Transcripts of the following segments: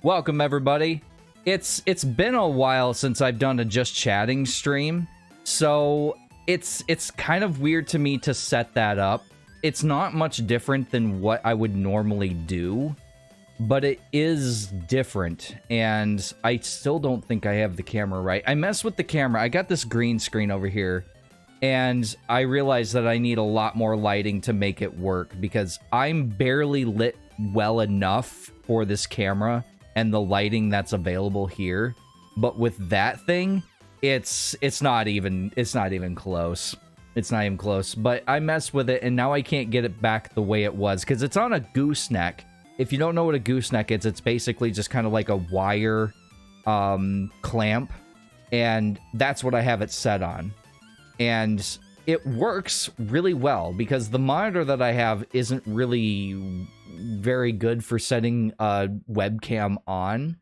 Welcome everybody. It's been a while since I've done a just chatting stream, so it's kind of weird to me to set that up. It's not much different than what I would normally do, but it is different, and I still don't think I have the camera right. I messed with the camera. I got this green screen over here, and I realized that I need a lot more lighting to make it work because I'm barely lit well enough for this camera and the lighting that's available here. But with that thing, it's not even close. It's not even close. But I messed with it, and now I can't get it back the way it was because it's on a gooseneck. If you don't know what a gooseneck is, it's basically just kind of like a wire clamp, and that's what I have it set on. And it works really well because the monitor that I have isn't really very good for setting a webcam on.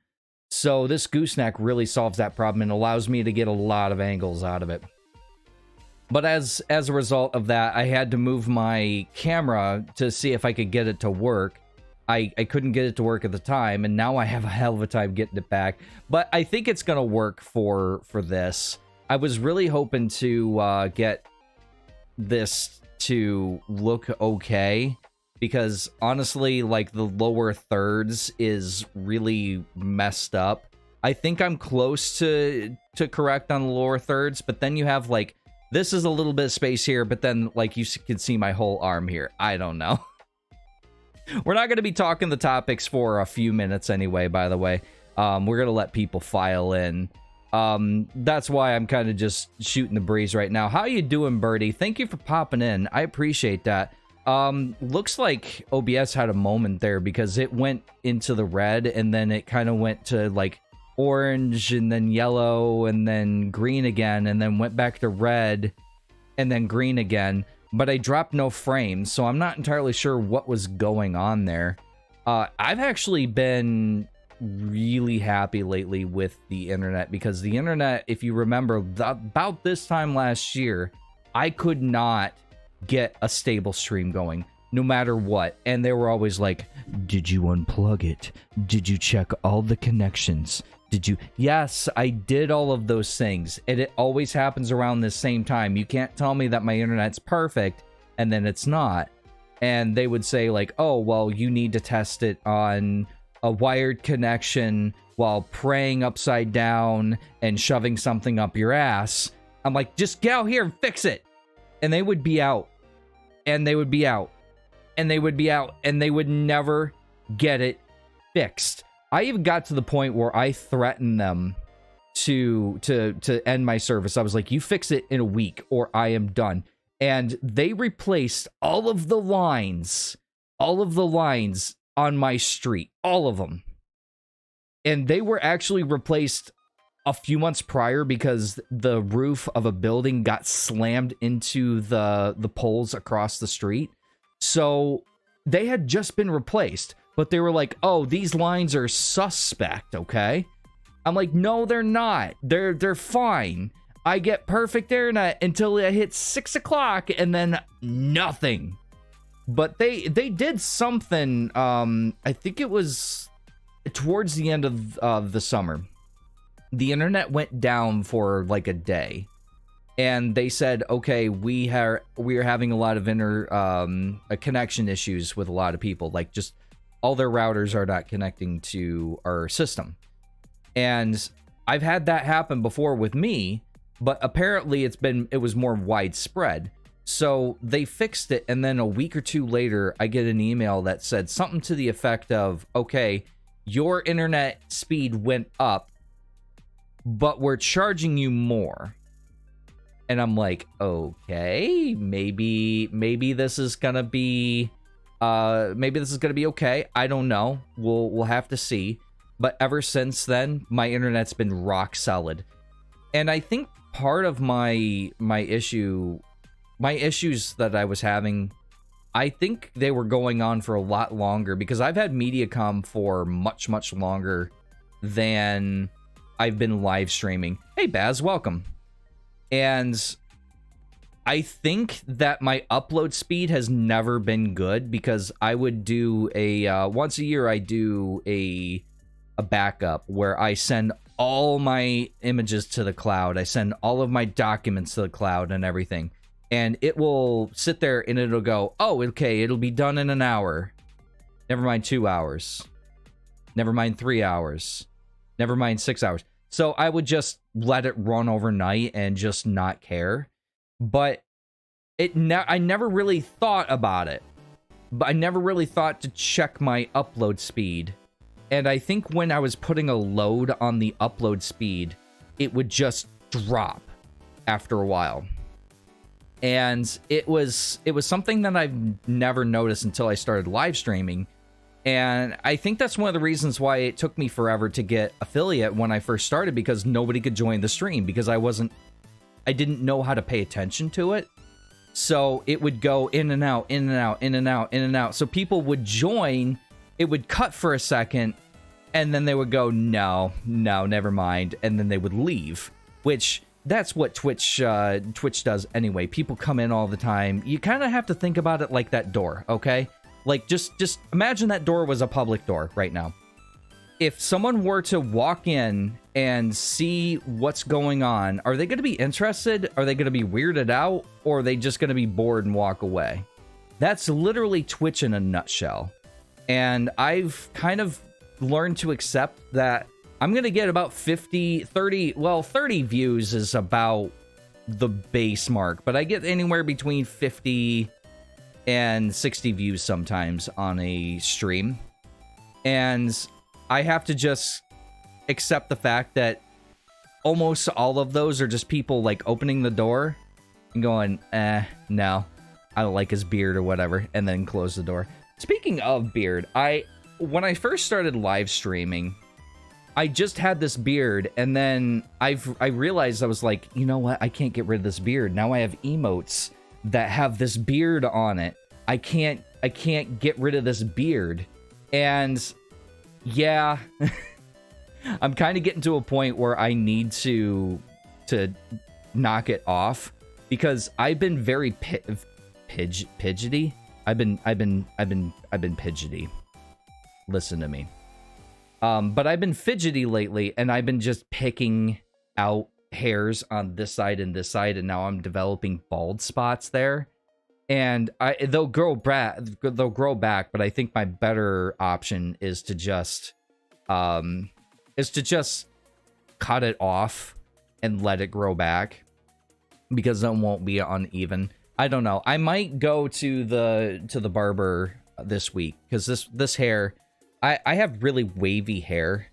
So this gooseneck really solves that problem and allows me to get a lot of angles out of it. But as a result of that, I had to move my camera to see if I could get it to work. I couldn't get it to work at the time, and now I have a hell of a time getting it back. But I think it's going to work for this. I was really hoping to get this to look okay, because honestly, like, the lower thirds is really messed up. I think I'm close to correct on the lower thirds, but then you have, like, this is a little bit of space here, but then, like, you can see my whole arm here. I don't know. We're not going to be talking the topics for a few minutes anyway, by the way. We're going to let people file in. That's why I'm kind of just shooting the breeze right now. How you doing, Birdie? Thank you for popping in. I appreciate that. Looks like OBS had a moment there because it went into the red and then it kind of went to like orange and then yellow and then green again and then went back to red and then green again. But I dropped no frames, so I'm not entirely sure what was going on there. I've actually been really happy lately with the internet because the internet, if you remember, about this time last year, I could not get a stable stream going no matter what, and they were always like, did you unplug it? Did you check all the connections? Did you? Yes, I did all of those things, and it always happens around the same time. You can't tell me that my internet's perfect and then it's not. And they would say like, oh well, you need to test it on a wired connection while praying upside down and shoving something up your ass. I'm like, just get out here and fix it. And they would be out. And they would be out. And they would be out. And they would never get it fixed. I even got to the point where I threatened them to end my service. I was like, you fix it in a week or I am done. And they replaced all of the lines on my street, all of them. And they were actually replaced a few months prior because the roof of a building got slammed into the poles across the street. So they had just been replaced, but they were like, oh, these lines are suspect, okay? I'm like, no, they're not. They're fine. I get perfect internet until it hits 6 o'clock and then nothing. But they did something, I think it was towards the end of the summer. The internet went down for like a day. And they said, okay, we are having a lot of connection issues with a lot of people. Like, just all their routers are not connecting to our system. And I've had that happen before with me, but apparently it was more widespread. So they fixed it, and then a week or two later, I get an email that said something to the effect of, okay, your internet speed went up, but we're charging you more. And I'm like, okay, maybe this is gonna be okay. I don't know. We'll have to see. But ever since then, my internet's been rock solid. And I think part of my issues that I was having, I think they were going on for a lot longer because I've had Mediacom for much, much longer than I've been live streaming. Hey, Baz, welcome. And I think that my upload speed has never been good because I would do once a year I do a a backup where I send all my images to the cloud. I send all of my documents to the cloud and everything. And it will sit there and it'll go, oh, okay, it'll be done in an hour. Never mind 2 hours. Never mind 3 hours. Never mind 6 hours. So I would just let it run overnight and just not care. But I never really thought about it. But I never really thought to check my upload speed. And I think when I was putting a load on the upload speed, it would just drop after a while. And it was something that I've never noticed until I started live streaming. And I think that's one of the reasons why it took me forever to get affiliate when I first started, because nobody could join the stream because I didn't know how to pay attention to it. So it would go in and out, in and out, in and out, in and out. So people would join, it would cut for a second, and then they would go, no, never mind. And then they would leave, which that's what Twitch does anyway. People come in all the time. You kind of have to think about it like that door, okay? Like, just imagine that door was a public door right now. If someone were to walk in and see what's going on, are they going to be interested? Are they going to be weirded out? Or are they just going to be bored and walk away? That's literally Twitch in a nutshell. And I've kind of learned to accept that I'm going to get about 30 views is about the base mark. But I get anywhere between 50 and 60 views sometimes on a stream. And I have to just accept the fact that almost all of those are just people like opening the door and going, no, I don't like his beard or whatever, and then close the door. Speaking of beard, when I first started live streaming, I just had this beard, and then I realized, I was like, you know what? I can't get rid of this beard. Now I have emotes that have this beard on it. I can't get rid of this beard. And yeah, I'm kind of getting to a point where I need to knock it off, because I've been very pidgety. I've been pidgety. Listen to me. But I've been fidgety lately, and I've been just picking out hairs on this side and this side, and now I'm developing bald spots there. And they'll grow back, but I think my better option is to just cut it off and let it grow back, because it won't be uneven. I don't know. I might go to the barber this week, because this hair, I have really wavy hair,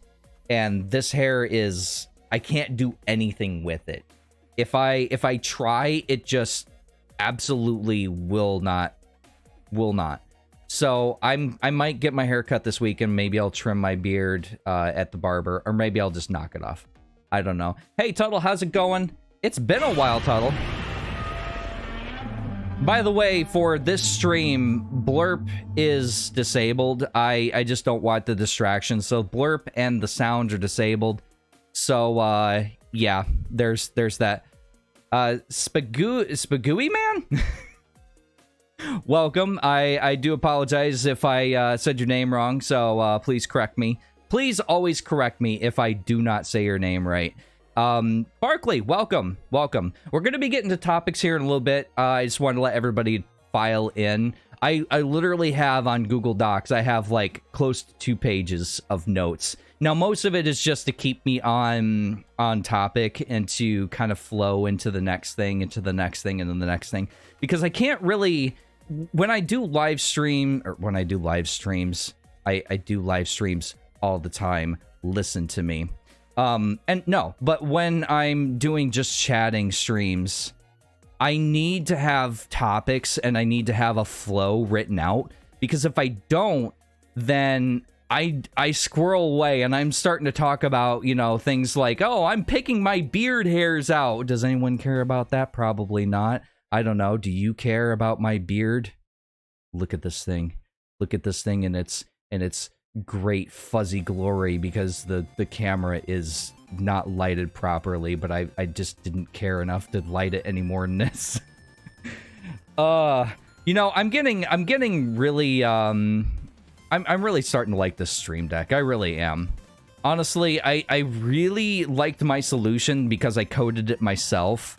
and this hair is, I can't do anything with it. If I try, it just absolutely will not. So I might get my hair cut this week, and maybe I'll trim my beard at the barber, or maybe I'll just knock it off. I don't know. Hey Tuttle, how's it going? It's been a while, Tuttle. By the way, for this stream, blurp is disabled. I just don't want the distraction. So blurp and the sound are disabled. So yeah, there's that. Spagooey man? Welcome. I do apologize if I said your name wrong, so please correct me. Please always correct me if I do not say your name right. Barkley, welcome. We're going to be getting to topics here in a little bit. I just wanted to let everybody file in. I literally have on Google Docs, I have like close to 2 pages of notes. Now, most of it is just to keep me on topic and to kind of flow into the next thing, into the next thing, and then the next thing. Because I can't really, when I do live streams, I do live streams all the time. Listen to me. But when I'm doing just chatting streams, I need to have topics and I need to have a flow written out, because if I don't, then I squirrel away and I'm starting to talk about, things like, oh, I'm picking my beard hairs out. Does anyone care about that? Probably not. I don't know. Do you care about my beard? Look at this thing. Look at this thing and its great fuzzy glory, because the camera is not lighted properly, but I just didn't care enough to light it any more than this. I'm getting really I'm really starting to like this stream deck. I really am. Honestly, I really liked my solution because I coded it myself,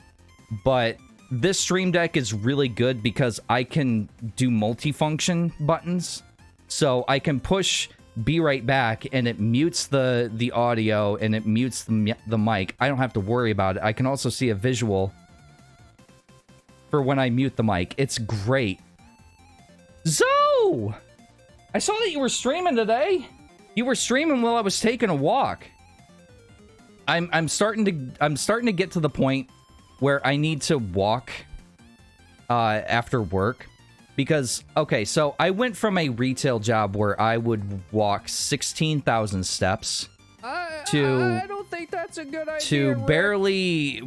but this Stream Deck is really good because I can do multifunction buttons. So I can push be right back and it mutes the audio and it mutes the mic. I don't have to worry about it. I can also see a visual for when I mute the mic. It's great. Zoe! I saw that you were streaming today. You were streaming while I was taking a walk. I'm starting to get to the point where I need to walk after work. Because, okay, so I went from a retail job where I would walk 16,000 steps to... I don't think that's a good idea. To barely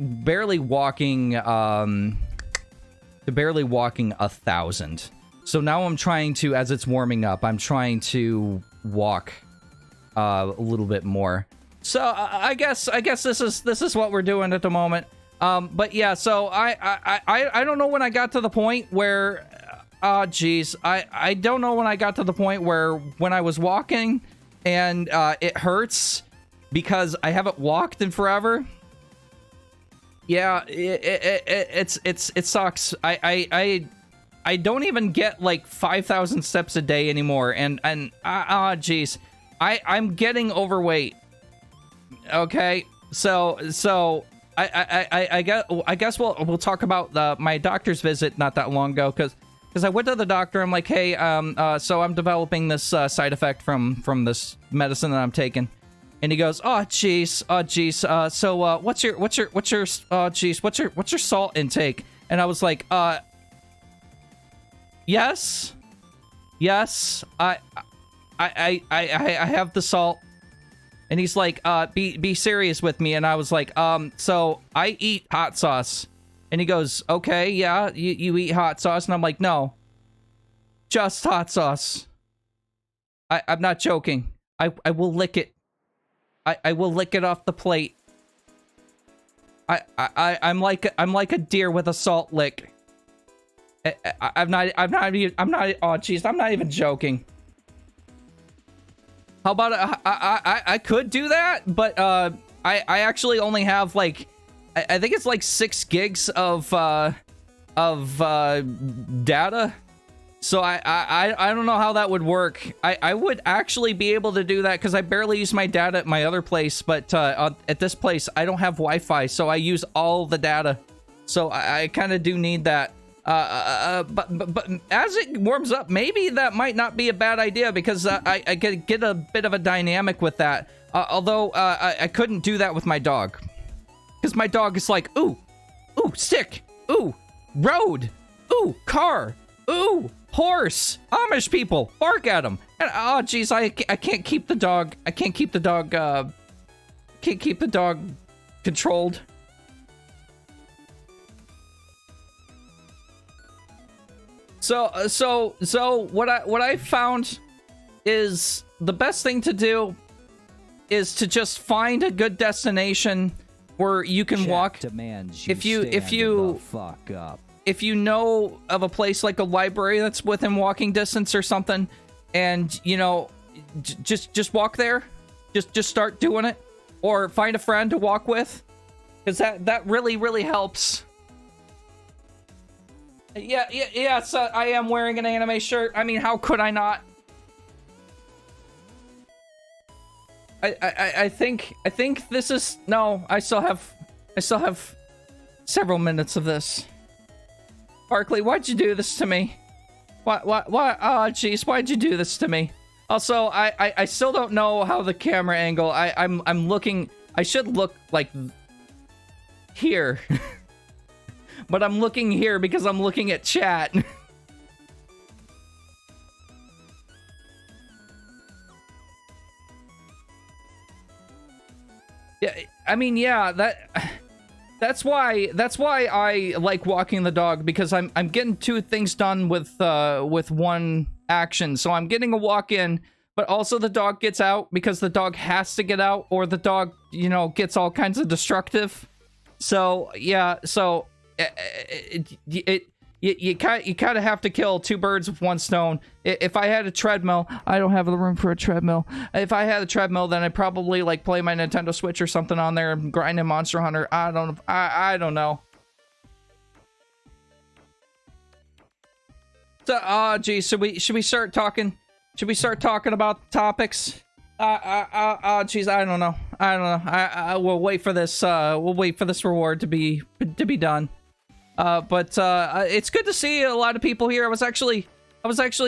walking, to barely walking 1,000. So now I'm trying to, as it's warming up, I'm trying to walk a little bit more. So I guess this is what we're doing at the moment. But yeah, so I don't know when I got to the point where... geez. I don't know when I got to the point where when I was walking and it hurts because I haven't walked in forever. Yeah, it sucks. I don't even get like 5,000 steps a day anymore, and geez, I'm getting overweight. Okay, so I guess we'll talk about my doctor's visit not that long ago because I went to the doctor. I'm like, hey, so I'm developing this side effect from this medicine that I'm taking, and he goes, oh jeez, so what's your salt intake? And I was like, yes, I have the salt. And he's like, be serious with me. And I was like, so I eat hot sauce. And he goes, okay, yeah, you eat hot sauce. And I'm like, no, just hot sauce. I'm not joking. I will lick it. I will lick it off the plate. I'm like a deer with a salt lick. I'm not, oh jeez, I'm not even joking. How about I could do that, but I actually only have like I think it's like 6 gigs of data. So I don't know how that would work. I would actually be able to do that because I barely use my data at my other place, but at this place I don't have Wi-Fi, so I use all the data. So I kind of do need that. But as it warms up, maybe that might not be a bad idea because I get a bit of a dynamic with that. Although I couldn't do that with my dog. Because my dog is like, ooh, stick, ooh, road, ooh, car, ooh, horse, Amish people, bark at him. And oh, geez, I can't keep the dog. I can't keep the dog. Can't keep the dog controlled. So what I found is the best thing to do is to just find a good destination where you can walk. If you know of a place like a library that's within walking distance or something, and you know, just walk there, just start doing it, or find a friend to walk with, because that really helps. Yeah, so I am wearing an anime shirt. I mean, how could I not? I think this is... No, I still have several minutes of this. Barkley, why'd you do this to me? Why, oh, jeez, why'd you do this to me? Also, I still don't know how the camera angle... I'm looking... I should look, like... here. But I'm looking here because I'm looking at chat. Yeah, I mean, yeah, that's why I like walking the dog, because I'm getting 2 things done with one action. So I'm getting a walk in, but also the dog gets out because the dog has to get out, or the dog, you know, gets all kinds of destructive. So yeah, so you you kind of have to kill two birds with one stone. If I had a treadmill, I don't have the room for a treadmill. If I had a treadmill, then I'd probably like play my Nintendo Switch or something on there and grind in Monster Hunter. I don't know. So, geez, should we start talking? Should we start talking about topics? Geez, I don't know. I will wait for this. We'll wait for this reward to be done. But it's good to see a lot of people here. I was actually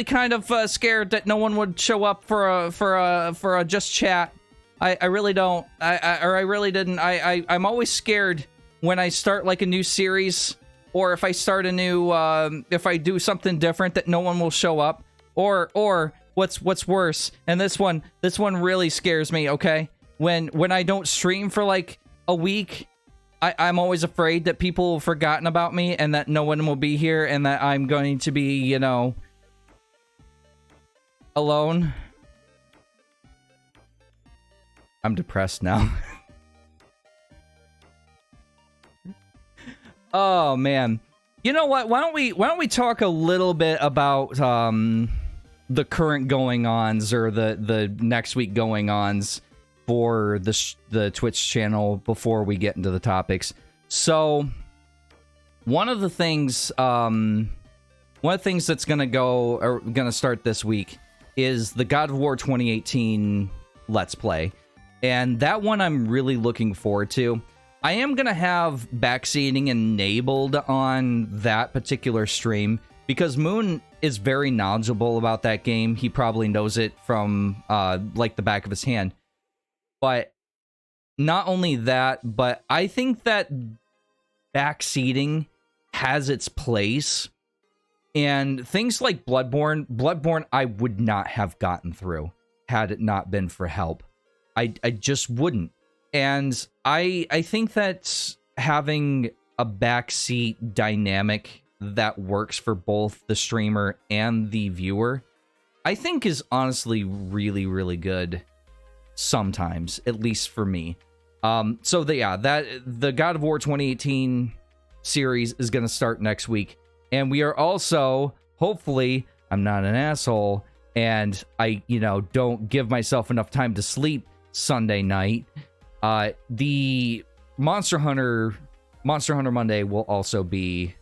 kind of scared that no one would show up for a just chat. I really don't. I really didn't. I'm always scared when I start like a new series, or if I start a new if I do something different, that no one will show up, or what's worse, and this one really scares me, okay? When I don't stream for like a week, I'm always afraid that people have forgotten about me and that no one will be here and that I'm going to be, you know, alone. I'm depressed now. Oh man. You know what? Why don't we talk a little bit about the current going-ons, or the next week going-ons for the Twitch channel before we get into the topics. So one of the things that's gonna start this week is the God of War 2018 Let's Play, and that one I'm really looking forward to. I am gonna have backseating enabled on that particular stream because Moon is very knowledgeable about that game. He probably knows it from like the back of his hand. But not only that, but I think that backseating has its place. And things like Bloodborne I would not have gotten through had it not been for help. I just wouldn't. And I think that having a backseat dynamic that works for both the streamer and the viewer, I think is honestly really, really good. Sometimes, at least for me. So the God of War 2018 series is going to start next week, and we are also, hopefully, I'm not an asshole, and I, don't give myself enough time to sleep Sunday night. The Monster Hunter Monday will also be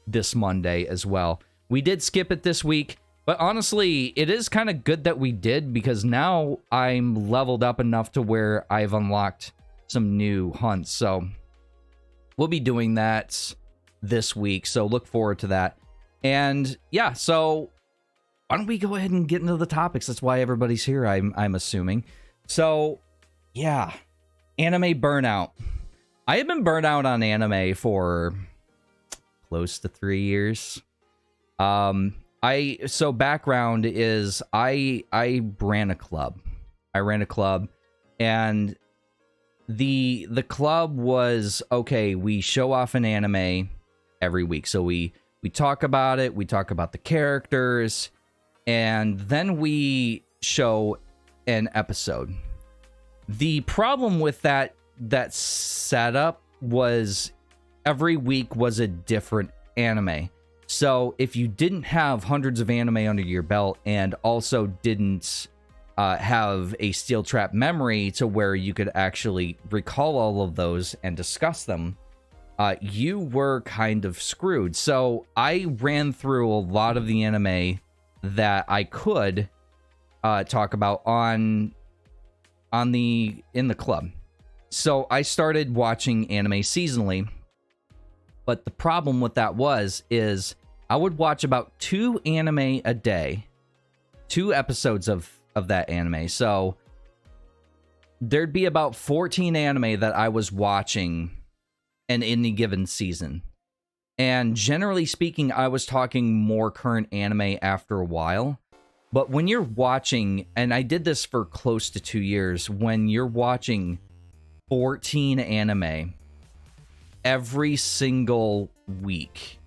this Monday as well. We did skip it this week. But honestly, it is kind of good that we did, because now I'm leveled up enough to where I've unlocked some new hunts. So we'll be doing that this week. So look forward to that. And yeah, so why don't we go ahead and get into the topics? That's why everybody's here, I'm assuming. So yeah, anime burnout. I have been burnt out on anime for close to 3 years. So background is I ran a club. And the club was, okay, we show off an anime every week. So we talk about it, we talk about the characters, and then we show an episode. The problem with that setup was every week was a different anime. So if you didn't have hundreds of anime under your belt and also didn't have a steel trap memory to where you could actually recall all of those and discuss them, you were kind of screwed. So I ran through a lot of the anime that I could talk about in the club. So I started watching anime seasonally. But the problem with that is I would watch about 2 anime a day, 2 episodes of that anime. So there'd be about 14 anime that I was watching in any given season. And generally speaking, I was talking more current anime after a while. But when you're watching, and I did this for close to 2 years, when you're watching 14 anime every single week,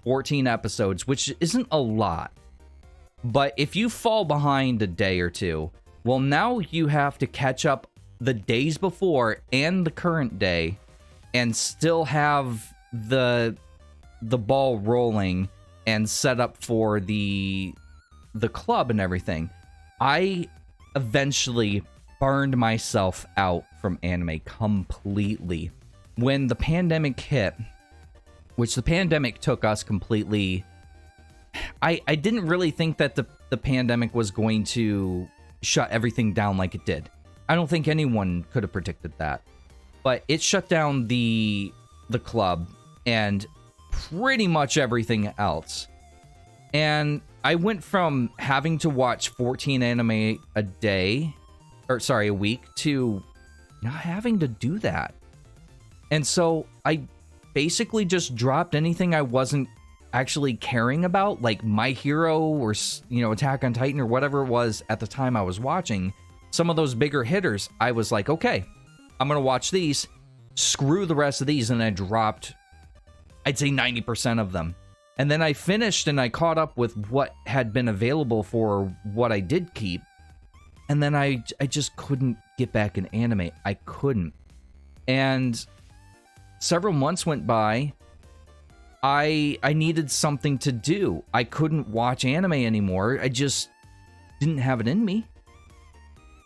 14 episodes, which isn't a lot, but if you fall behind a day or two, well, now you have to catch up the days before and the current day and still have the the ball rolling and set up for the club and everything, I eventually burned myself out from anime completely. When the pandemic hit, which the pandemic took us completely, I didn't really think that the pandemic was going to shut everything down like it did. I don't think anyone could have predicted that. But it shut down the club and pretty much everything else. And I went from having to watch 14 anime a week, to not having to do that. And so I basically just dropped anything I wasn't actually caring about, like My Hero or, Attack on Titan or whatever it was at the time I was watching. Some of those bigger hitters, I was like, okay, I'm going to watch these, screw the rest of these, and I dropped, I'd say 90% of them. And then I finished and I caught up with what had been available for what I did keep. And then I just couldn't get back in anime. I couldn't. And several months went by. I needed something to do. I couldn't watch anime anymore. I just didn't have it in me.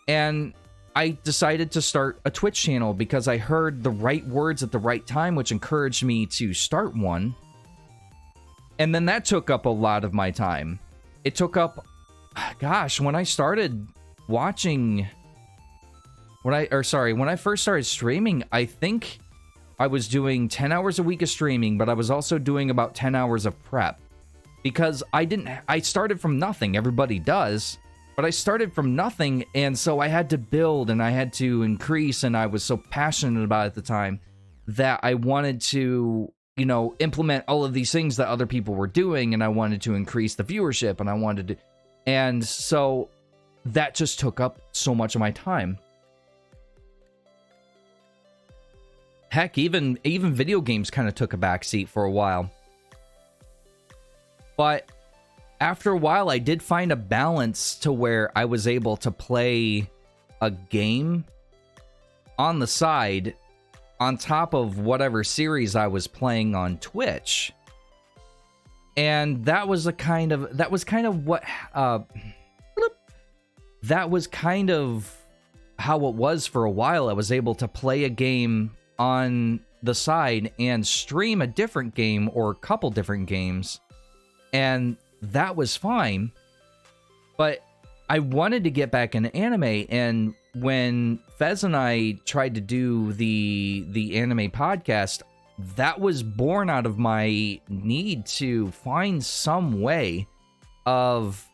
And I decided to start a Twitch channel because I heard the right words at the right time, which encouraged me to start one. And then that took up a lot of my time. It took up, when I started watching, when I first started streaming, I think I was doing 10 hours a week of streaming, but I was also doing about 10 hours of prep because I started from nothing. Everybody does, but I started from nothing. And so I had to build and I had to increase. And I was so passionate about it at the time that I wanted to, implement all of these things that other people were doing. And I wanted to increase the viewership and so that just took up so much of my time. Heck, even video games kind of took a backseat for a while. But after a while, I did find a balance to where I was able to play a game on the side on top of whatever series I was playing on Twitch. And that was kind of how it was for a while. I was able to play a game on the side and stream a different game or a couple different games, and that was fine. But I wanted to get back into anime, and when Fez and I tried to do the anime podcast, that was born out of my need to find some way of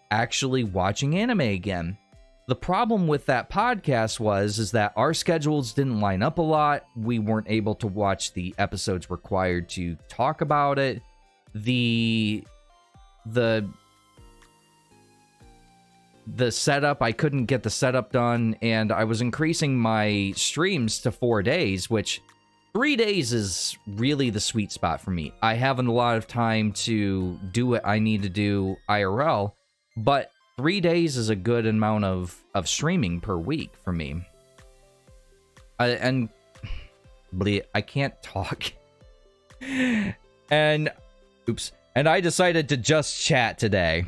actually watching anime again. The problem with that podcast was that our schedules didn't line up a lot. We weren't able to watch the episodes required to talk about it. The setup, I couldn't get the setup done, and I was increasing my streams to 4 days, which 3 days is really the sweet spot for me. I haven't a lot of time to do what I need to do IRL, but 3 days is a good amount of streaming per week for me. And I can't talk. And I decided to just chat today.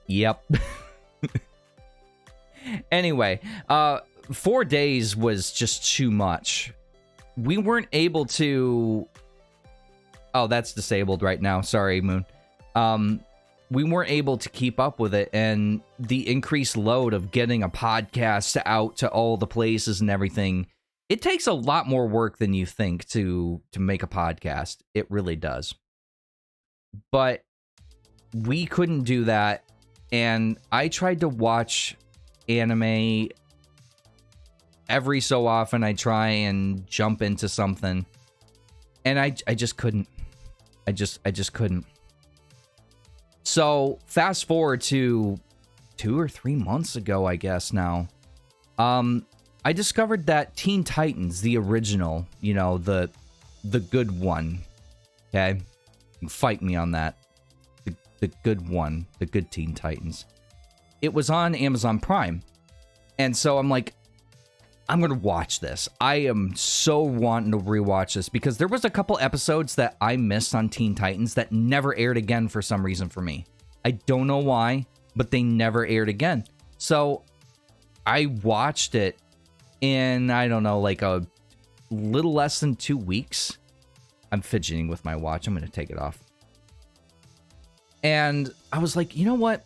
Yep. Anyway, 4 days was just too much. We weren't able to... Oh, that's disabled right now. Sorry, Moon. We weren't able to keep up with it, and the increased load of getting a podcast out to all the places and everything, it takes a lot more work than you think to make a podcast. It really does. But we couldn't do that, and I tried to watch anime every so often. I try and jump into something, and I just couldn't. I just couldn't. So fast forward to 2 or 3 months ago, I guess now, I discovered that Teen Titans, the original, the good one, okay? You can fight me on that. The good one, the good Teen Titans. It was on Amazon Prime. And so I'm like, I'm going to watch this. I am so wanting to rewatch this because there was a couple episodes that I missed on Teen Titans that never aired again for some reason for me. I don't know why, but they never aired again. So I watched it in, I don't know, like a little less than 2 weeks. I'm fidgeting with my watch. I'm going to take it off. And I was like, you know what?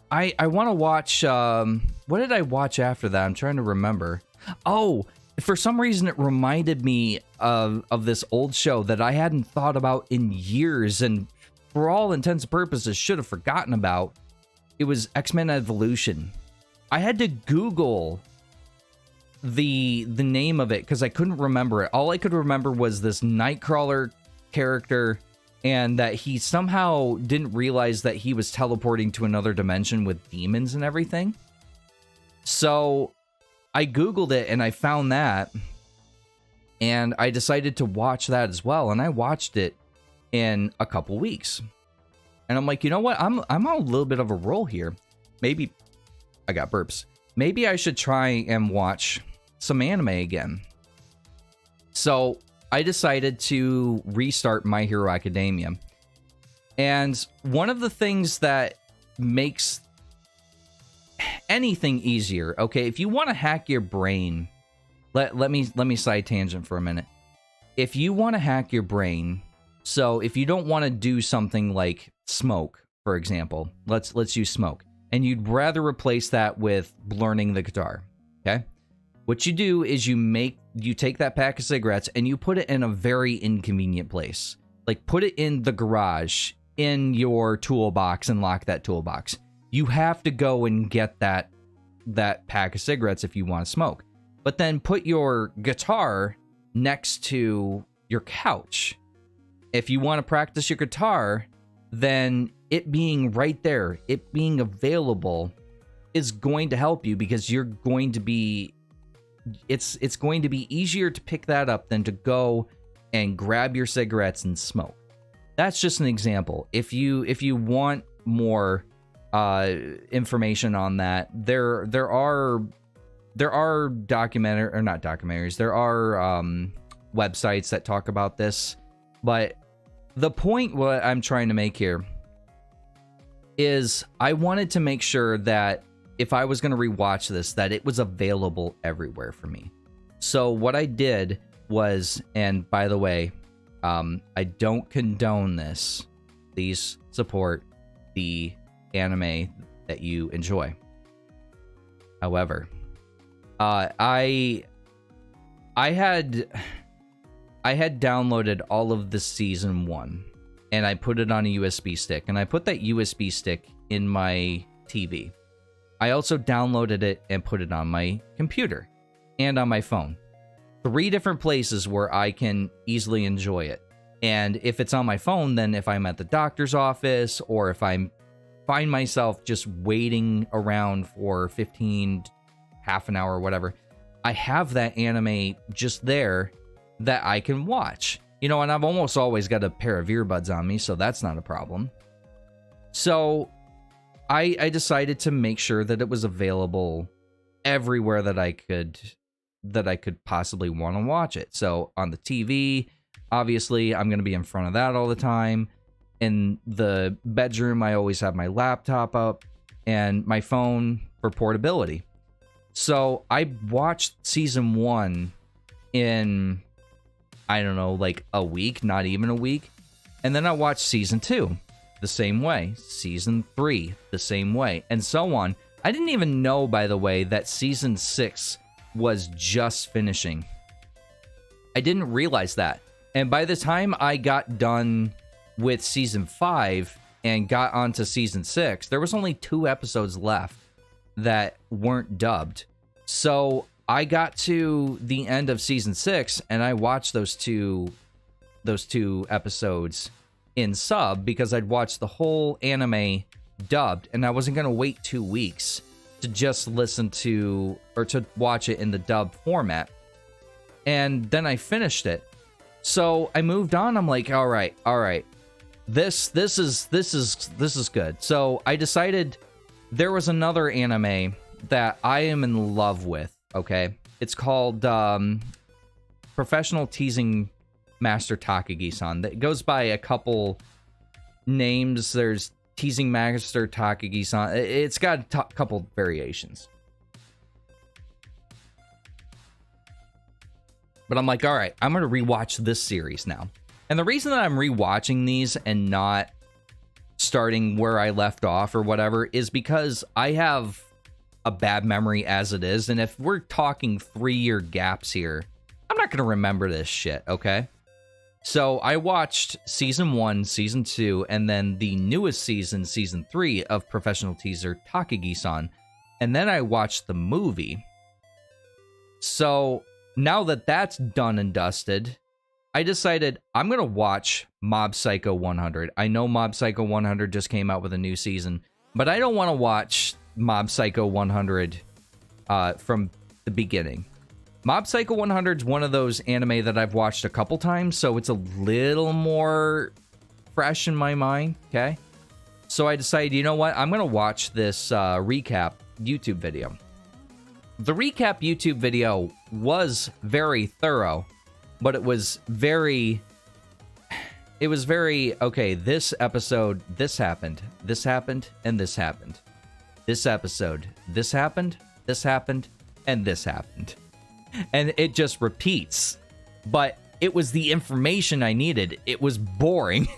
I want to watch, what did I watch after that? I'm trying to remember. Oh, for some reason it reminded me of this old show that I hadn't thought about in years, and for all intents and purposes should have forgotten about. It was X-Men Evolution. I had to Google the name of it because I couldn't remember it. All I could remember was this Nightcrawler character, and that he somehow didn't realize that he was teleporting to another dimension with demons and everything. So I Googled it and I found that, and I decided to watch that as well. And I watched it in a couple weeks. And I'm like, you know what? I'm on a little bit of a roll here. Maybe I got burps. Maybe I should try and watch some anime again. So I decided to restart My Hero Academia. And one of the things that makes anything easier, okay, if you want to hack your brain, let me side tangent for a minute. If you want to hack your brain, so if you don't want to do something like smoke, for example, let's use smoke, and you'd rather replace that with learning the guitar, okay? What you do is you take that pack of cigarettes and you put it in a very inconvenient place. Like, put it in the garage, in your toolbox, and lock that toolbox. You have to go and get that pack of cigarettes if you want to smoke. But then put your guitar next to your couch. If you want to practice your guitar, then it being right there, it being available, is going to help you, because you're going to be... It's going to be easier to pick that up than to go and grab your cigarettes and smoke. That's just an example. If you want more information on that, there are websites that talk about this. But the point what I'm trying to make here is I wanted to make sure that if I was going to rewatch this, that it was available everywhere for me. So what I did was, and by the way, I don't condone this. Please support the anime that you enjoy. However, I had downloaded all of the season 1, and I put it on a USB stick, and I put that USB stick in my TV. I also downloaded it and put it on my computer and on my phone. 3 different places where I can easily enjoy it. And if it's on my phone, then if I'm at the doctor's office, or if I find myself just waiting around for 15, half an hour or whatever, I have that anime just there that I can watch. You know, and I've almost always got a pair of earbuds on me, so that's not a problem. So I decided to make sure that it was available everywhere that I could possibly want to watch it. So on the TV, obviously, I'm going to be in front of that all the time. In the bedroom, I always have my laptop up and my phone for portability. So I watched season 1 in, I don't know, like a week, not even a week. And then I watched season 2 the same way, season 3 the same way, and so on. I didn't even know, by the way, that season 6 was just finishing. I didn't realize that. And by the time I got done with season 5 and got onto season 6, there was only 2 episodes left that weren't dubbed. So I got to the end of season 6 and I watched those two episodes in sub, because I'd watched the whole anime dubbed, and I wasn't going to wait 2 weeks to just listen to, or to watch it in the dubbed format. And then I finished it. So I moved on. I'm like, all right. This is good. So I decided there was another anime that I am in love with. okay? It's called Professional Teasing Master Takagi-san. That goes by a couple names. There's Teasing Master Takagi-san. It's got a couple variations. But I'm like, all right, I'm going to rewatch this series now. And the reason that I'm rewatching these and not starting where I left off or whatever is because I have a bad memory as it is. And if we're talking 3-year gaps here, I'm not going to remember this shit, okay? So I watched season 1, season 2, and then the newest season, season 3 of Professional Teaser Takagi-san. And then I watched the movie. So now that that's done and dusted, I decided I'm going to watch Mob Psycho 100. I know Mob Psycho 100 just came out with a new season, but I don't want to watch Mob Psycho 100 from the beginning. Mob Psycho 100 is one of those anime that I've watched a couple times, so it's a little more fresh in my mind, okay? So I decided, you know what? I'm going to watch this recap YouTube video. The recap YouTube video was very thorough, but it was very, okay, this episode, this happened, and this happened. This episode, this happened, and this happened. And it just repeats. But it was the information I needed. It was boring.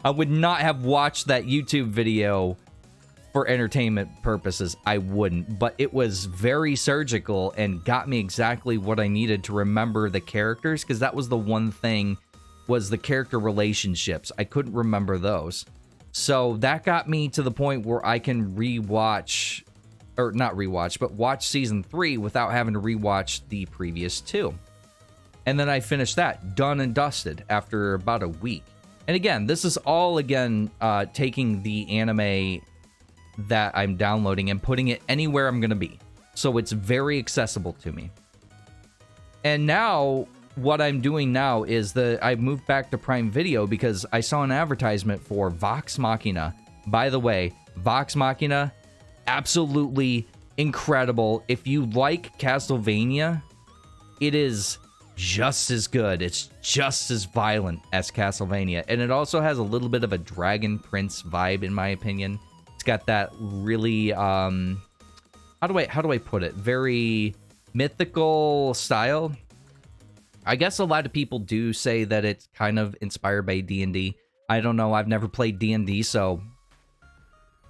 I would not have watched that YouTube video for entertainment purposes. I wouldn't. But it was very surgical and got me exactly what I needed to remember the characters, because that was the one thing, was the character relationships. I couldn't remember those. So that got me to the point where I can rewatch, or not rewatch, but watch season 3 without having to rewatch the previous 2. And then I finished that, done and dusted, after about a week. And again, this is all, taking the anime that I'm downloading and putting it anywhere I'm going to be. So it's very accessible to me. And now, what I'm doing now is I moved back to Prime Video because I saw an advertisement for Vox Machina. By the way, Vox Machina, absolutely incredible. If you like Castlevania, it is just as good. It's just as violent as Castlevania. And it also has a little bit of a Dragon Prince vibe, in my opinion. It's got that really, how do I put it? Very mythical style. I guess a lot of people do say that it's kind of inspired by D&D. I don't know. I've never played D&D, so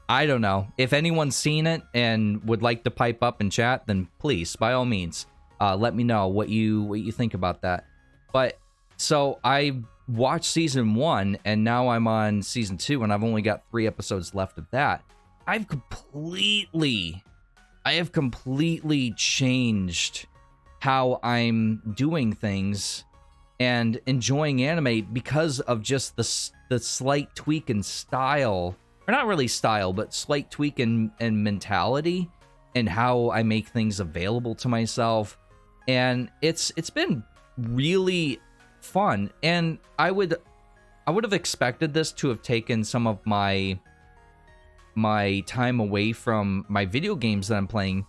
I don't know. If anyone's seen it and would like to pipe up and chat, then please, by all means, let me know what you think about that. But so I watched season 1, and now I'm on season 2, and I've only got 3 episodes left of that. I have completely changed how I'm doing things and enjoying anime because of just the slight tweak in style, or not really style, but slight tweak in mentality and how I make things available to myself. And it's been really fun. And I would have expected this to have taken some of my time away from my video games that I'm playing,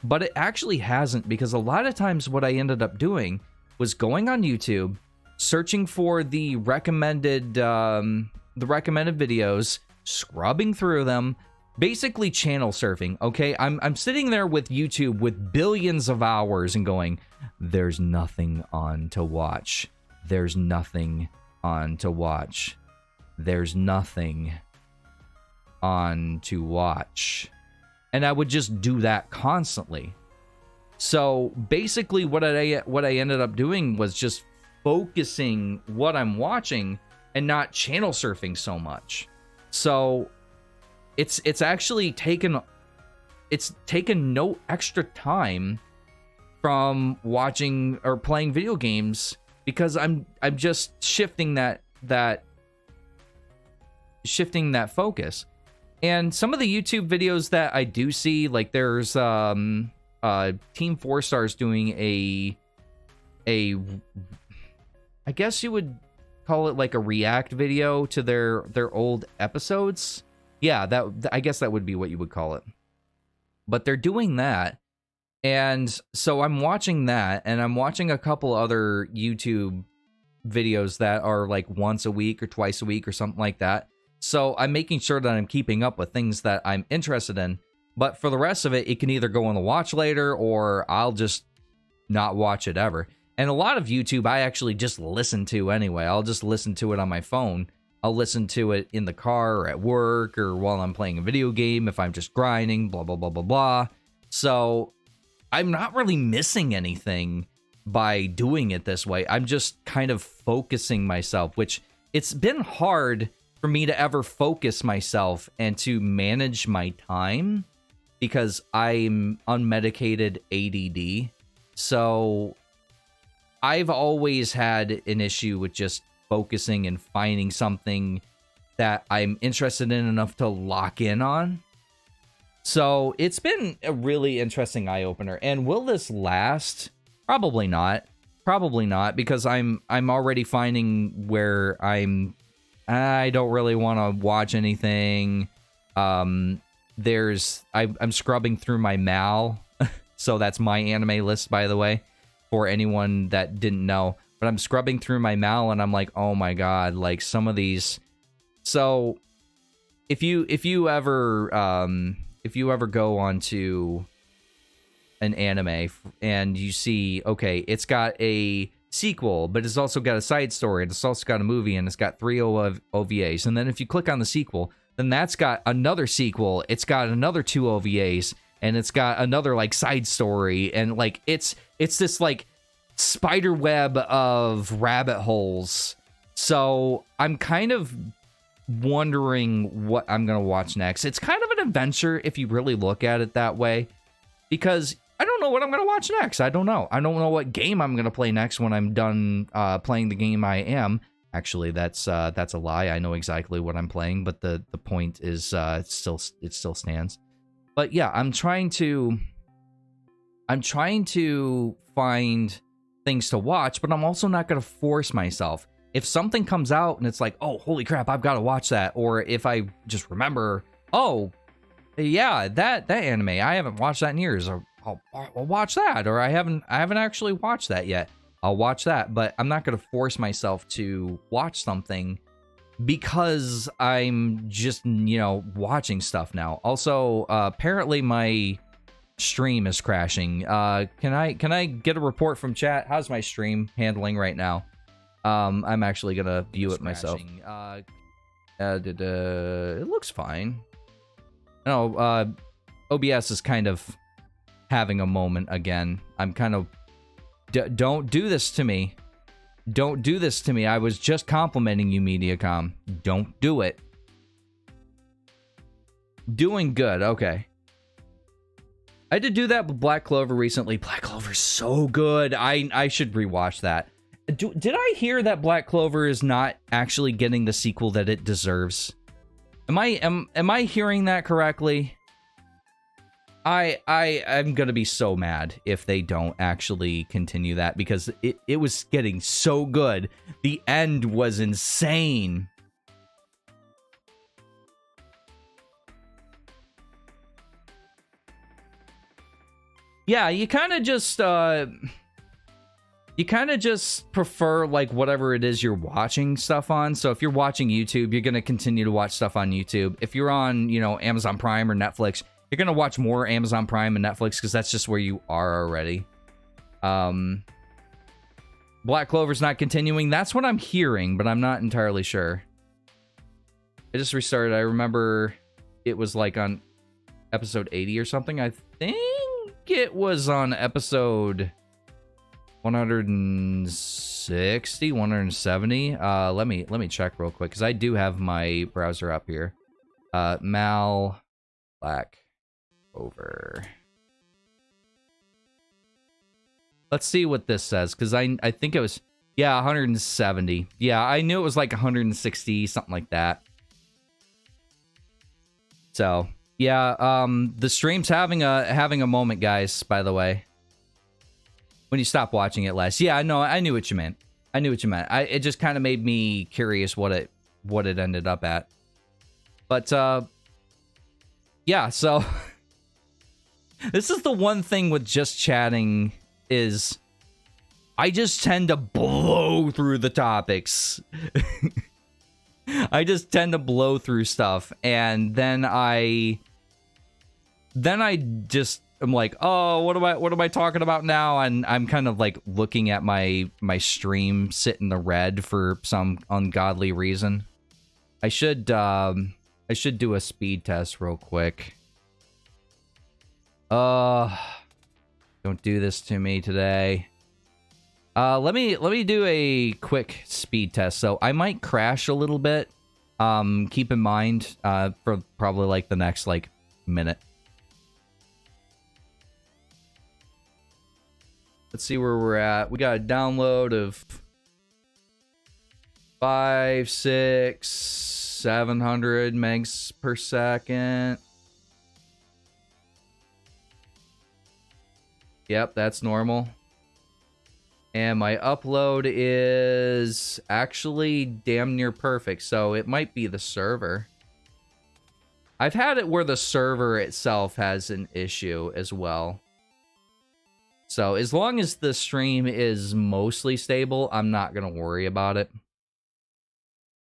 but it actually hasn't, because a lot of times what I ended up doing was going on YouTube, searching for the recommended videos, scrubbing through them, basically channel surfing. Okay, I'm sitting there with YouTube with billions of hours and going, there's nothing on to watch. There's nothing on to watch. There's nothing on to watch. And I would just do that constantly. So basically what I ended up doing was just focusing what I'm watching and not channel surfing so much. So it's actually taken no extra time from watching or playing video games, because I'm just shifting that focus. And some of the YouTube videos that I do see, like there's Team 4 Stars doing a I guess you would call it like a react video to their old episodes. Yeah, I guess that would be what you would call it. But they're doing that, And so I'm watching that, and I'm watching a couple other YouTube videos that are like once a week or twice a week or something like that. So I'm making sure that I'm keeping up with things that I'm interested in. But for the rest of it, it can either go on the watch later, or I'll just not watch it ever. And a lot of YouTube I actually just listen to anyway. I'll just listen to it on my phone. I'll listen to it in the car or at work or while I'm playing a video game if I'm just grinding, blah, blah, blah, blah, blah. So I'm not really missing anything by doing it this way. I'm just kind of focusing myself, which it's been hard for me to ever focus myself and to manage my time because I'm unmedicated ADD. So I've always had an issue with just focusing and finding something that I'm interested in enough to lock in on. So it's been a really interesting eye-opener. And will this last? Probably not. Probably not, because I'm already finding where I don't really want to watch anything. I'm scrubbing through my Mal. So that's my anime list, by the way, for anyone that didn't know. But I'm scrubbing through my Mal and I'm like, oh my god, like some of these. So if you ever go onto an anime and you see, okay, it's got a sequel, but it's also got a side story, and it's also got a movie, and it's got 3 OVAs. And then if you click on the sequel, then that's got another sequel, it's got another 2 OVAs, and it's got another like side story, and like it's this like spider web of rabbit holes. So I'm kind of wondering what I'm gonna watch next. It's kind of an adventure if you really look at it that way, because I don't know what I'm gonna watch next. I don't know what game I'm gonna play next when I'm done playing the game I am. Actually, that's a lie. I know exactly what I'm playing, but the point is it still stands. But yeah, I'm trying to find things to watch, but I'm also not gonna force myself. If something comes out and it's like, oh, holy crap, I've got to watch that. Or if I just remember, oh, yeah, that anime, I haven't watched that in years. Or I'll watch that. Or I haven't actually watched that yet. I'll watch that. But I'm not going to force myself to watch something because I'm just, watching stuff now. Also, apparently my stream is crashing. Can I get a report from chat? How's my stream handling right now? I'm actually gonna view it myself. It looks fine. No, OBS is kind of having a moment again. I'm kind of... don't do this to me. Don't do this to me. I was just complimenting you, Mediacom. Don't do it. Doing good, okay. I did do that with Black Clover recently. Black Clover's so good. I should rewatch that. Did I hear that Black Clover is not actually getting the sequel that it deserves? Am I hearing that correctly? I'm gonna be so mad if they don't actually continue that, because it was getting so good. The end was insane. Yeah, you kind of just prefer like whatever it is you're watching stuff on. So if you're watching YouTube, you're going to continue to watch stuff on YouTube. If you're on, Amazon Prime or Netflix, you're going to watch more Amazon Prime and Netflix because that's just where you are already. Black Clover's not continuing. That's what I'm hearing, but I'm not entirely sure. I just restarted. I remember it was like on episode 80 or something. I think it was on episode 160, 170. Let me check real quick, because I do have my browser up here. Mal Black Clover. Let's see what this says, because I think it was, yeah, 170. Yeah, I knew it was like 160, something like that. So yeah, the stream's having a moment, guys, by the way. When you stop watching it last. Yeah, no, I knew what you meant. It just kind of made me curious what it ended up at. But yeah, so This is the one thing with just chatting is I just tend to blow through the topics. I just tend to blow through stuff, and then I'm like, oh, what am I talking about now? And I'm kind of like looking at my stream sit in the red for some ungodly reason. I should do a speed test real quick. Don't do this to me today. Let me do a quick speed test. So I might crash a little bit. Keep in mind, for probably like the next like minute. Let's see where we're at. We got a download of 500, 600, 700 megs per second. Yep, that's normal. And my upload is actually damn near perfect, so it might be the server. I've had it where the server itself has an issue as well. So as long as the stream is mostly stable, I'm not gonna worry about it.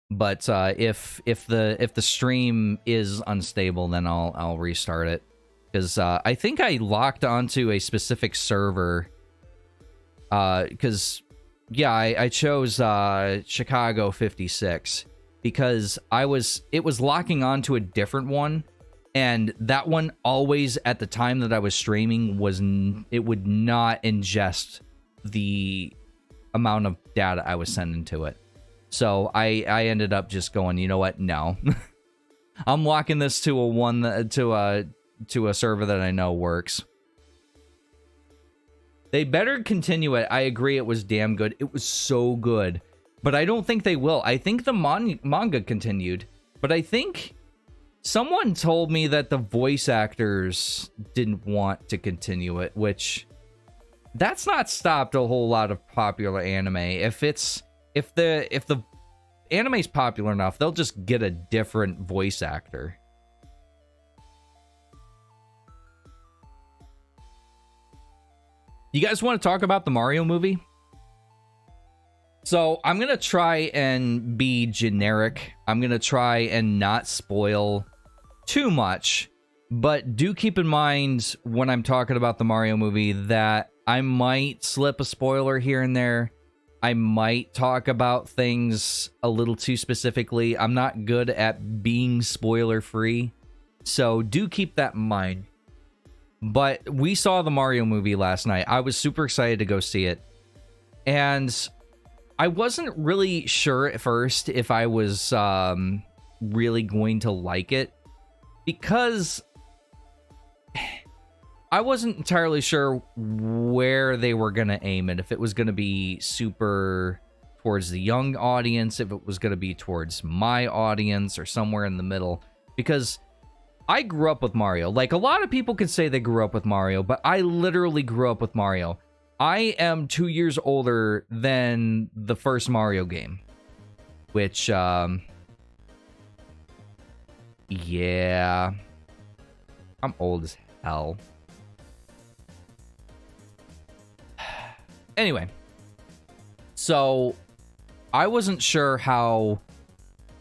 But if the stream is unstable, then I'll restart it, because I think I locked onto a specific server. Because yeah, I chose Chicago 56 because it was locking onto a different one. And that one always, at the time that I was streaming, it would not ingest the amount of data I was sending to it. So I ended up just going, you know what? No, I'm locking this to a server that I know works. They better continue it. I agree, it was damn good. It was so good, but I don't think they will. I think the manga continued, but I think someone told me that the voice actors didn't want to continue it, which that's not stopped a whole lot of popular anime. If the anime's popular enough, they'll just get a different voice actor. You guys want to talk about the Mario movie? So I'm going to try and be generic. I'm going to try and not spoil too much, but do keep in mind when I'm talking about the Mario movie that I might slip a spoiler here and there. I might talk about things a little too specifically. I'm not good at being spoiler free, so do keep that in mind. But we saw the Mario movie last night. I was super excited to go see it. And I wasn't really sure at first if I was really going to like it, because I wasn't entirely sure where they were going to aim it. If it was going to be super towards the young audience, if it was going to be towards my audience, or somewhere in the middle. Because I grew up with Mario. Like, a lot of people can say they grew up with Mario, but I literally grew up with Mario. I am 2 years older than the first Mario game, which, yeah, I'm old as hell. Anyway, so I wasn't sure how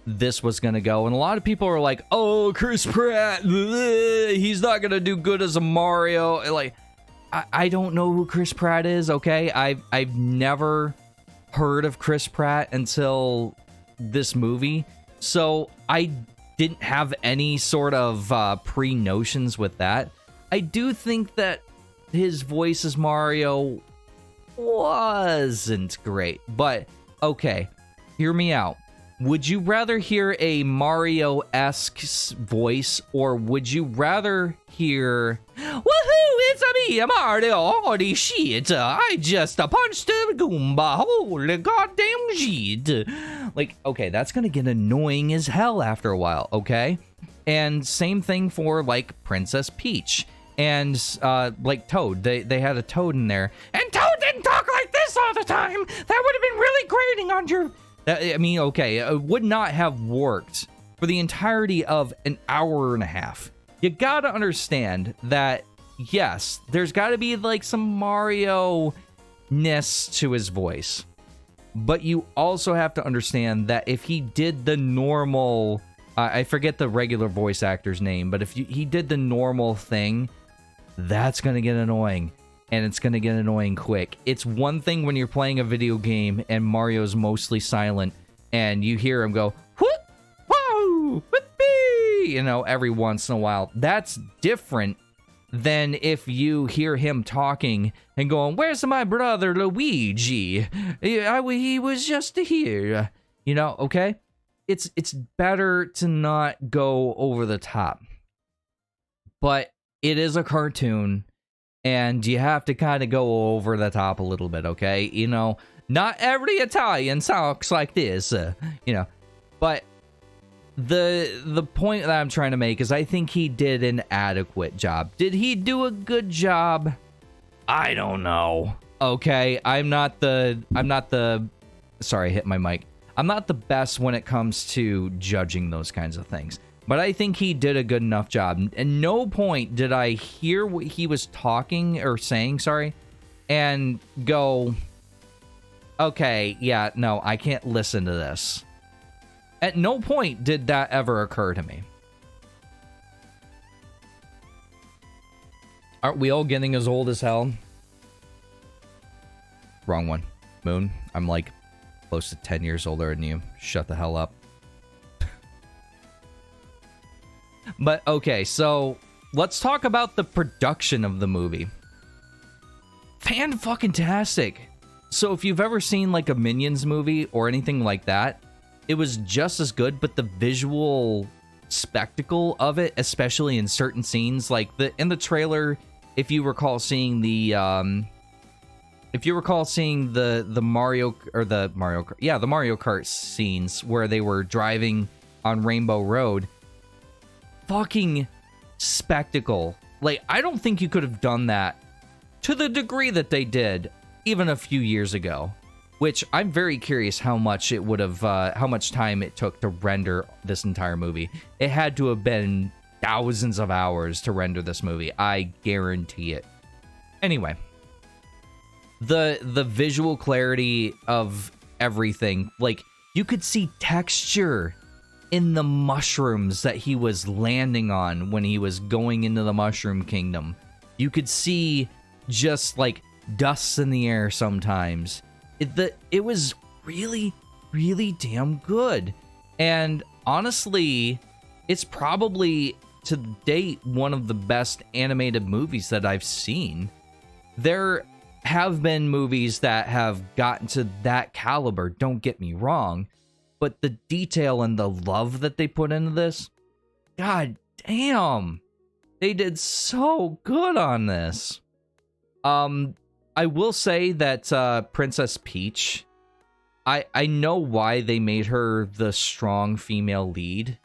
this was gonna go, and a lot of people are like, oh, Chris Pratt, he's not gonna do good as a Mario. Like, I don't know who Chris Pratt is, okay? I've never heard of Chris Pratt until this movie, so I didn't have any sort of pre-notions with that. I do think that his voice as Mario wasn't great, but okay, hear me out. Would you rather hear a Mario-esque voice, or would you rather hear, woohoo, it's me, Mario, holy shit, I just punched a Goomba, holy goddamn shit. Like, okay, that's gonna get annoying as hell after a while, okay? And same thing for, like, Princess Peach, and, like, Toad. They had a Toad in there, and Toad didn't talk like this all the time! That would have been really grating on your... I mean, okay, it would not have worked for the entirety of an hour and a half. You gotta understand that yes, there's got to be like some Mario-ness to his voice. But you also have to understand that if he did the normal, I forget the regular voice actor's name, but if he did the normal thing, that's going to get annoying. And it's going to get annoying quick. It's one thing when you're playing a video game and Mario's mostly silent and you hear him go, whoop, whoa, whoopee, you know, every once in a while. That's different than if you hear him talking and going, where's my brother Luigi? He was just here. You know, okay? It's better to not go over the top. But it is a cartoon. And you have to kind of go over the top a little bit, okay? You know, not every Italian talks like this, you know. But the point that I'm trying to make is I think he did an adequate job. Did he do a good job? I don't know. Okay, I'm not the sorry, I hit my mic. I'm not the best when it comes to judging those kinds of things. But I think he did a good enough job. At no point did I hear what he was talking or saying, sorry, and go, okay, yeah, no, I can't listen to this. At no point did that ever occur to me. Aren't we all getting as old as hell? Wrong one. Moon, I'm like close to 10 years older than you. Shut the hell up. But okay, so let's talk about the production of the movie. Fan-fucking-tastic. So if you've ever seen like a Minions movie or anything like that, it was just as good, but the visual spectacle of it, especially in certain scenes, like in the trailer, if you recall seeing the Mario Kart scenes where they were driving on Rainbow Road. Fucking spectacle. Like, I don't think you could have done that to the degree that they did even a few years ago, which I'm very curious how much it would have, how much time it took to render this entire movie. It had to have been thousands of hours to render this movie. I guarantee it. Anyway, the visual clarity of everything, like, you could see texture in the mushrooms that he was landing on when he was going into the Mushroom Kingdom. You could see just like dust in the air sometimes. It was really, really damn good. And honestly, it's probably to date one of the best animated movies that I've seen. There have been movies that have gotten to that caliber, don't get me wrong. But the detail and the love that they put into this, god damn, they did so good on this. I will say that Princess Peach, I know why they made her the strong female lead.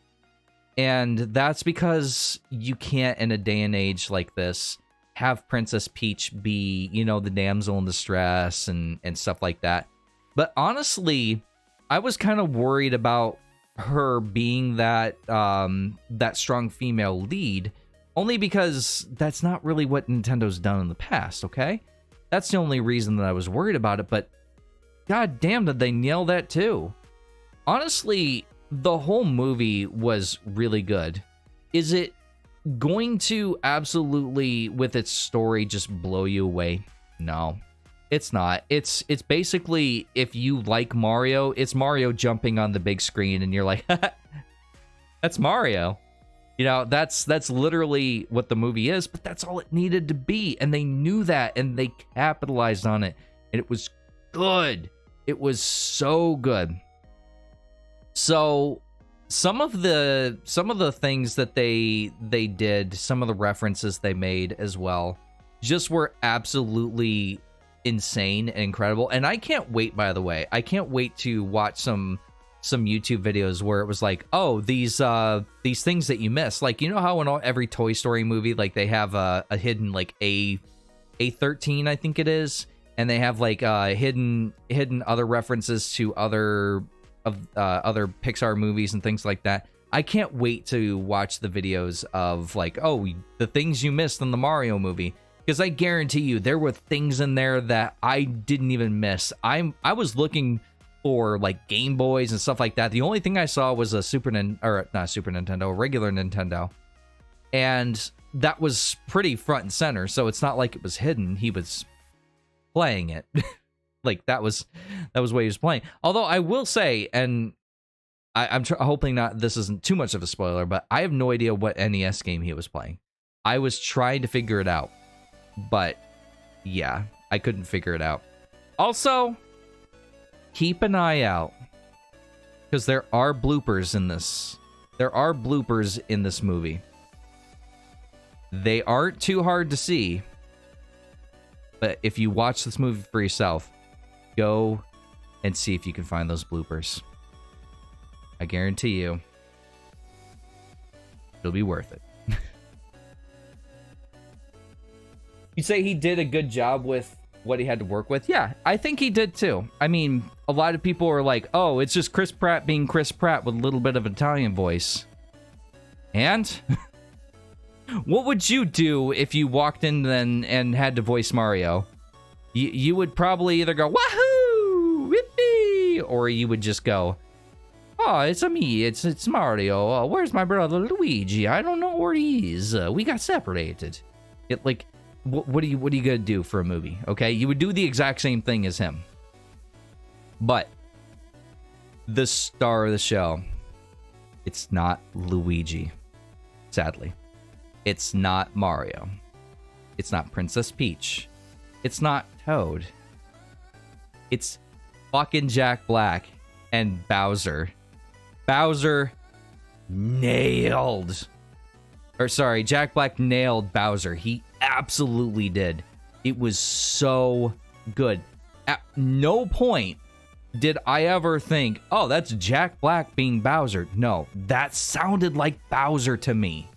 And that's because you can't, in a day and age like this, have Princess Peach be, you know, the damsel in distress and stuff like that. But honestly, I was kind of worried about her being that that strong female lead, only because that's not really what Nintendo's done in the past, okay? That's the only reason that I was worried about it, but god damn did they nail that too. Honestly, the whole movie was really good. Is it going to absolutely, with its story, just blow you away? No. It's not. It's basically, if you like Mario, it's Mario jumping on the big screen and you're like, that's Mario. You know, that's literally what the movie is, but that's all it needed to be. And they knew that and they capitalized on it. And it was good. It was so good. So some of the things that they did, some of the references they made as well, just were absolutely insane and incredible. And I can't wait, by the way, I can't wait to watch some YouTube videos where it was like, oh, these things that you miss, like, you know how in every Toy Story movie, like, they have a hidden like A13, I think it is, and they have like hidden other references to other Pixar movies and things like that. I can't wait to watch the videos of like, oh, the things you missed in the Mario movie. Because I guarantee you, there were things in there that I didn't even miss. I was looking for like Game Boys and stuff like that. The only thing I saw was a regular Nintendo. And that was pretty front and center, so it's not like it was hidden. He was playing it. Like that was what he was playing. Although I will say, and I'm hoping this isn't too much of a spoiler, but I have no idea what NES game he was playing. I was trying to figure it out, but yeah, I couldn't figure it out. Also, keep an eye out, because there are bloopers in this. There are bloopers in this movie. They aren't too hard to see, but if you watch this movie for yourself, go and see if you can find those bloopers. I guarantee you, it'll be worth it. You say he did a good job with what he had to work with? Yeah, I think he did too. I mean, a lot of people are like, oh, it's just Chris Pratt being Chris Pratt with a little bit of an Italian voice. And what would you do if you walked in then and had to voice Mario? You would probably either go, wahoo, whippy, or you would just go, oh, it's me, it's Mario. Where's my brother Luigi? I don't know where he is. We got separated. What are you gonna do for a movie? Okay, you would do the exact same thing as him. But the star of the show, it's not Luigi. Sadly, it's not Mario. It's not Princess Peach. It's not Toad. It's fucking Jack Black and Bowser. Bowser nailed. Or sorry, Jack Black nailed Bowser. He absolutely did. It was so good. At no point did I ever think, oh, that's Jack Black being Bowser. No, that sounded like Bowser to me.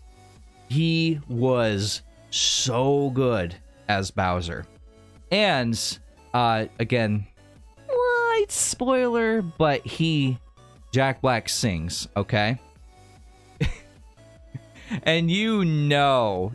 He was so good as Bowser. And, again, light spoiler, but Jack Black sings, okay? And you know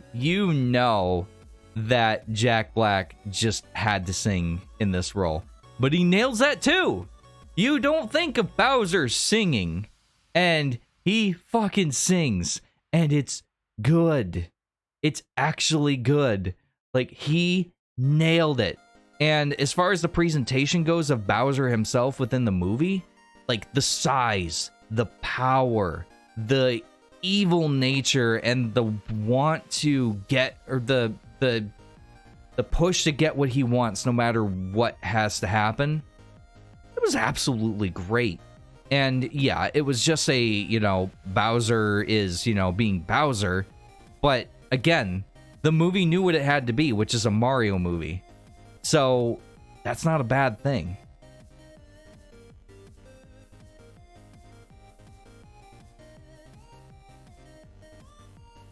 that Jack Black just had to sing in this role. But he nails that too. You don't think of Bowser singing, and he fucking sings, and it's good. It's actually good. Like, he nailed it. And as far as the presentation goes of Bowser himself within the movie, like the size, the power, the evil nature, and the want to get, or the push to get what he wants no matter what has to happen, it was absolutely great. And yeah, it was just Bowser is, being Bowser, but again, the movie knew what it had to be, which is a Mario movie. So that's not a bad thing.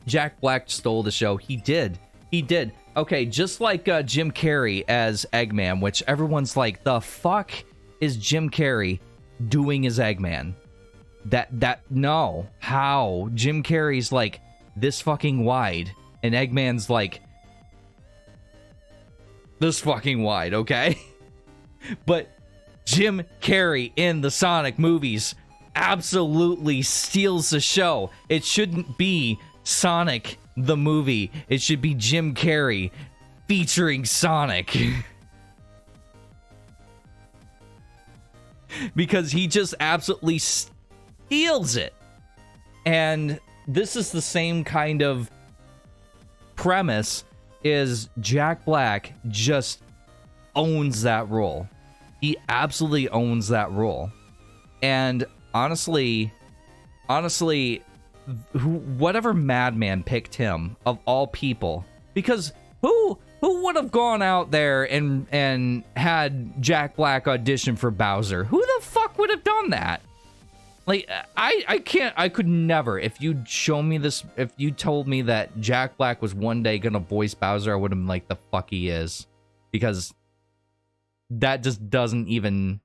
Jack Black stole the show. He did. Okay, just like Jim Carrey as Eggman, which everyone's like, the fuck is Jim Carrey doing as Eggman? No. How? Jim Carrey's like this fucking wide, and Eggman's like this fucking wide, okay? But Jim Carrey in the Sonic movies absolutely steals the show. It shouldn't be Sonic the movie. It should be Jim Carrey featuring Sonic. Because he just absolutely steals it. And this is the same kind of premise, is Jack Black just owns that role. He absolutely owns that role. And honestly, whatever madman picked him, of all people, because who would have gone out there and had Jack Black audition for Bowser? Who the fuck would have done that? Like, I could never. If you'd show me this, if you told me that Jack Black was one day gonna voice Bowser, I would have been like, the fuck he is. Because that just doesn't even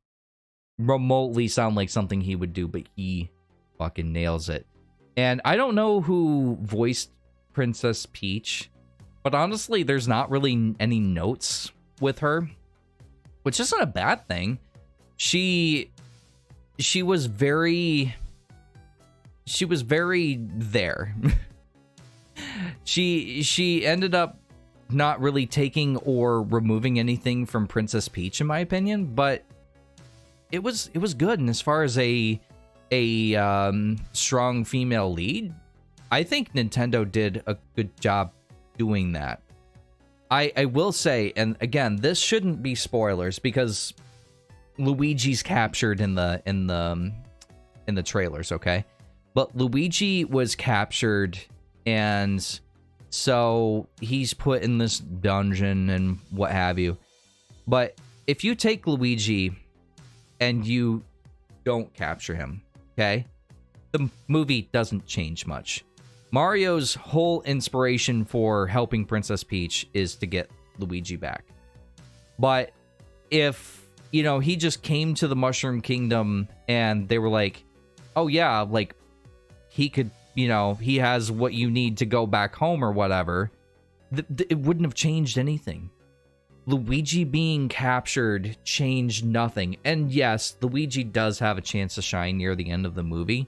remotely sound like something he would do, but he fucking nails it. And I don't know who voiced Princess Peach, but honestly, there's not really any notes with her, which isn't a bad thing. She was very there. She ended up not really taking or removing anything from Princess Peach, in my opinion, but it was good. And as far as a strong female lead, I think Nintendo did a good job doing that. I will say, and again, this shouldn't be spoilers because Luigi's captured in the trailers, okay? But Luigi was captured, and so he's put in this dungeon and what have you. But if you take Luigi and you don't capture him, okay, the movie doesn't change much. Mario's whole inspiration for helping Princess Peach is to get Luigi back. But if, you know, he just came to the Mushroom Kingdom and they were like, oh yeah, like, he could, you know, he has what you need to go back home or whatever, it wouldn't have changed anything. Luigi being captured changed nothing. And yes, Luigi does have a chance to shine near the end of the movie,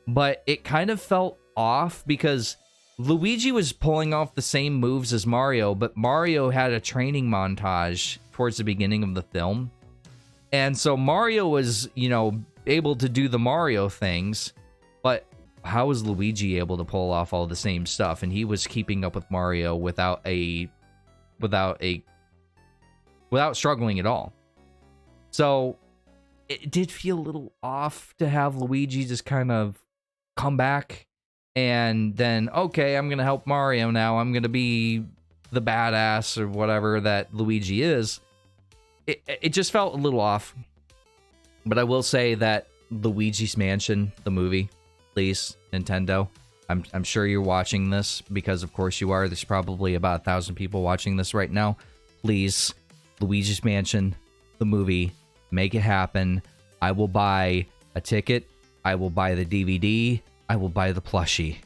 but it kind of felt off because Luigi was pulling off the same moves as Mario, but Mario had a training montage towards the beginning of the film. And so Mario was, you know, able to do the Mario things, but how was Luigi able to pull off all the same stuff? And he was keeping up with Mario without struggling at all. So it did feel a little off to have Luigi just kind of come back and then, okay, I'm going to help Mario now. I'm going to be the badass or whatever that Luigi is. It just felt a little off. But I will say that Luigi's Mansion, the movie, please, Nintendo, I'm sure you're watching this because of course you are. There's probably about 1,000 people watching this right now. Please, Luigi's Mansion, the movie, make it happen. I will buy a ticket. I will buy the DVD. I will buy the plushie.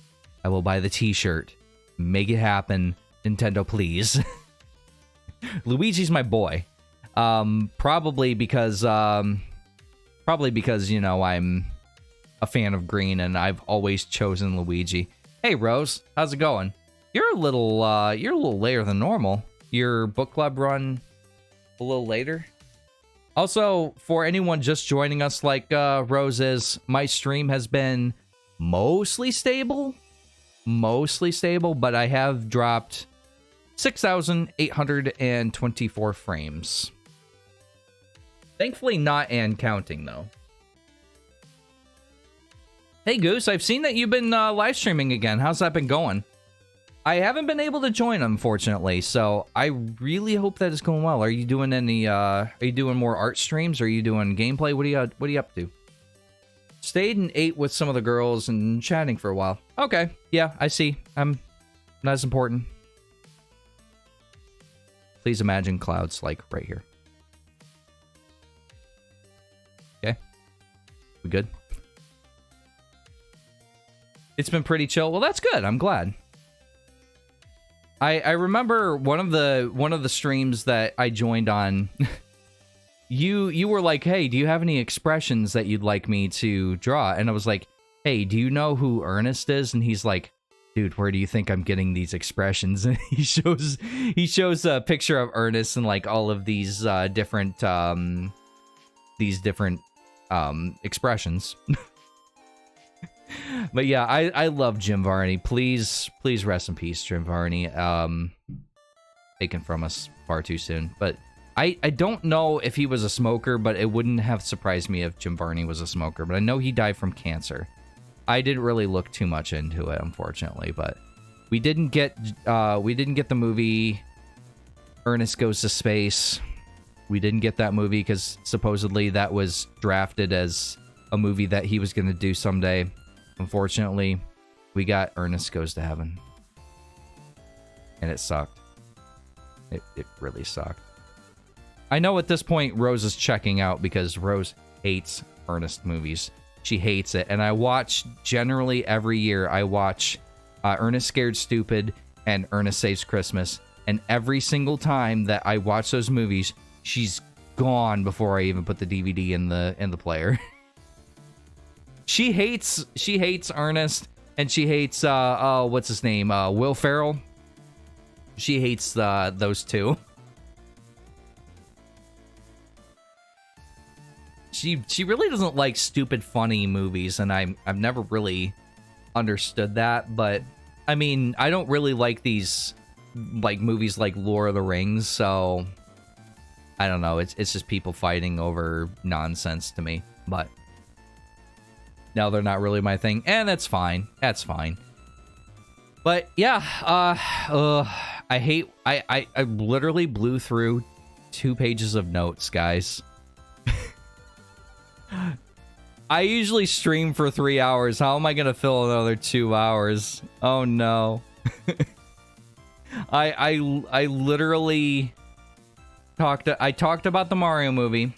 I will buy the t-shirt. Make it happen, Nintendo, please. Luigi's my boy. Probably because, you know, I'm a fan of green and I've always chosen Luigi. Hey, Rose, how's it going? You're a little later than normal. Your book club run a little later. Also, for anyone just joining us like Rose is, my stream has been mostly stable, but I have dropped 6,824 frames. Thankfully not and counting, though. Hey, Goose, I've seen that you've been live streaming again. How's that been going? I haven't been able to join, unfortunately, so I really hope that is going well. Are you doing any, are you doing more art streams? Are you doing gameplay? What are you up to? Stayed and ate with some of the girls and chatting for a while. Okay, yeah, I see. I'm not as important. Please imagine clouds, like, right here. Okay. We good? It's been pretty chill. Well, that's good. I'm glad. I remember one of the streams that I joined on. You were like, "Hey, do you have any expressions that you'd like me to draw?" And I was like, "Hey, do you know who Ernest is?" And he's like, "Dude, where do you think I'm getting these expressions?" And he shows a picture of Ernest and like all of these different expressions. But yeah, I love Jim Varney. Please rest in peace, Jim Varney. Taken from us far too soon. But I don't know if he was a smoker, but it wouldn't have surprised me if Jim Varney was a smoker. But I know he died from cancer. I didn't really look too much into it, unfortunately. But we didn't get the movie Ernest Goes to Space. We didn't get that movie because supposedly that was drafted as a movie that he was going to do someday. Unfortunately, we got Ernest Goes to Heaven. And it sucked. It really sucked. I know at this point Rose is checking out because Rose hates Ernest movies. She hates it. And I watch, generally every year, I watch Ernest Scared Stupid and Ernest Saves Christmas. And every single time that I watch those movies, she's gone before I even put the DVD in the player. She hates Ernest, and she hates what's his name? Will Ferrell. She hates those two. She really doesn't like stupid funny movies, and I've never really understood that. But I mean, I don't really like these like movies like Lord of the Rings, so I don't know. It's just people fighting over nonsense to me. But no, they're not really my thing, and that's fine. That's fine. But yeah, I literally blew through 2 pages of notes, guys. I usually stream for 3 hours. How am I gonna fill another 2 hours? Oh no. I literally talked about the Mario movie.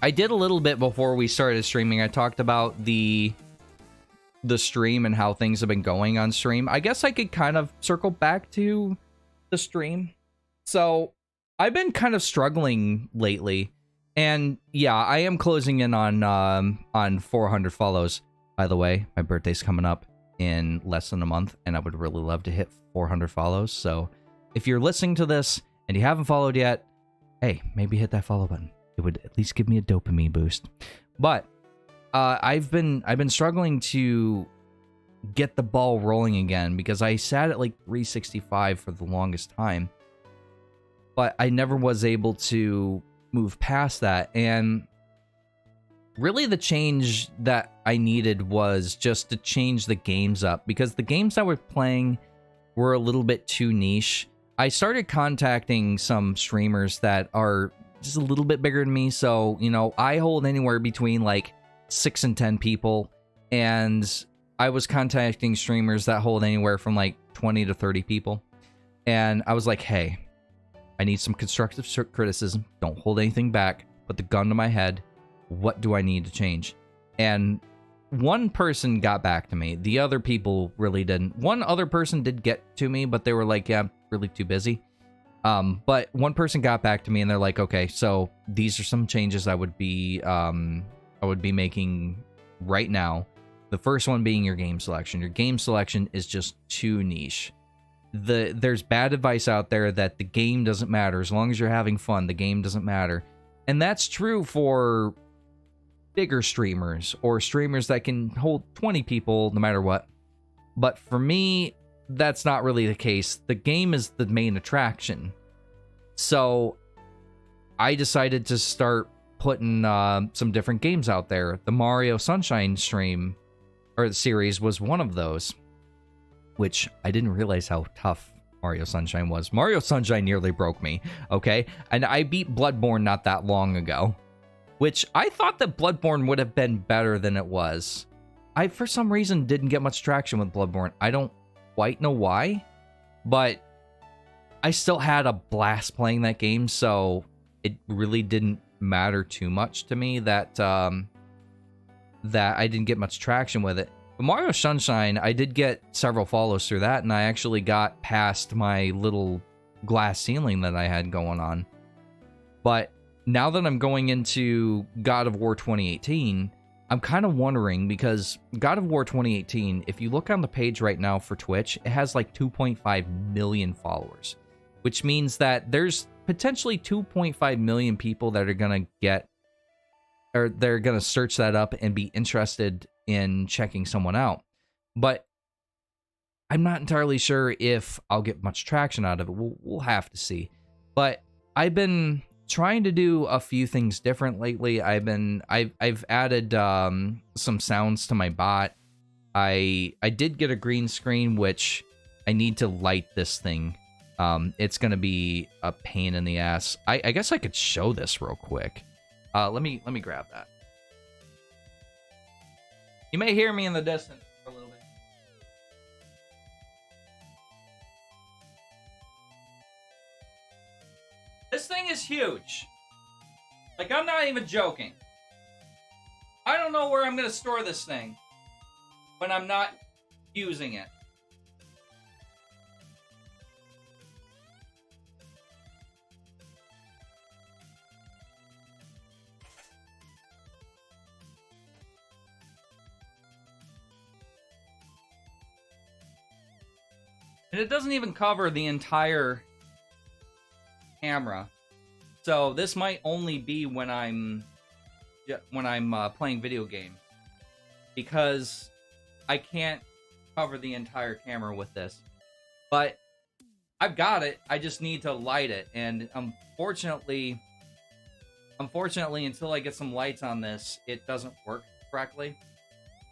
I did a little bit before we started streaming. I talked about the stream and how things have been going on stream. I guess I could kind of circle back to the stream. So I've been kind of struggling lately. And yeah, I am closing in on 400 follows. By the way, my birthday's coming up in less than a month, and I would really love to hit 400 follows. So if you're listening to this and you haven't followed yet, hey, maybe hit that follow button. It would at least give me a dopamine boost. But I've been struggling to get the ball rolling again because I sat at like 365 for the longest time, but I never was able to move past that. And really the change that I needed was just to change the games up, because the games I was playing were a little bit too niche. I started contacting some streamers that are just a little bit bigger than me. So, you know, I hold anywhere between like 6 and 10 people, and I was contacting streamers that hold anywhere from like 20 to 30 people. And I was like, hey, I need some constructive criticism. Don't hold anything back. Put the gun to my head. What do I need to change? And one person got back to me. The other people really didn't. One other person did get to me, but they were like, yeah, I'm really too busy. But one person got back to me and they're like, okay, so these are some changes I would be making right now. The first one being your game selection. Your game selection is just too niche. There's bad advice out there that the game doesn't matter. As long as you're having fun, the game doesn't matter. And that's true for bigger streamers or streamers that can hold 20 people no matter what. But for me, that's not really the case. The game is the main attraction. So I decided to start putting some different games out there. The Mario Sunshine stream, or the series, was one of those, which I didn't realize how tough Mario Sunshine was. Mario Sunshine nearly broke me, okay? And I beat Bloodborne not that long ago, which I thought that Bloodborne would have been better than it was. I, for some reason, didn't get much traction with Bloodborne. I don't quite know why, but I still had a blast playing that game, so it really didn't matter too much to me that that I didn't get much traction with it. But Mario Sunshine, I did get several follows through that, and I actually got past my little glass ceiling that I had going on. But now that I'm going into God of War 2018, I'm kind of wondering, because God of War 2018, if you look on the page right now for Twitch, it has like 2.5 million followers, which means that there's potentially 2.5 million people that are going to get, or they're going to search that up and be interested in checking someone out. But I'm not entirely sure if I'll get much traction out of it. We'll have to see. But I've been trying to do a few things different lately. I've added some sounds to my bot. I did get a green screen, which I need to light this thing. It's gonna be a pain in the ass. I guess I could show this real quick. Let me grab that. You may hear me in the distance for a little bit. This thing is huge. Like, I'm not even joking. I don't know where I'm going to store this thing when I'm not using it. And it doesn't even cover the entire camera. So this might only be when I'm playing video games, because I can't cover the entire camera with this. But I've got it. I just need to light it, and unfortunately, until I get some lights on this, it doesn't work correctly.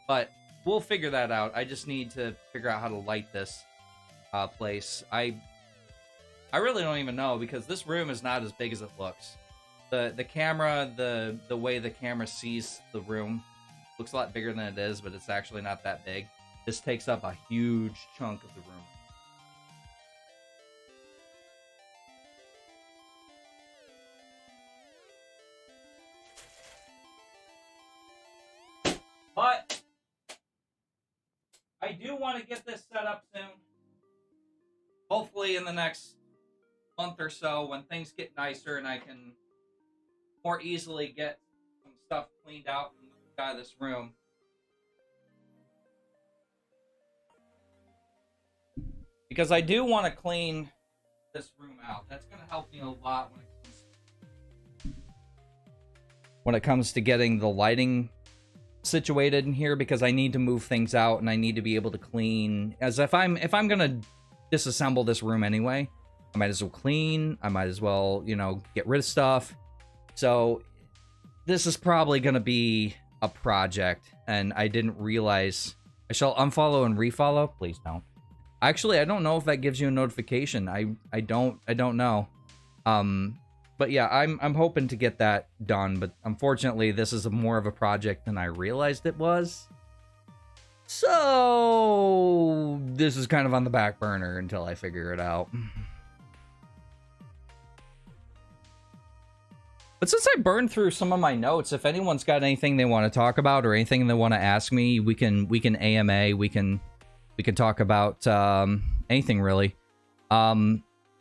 But we'll figure that out. I just need to figure out how to light this place. I really don't even know, because this room is not as big as it looks. The camera, the way the camera sees the room looks a lot bigger than it is, but it's actually not that big. This takes up a huge chunk of the room. But I do want to get this set up soon. Hopefully in the next month or so, when things get nicer and I can more easily get some stuff cleaned out and moved out of this room. Because I do want to clean this room out. That's going to help me a lot when it comes to getting the lighting situated in here, because I need to move things out and I need to be able to clean. As if I'm going to disassemble this room anyway, I might as well clean. I might as well, you know, get rid of stuff. So this is probably going to be a project, and I didn't realize. I shall unfollow and refollow. Please don't. Actually, I don't know if that gives you a notification. I don't know. But yeah, I'm hoping to get that done, but unfortunately this is more of a project than I realized it was. So this is kind of on the back burner until I figure it out. But since I burned through some of my notes, if anyone's got anything they want to talk about or anything they want to ask me, we can AMA, we can talk about anything really.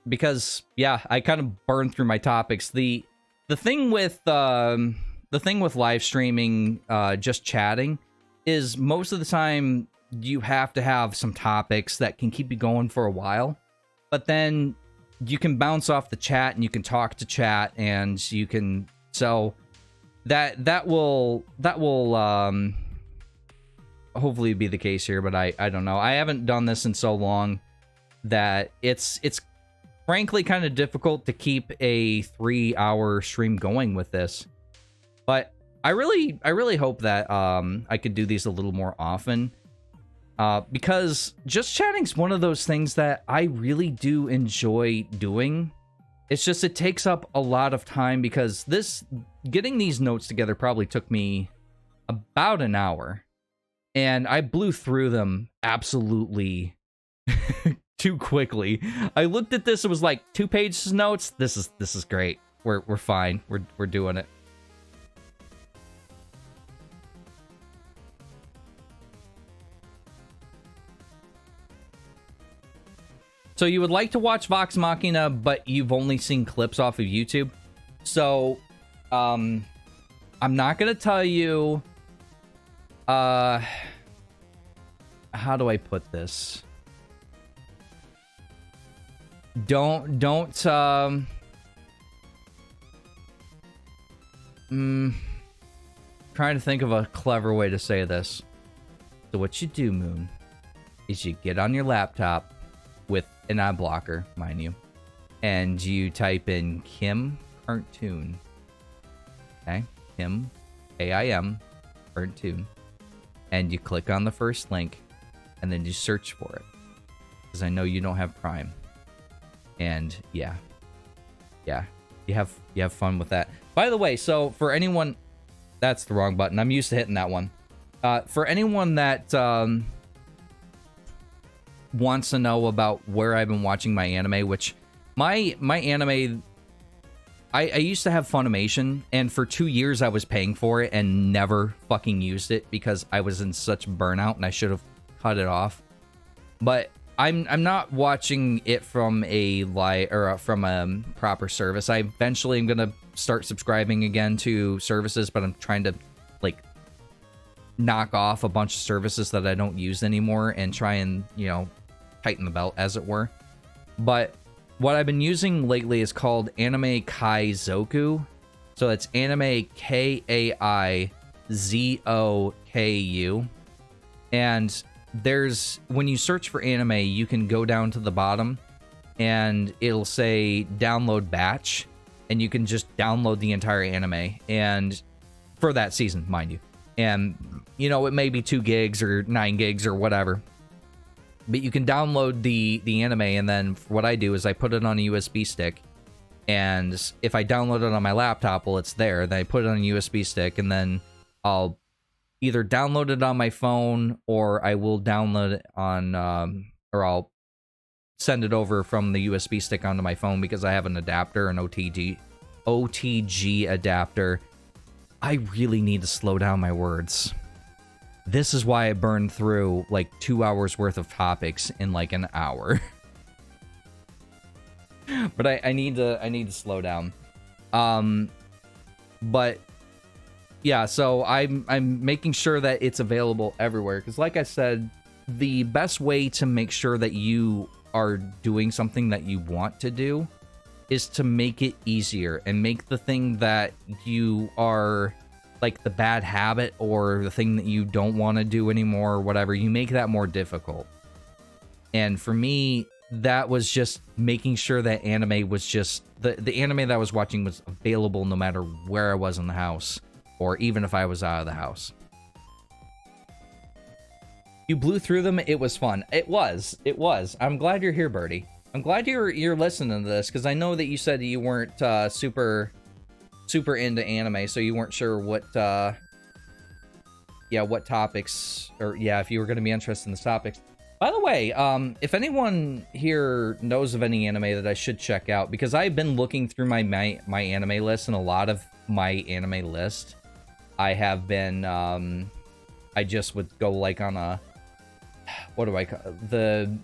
Because yeah, I kind of burned through my topics. The thing with live streaming, just chatting, is most of the time you have to have some topics that can keep you going for a while, but then you can bounce off the chat and you can talk to chat, and you can, so that will hopefully be the case here. But I don't know. I haven't done this in so long that it's frankly kind of difficult to keep a 3-hour stream going with this. But I really hope that I could do these a little more often, because just chatting's one of those things that I really do enjoy doing. It's just, it takes up a lot of time, because getting these notes together probably took me about an hour, and I blew through them absolutely too quickly. I looked at this, it was like 2 pages of notes. This is great. We're fine. We're doing it. So you would like to watch Vox Machina, but you've only seen clips off of YouTube. So I'm not gonna tell you how do I put this? Don't trying to think of a clever way to say this. So what you do, Moon, is you get on your laptop with an ad blocker, mind you, and you type in Kim Cartoon. Okay? Kim, K-I-M, Cartoon. And you click on the first link, and then you search for it. Because I know you don't have Prime. And yeah, you have fun with that. By the way, so for anyone, that's the wrong button. I'm used to hitting that one. For anyone that wants to know about where I've been watching my anime, which my anime, I used to have Funimation, and for 2 years I was paying for it and never fucking used it because I was in such burnout and I should have cut it off. But I'm not watching it from from a proper service. I eventually am gonna start subscribing again to services, but I'm trying to like knock off a bunch of services that I don't use anymore and try and, you know, tighten the belt, as it were. But what I've been using lately is called Anime Kaizoku. So it's Anime Kaizoku. And when you search for anime, you can go down to the bottom and it'll say download batch, and you can just download the entire anime, and for that season, mind you. And, you know, it may be 2 gigs or 9 gigs or whatever. But you can download the anime, and then what I do is I put it on a USB stick, and if I download it on my laptop, well, it's there. Then I put it on a USB stick, and then I'll either download it on my phone, or I will download it on, or I'll send it over from the USB stick onto my phone because I have an adapter, an OTG adapter. I really need to slow down my words. This is why I burned through like 2 hours worth of topics in like an hour. But I need to slow down. But yeah, so I'm making sure that it's available everywhere, because like I said, the best way to make sure that you are doing something that you want to do is to make it easier and make the thing that you are, like the bad habit or the thing that you don't want to do anymore or whatever, you make that more difficult. And for me, that was just making sure that anime was just the anime that I was watching was available no matter where I was in the house, or even if I was out of the house. You blew through them. It was fun. It was. I'm glad you're here, Birdie. I'm glad you're listening to this, because I know that you said you weren't super into anime, so you weren't sure what topics, or if you were going to be interested in the topics. By the way, if anyone here knows of any anime that I should check out, because I've been looking through my anime list, and a lot of my anime list, I have been, I just would go like on a, what do I call the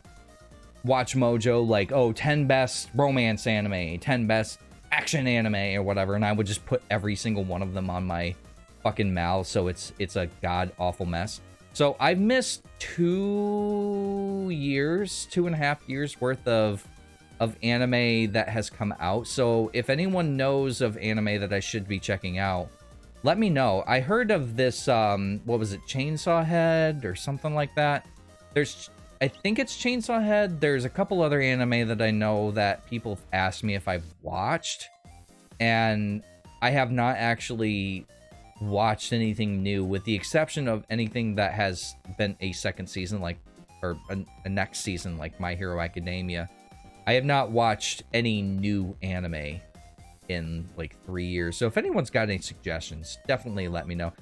Watch Mojo, like, 10 best romance anime, 10 best action anime or whatever, and I would just put every single one of them on my fucking mouth, so it's a god awful mess. So I've missed 2.5 years worth of anime that has come out. So if anyone knows of anime that I should be checking out, let me know. I heard of this, what was it, Chainsaw Head or something like that. I think it's Chainsaw Head. There's a couple other anime that I know that people have asked me if I've watched, and I have not actually watched anything new, with the exception of anything that has been a second season, like, or a next season, like My Hero Academia. I have not watched any new anime in like 3 years. So if anyone's got any suggestions, definitely let me know.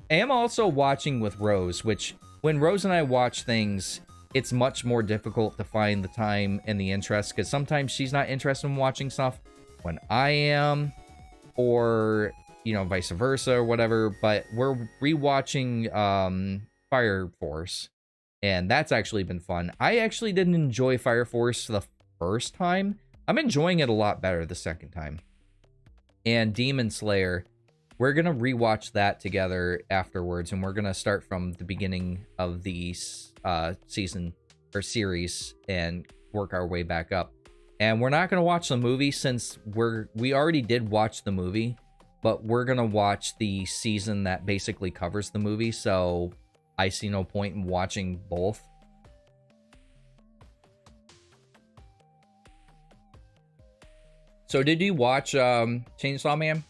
I am also watching with Rose, which when Rose and I watch things, it's much more difficult to find the time and the interest, because sometimes she's not interested in watching stuff when I am, or, you know, vice versa or whatever. But we're rewatching Fire Force, and that's actually been fun. I actually didn't enjoy Fire Force the first time. I'm enjoying it a lot better the second time. And Demon Slayer, we're gonna rewatch that together afterwards, and we're gonna start from the beginning of the season or series and work our way back up. And we're not gonna watch the movie, since we already did watch the movie, but we're gonna watch the season that basically covers the movie, so I see no point in watching both. So did you watch Chainsaw Man?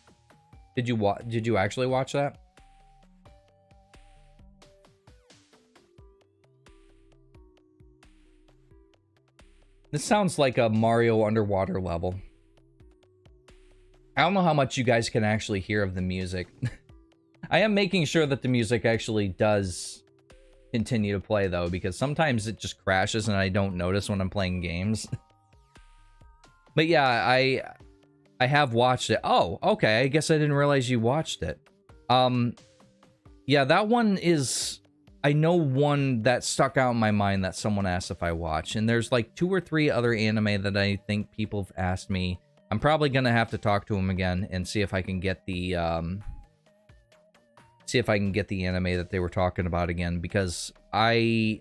Did you actually watch that? This sounds like a Mario underwater level. I don't know how much you guys can actually hear of the music. I am making sure that the music actually does continue to play, though, because sometimes it just crashes and I don't notice when I'm playing games. But yeah, I have watched it. Oh, okay. I guess I didn't realize you watched it. Yeah, that one is... I know one that stuck out in my mind that someone asked if I watch. And there's like 2 or 3 other anime that I think people have asked me. I'm probably going to have to talk to them again and see if I can get the... see if I can get the anime that they were talking about again, because I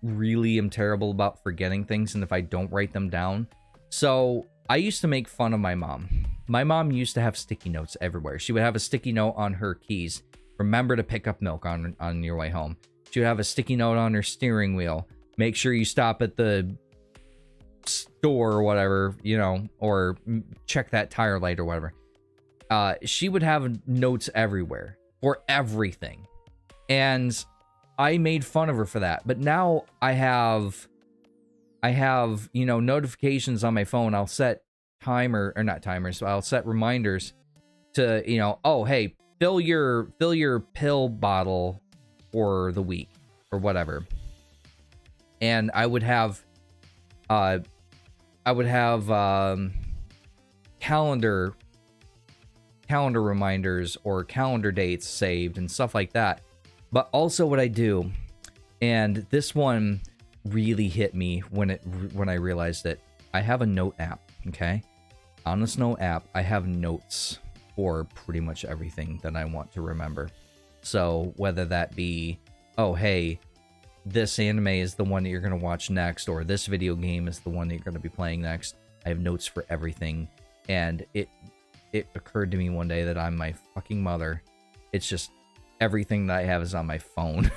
really am terrible about forgetting things, and if I don't write them down. So I used to make fun of my mom. My mom used to have sticky notes everywhere. She would have a sticky note on her keys. Remember to pick up milk on your way home. She would have a sticky note on her steering wheel. Make sure you stop at the store or whatever, you know, or check that tire light or whatever. She would have notes everywhere for everything. And I made fun of her for that. But now I have, you know, notifications on my phone. I'll set not timers, so I'll set reminders to, you know, oh, hey, fill your pill bottle for the week or whatever. And I would have calendar reminders or calendar dates saved and stuff like that. But also what I do, and this one really hit me when I realized it, I have a note app, okay? On this note app, I have notes for pretty much everything that I want to remember. So whether that be, oh, hey, this anime is the one that you're going to watch next, or this video game is the one that you're going to be playing next, I have notes for everything. And it occurred to me one day that I'm my fucking mother. It's just everything that I have is on my phone.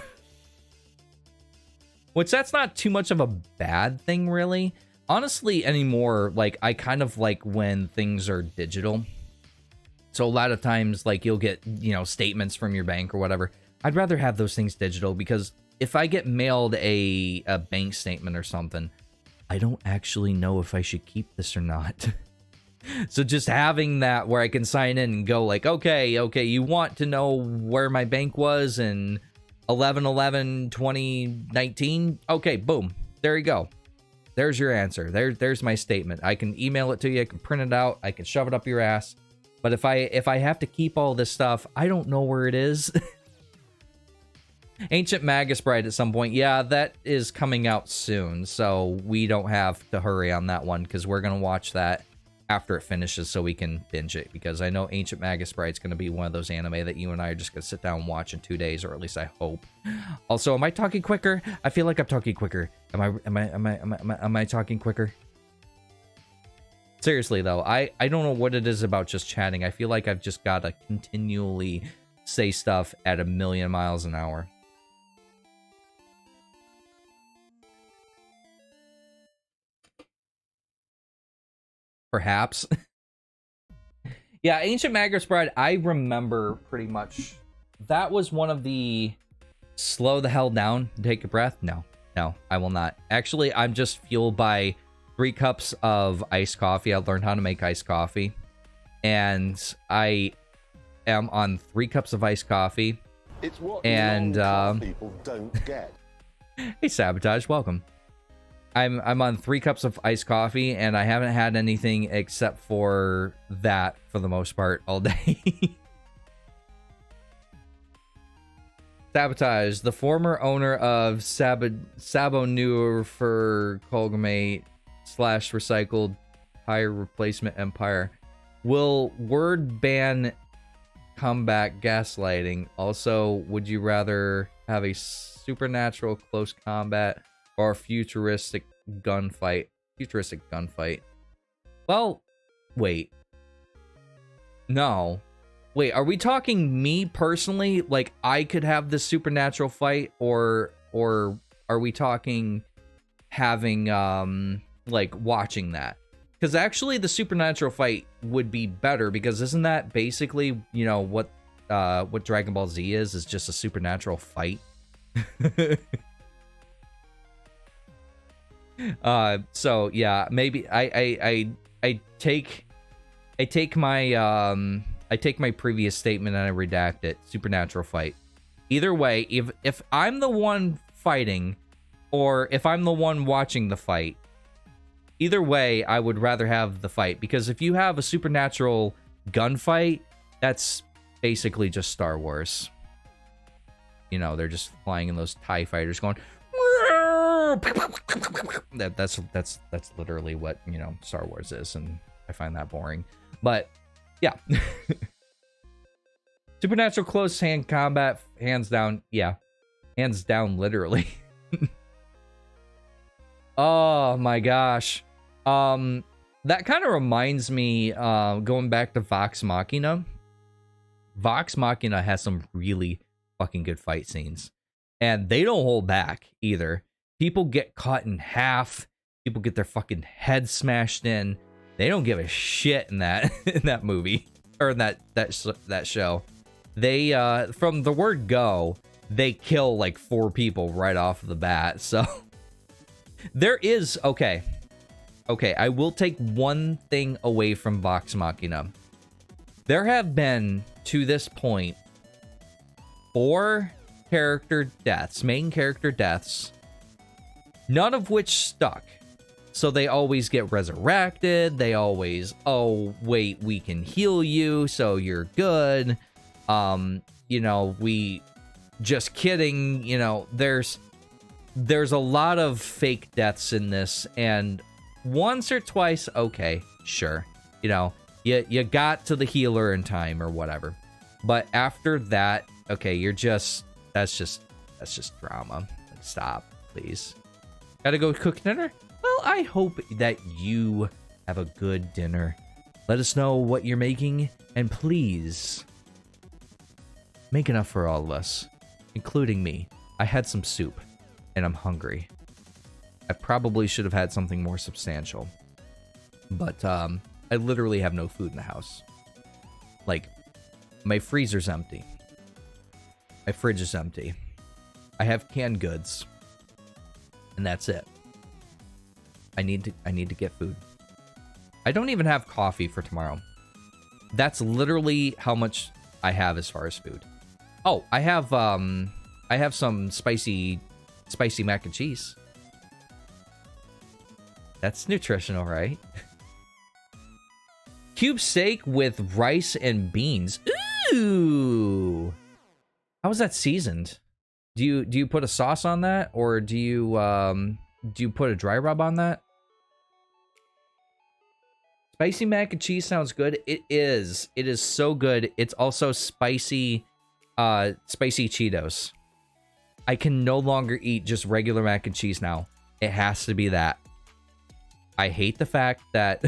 Which, that's not too much of a bad thing, really. Honestly, anymore, like, I kind of like when things are digital. So a lot of times, like, you'll get, you know, statements from your bank or whatever. I'd rather have those things digital, because if I get mailed a bank statement or something, I don't actually know if I should keep this or not. So just having that where I can sign in and go like, okay, you want to know where my bank was in 11/11/2019? Okay, boom. There you go. There's your answer. There's my statement. I can email it to you. I can print it out. I can shove it up your ass. But if I have to keep all this stuff, I don't know where it is. Ancient Magus Bride at some point. Yeah, that is coming out soon. So we don't have to hurry on that one, because we're going to watch that after it finishes so we can binge it. Because I know Ancient Magus Bride is going to be one of those anime that you and I are just going to sit down and watch in 2 days, or at least I hope. Also, am I talking quicker? I feel like I'm talking quicker. Am I talking quicker? Seriously though, I don't know what it is about just chatting. I feel like I've just got to continually say stuff at 1,000,000 miles an hour. Perhaps. Yeah, Ancient Magus Bride, I remember pretty much. That was one of the... Slow the hell down, take a breath. No, I will not. Actually, I'm just fueled by 3 cups of iced coffee. I learned how to make iced coffee. And I am on 3 cups of iced coffee. It's what people don't get. Hey, Sabotage, welcome. I'm on 3 cups of iced coffee, and I haven't had anything except for that for the most part all day. Sabotage, the former owner of Sabonur for Colgamate / recycled tire replacement empire. Will word ban combat gaslighting? Also, would you rather have a supernatural close combat or a futuristic gunfight? Futuristic gunfight. Well, wait. No. Wait, are we talking me personally? Like, I could have this supernatural fight, or are we talking having, like, watching that? Because actually, the supernatural fight would be better, because isn't that basically, you know, what Dragon Ball Z is just a supernatural fight? So yeah, maybe I take my previous statement and I redact it. Supernatural fight. Either way, if I'm the one fighting, or if I'm the one watching the fight, either way, I would rather have the fight, because if you have a supernatural gunfight, that's basically just Star Wars. You know, they're just flying in those TIE fighters going. That's literally what, you know, Star Wars is, and I find that boring. But yeah. Supernatural close hand combat, hands down. Yeah. Hands down, literally. Oh my gosh. That kind of reminds me, going back to Vox Machina. Vox Machina has some really fucking good fight scenes. And they don't hold back either. People get cut in half. People get their fucking head smashed in. They don't give a shit in that in that movie. Or in that show. They, from the word go, they kill like 4 people right off the bat. So there is, okay, I will take one thing away from Vox Machina. There have been, to this point, 4 character deaths, main character deaths, none of which stuck. So they always get resurrected. They always, oh, wait, we can heal you, so you're good. You know, we, just kidding, you know, there's a lot of fake deaths in this, and once or twice, okay, sure. You know, you got to the healer in time or whatever. But after that, okay, that's just drama. Stop, please. Gotta go cook dinner? Well, I hope that you have a good dinner. Let us know what you're making, and please make enough for all of us, including me. I had some soup, and I'm hungry. I probably should have had something more substantial. But, I literally have no food in the house. Like, my freezer's empty. My fridge is empty. I have canned goods. And that's it. I need to get food. I don't even have coffee for tomorrow. That's literally how much I have as far as food. Oh, I have some spicy mac and cheese. That's nutritional, right? Cube steak with rice and beans. Ooh. How is that seasoned? Do you put a sauce on that, or do you put a dry rub on that? Spicy mac and cheese sounds good. It is. It is so good. It's also spicy Cheetos. I can no longer eat just regular mac and cheese now. It has to be that. I hate the fact that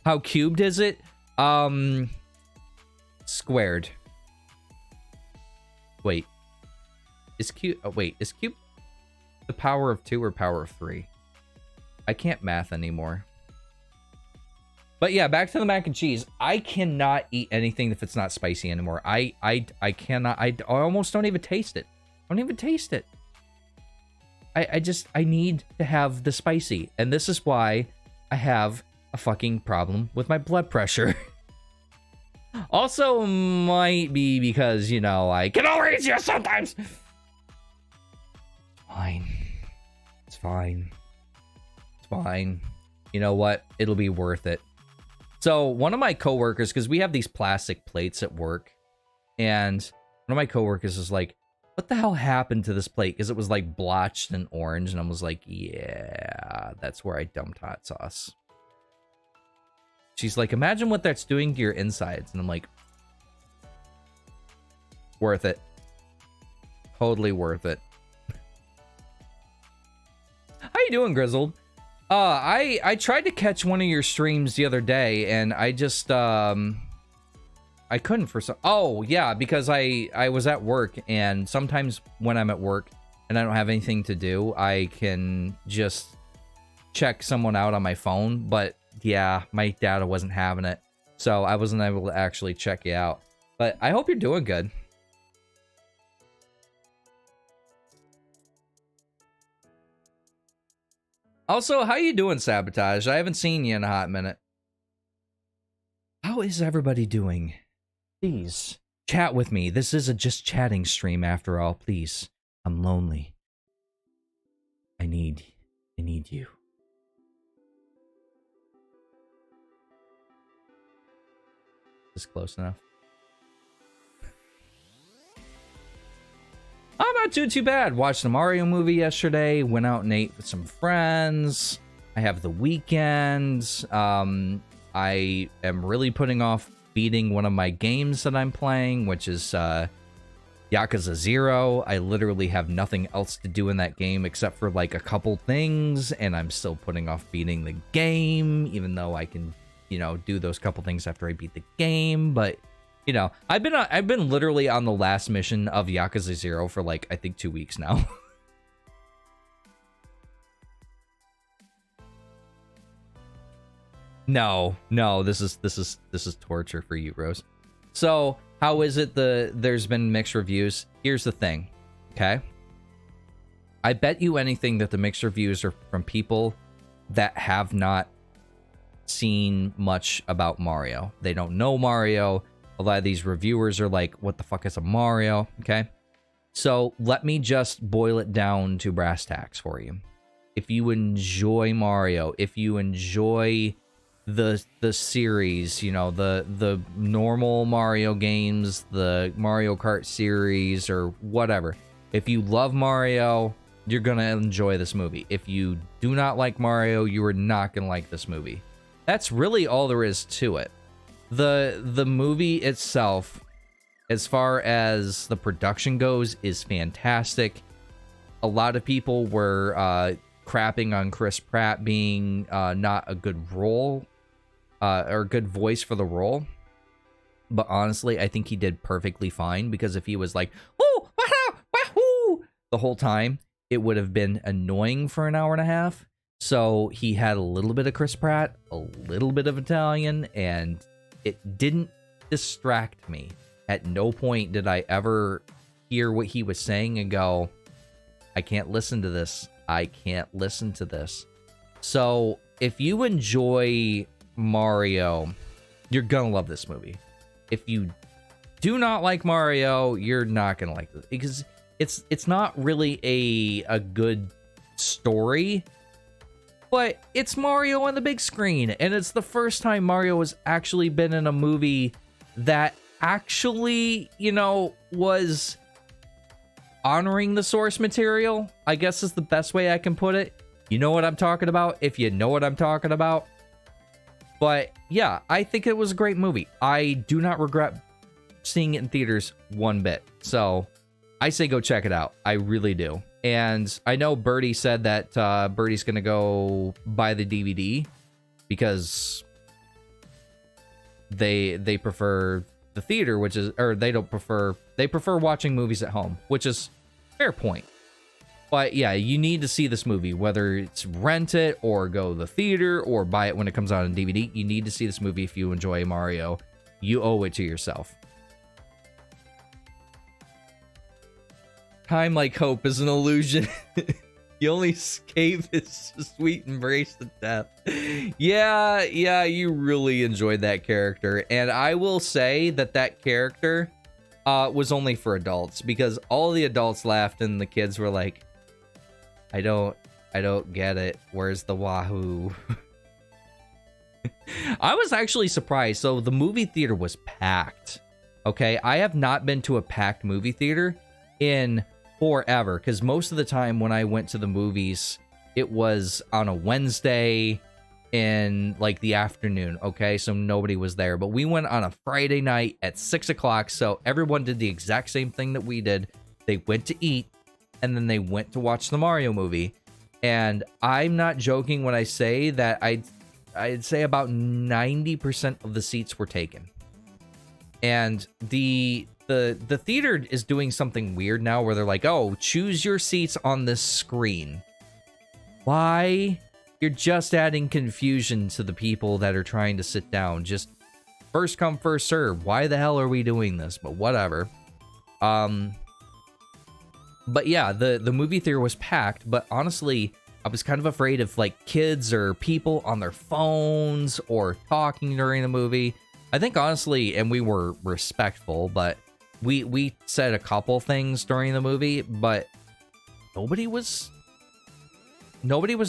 how cubed is it? Squared. Wait. Is cube is cube the power of 2 or power of 3? I can't math anymore. But yeah, back to the mac and cheese. I cannot eat anything if it's not spicy anymore. I cannot. I almost don't even taste it. I don't even taste it. I need to have the spicy. And this is why I have a fucking problem with my blood pressure. Also might be because, you know, I get overeat you sometimes. Fine. It's fine. It's fine. You know what? It'll be worth it. So one of my coworkers, because we have these plastic plates at work, and one of my coworkers is like, what the hell happened to this plate? Because it was like blotched and orange, and I was like, yeah, that's where I dumped hot sauce. She's like, imagine what that's doing to your insides. And I'm like, worth it. Totally worth it. How you doing, Grizzled? I tried to catch one of your streams the other day, and I just, I couldn't for some, oh, yeah, because I was at work, and sometimes when I'm at work and I don't have anything to do, I can just check someone out on my phone, but yeah, my data wasn't having it, so I wasn't able to actually check you out. But I hope you're doing good. Also, how you doing, Sabotage? I haven't seen you in a hot minute. How is everybody doing? Please, chat with me. This is a just chatting stream after all. Please, I'm lonely. I need you. Is close enough. I'm not doing too bad. Watched the Mario movie yesterday. Went out and ate with some friends. I have the weekend. I am really putting off beating one of my games that I'm playing, which is Yakuza 0. I literally have nothing else to do in that game except for like a couple things, and I'm still putting off beating the game, even though I can, you know, do those couple things after I beat the game. But you know, I've been literally on the last mission of Yakuza 0 for like I think 2 weeks now. No, this is torture for you, Rose. So, how is it there's been mixed reviews? Here's the thing, okay? I bet you anything that the mixed reviews are from people that have not seen much about Mario. They don't know Mario. A lot of these reviewers are like, what the fuck is a Mario? Okay? So, let me just boil it down to brass tacks for you. If you enjoy Mario, if you enjoy the series, you know, the normal Mario games, the Mario Kart series, or whatever. If you love Mario, you're gonna enjoy this movie. If you do not like Mario, you are not gonna like this movie. That's really all there is to it. The movie itself, as far as the production goes, is fantastic. A lot of people were crapping on Chris Pratt being not a good role or a good voice for the role. But honestly, I think he did perfectly fine, because if he was like, "Woo, wahoo, wahoo," the whole time, it would have been annoying for an hour and a half. So he had a little bit of Chris Pratt, a little bit of Italian, and it didn't distract me. At no point did I ever hear what he was saying and go, I can't listen to this. I can't listen to this. So if you enjoy Mario, you're gonna love this movie. If you do not like Mario, you're not gonna like this, because it's not really a good story, but it's Mario on the big screen, and it's the first time Mario has actually been in a movie that actually, you know, was honoring the source material, I guess is the best way I can put it. You know what I'm talking about, if you know what I'm talking about. But yeah, I think it was a great movie. I do not regret seeing it in theaters one bit. So I say go check it out. I really do. And I know Birdie said that Birdie's going to go buy the DVD because they prefer the theater, which is, or they prefer watching movies at home, which is fair point. But yeah, you need to see this movie, whether it's rent it or go to the theater or buy it when it comes out on DVD. You need to see this movie if you enjoy Mario. You owe it to yourself. Time like hope is an illusion. The only escape is a sweet embrace to death. Yeah, you really enjoyed that character. And I will say that character was only for adults, because all the adults laughed and the kids were like, I don't get it. Where's the wahoo? I was actually surprised. So the movie theater was packed. Okay, I have not been to a packed movie theater in forever, because most of the time when I went to the movies, it was on a Wednesday in like the afternoon. Okay, so nobody was there, but we went on a Friday night at 6 o'clock, so everyone did the exact same thing that we did. They went to eat, and then they went to watch the Mario movie. And I'm not joking when I say that I'd say about 90% of the seats were taken. And the theater is doing something weird now where they're like, oh, choose your seats on this screen. Why? You're just adding confusion to the people that are trying to sit down. Just first come, first serve. Why the hell are we doing this? But whatever. But yeah, the movie theater was packed, but honestly, I was kind of afraid of like kids or people on their phones or talking during the movie. I think honestly, and we were respectful, but we said a couple things during the movie, but nobody was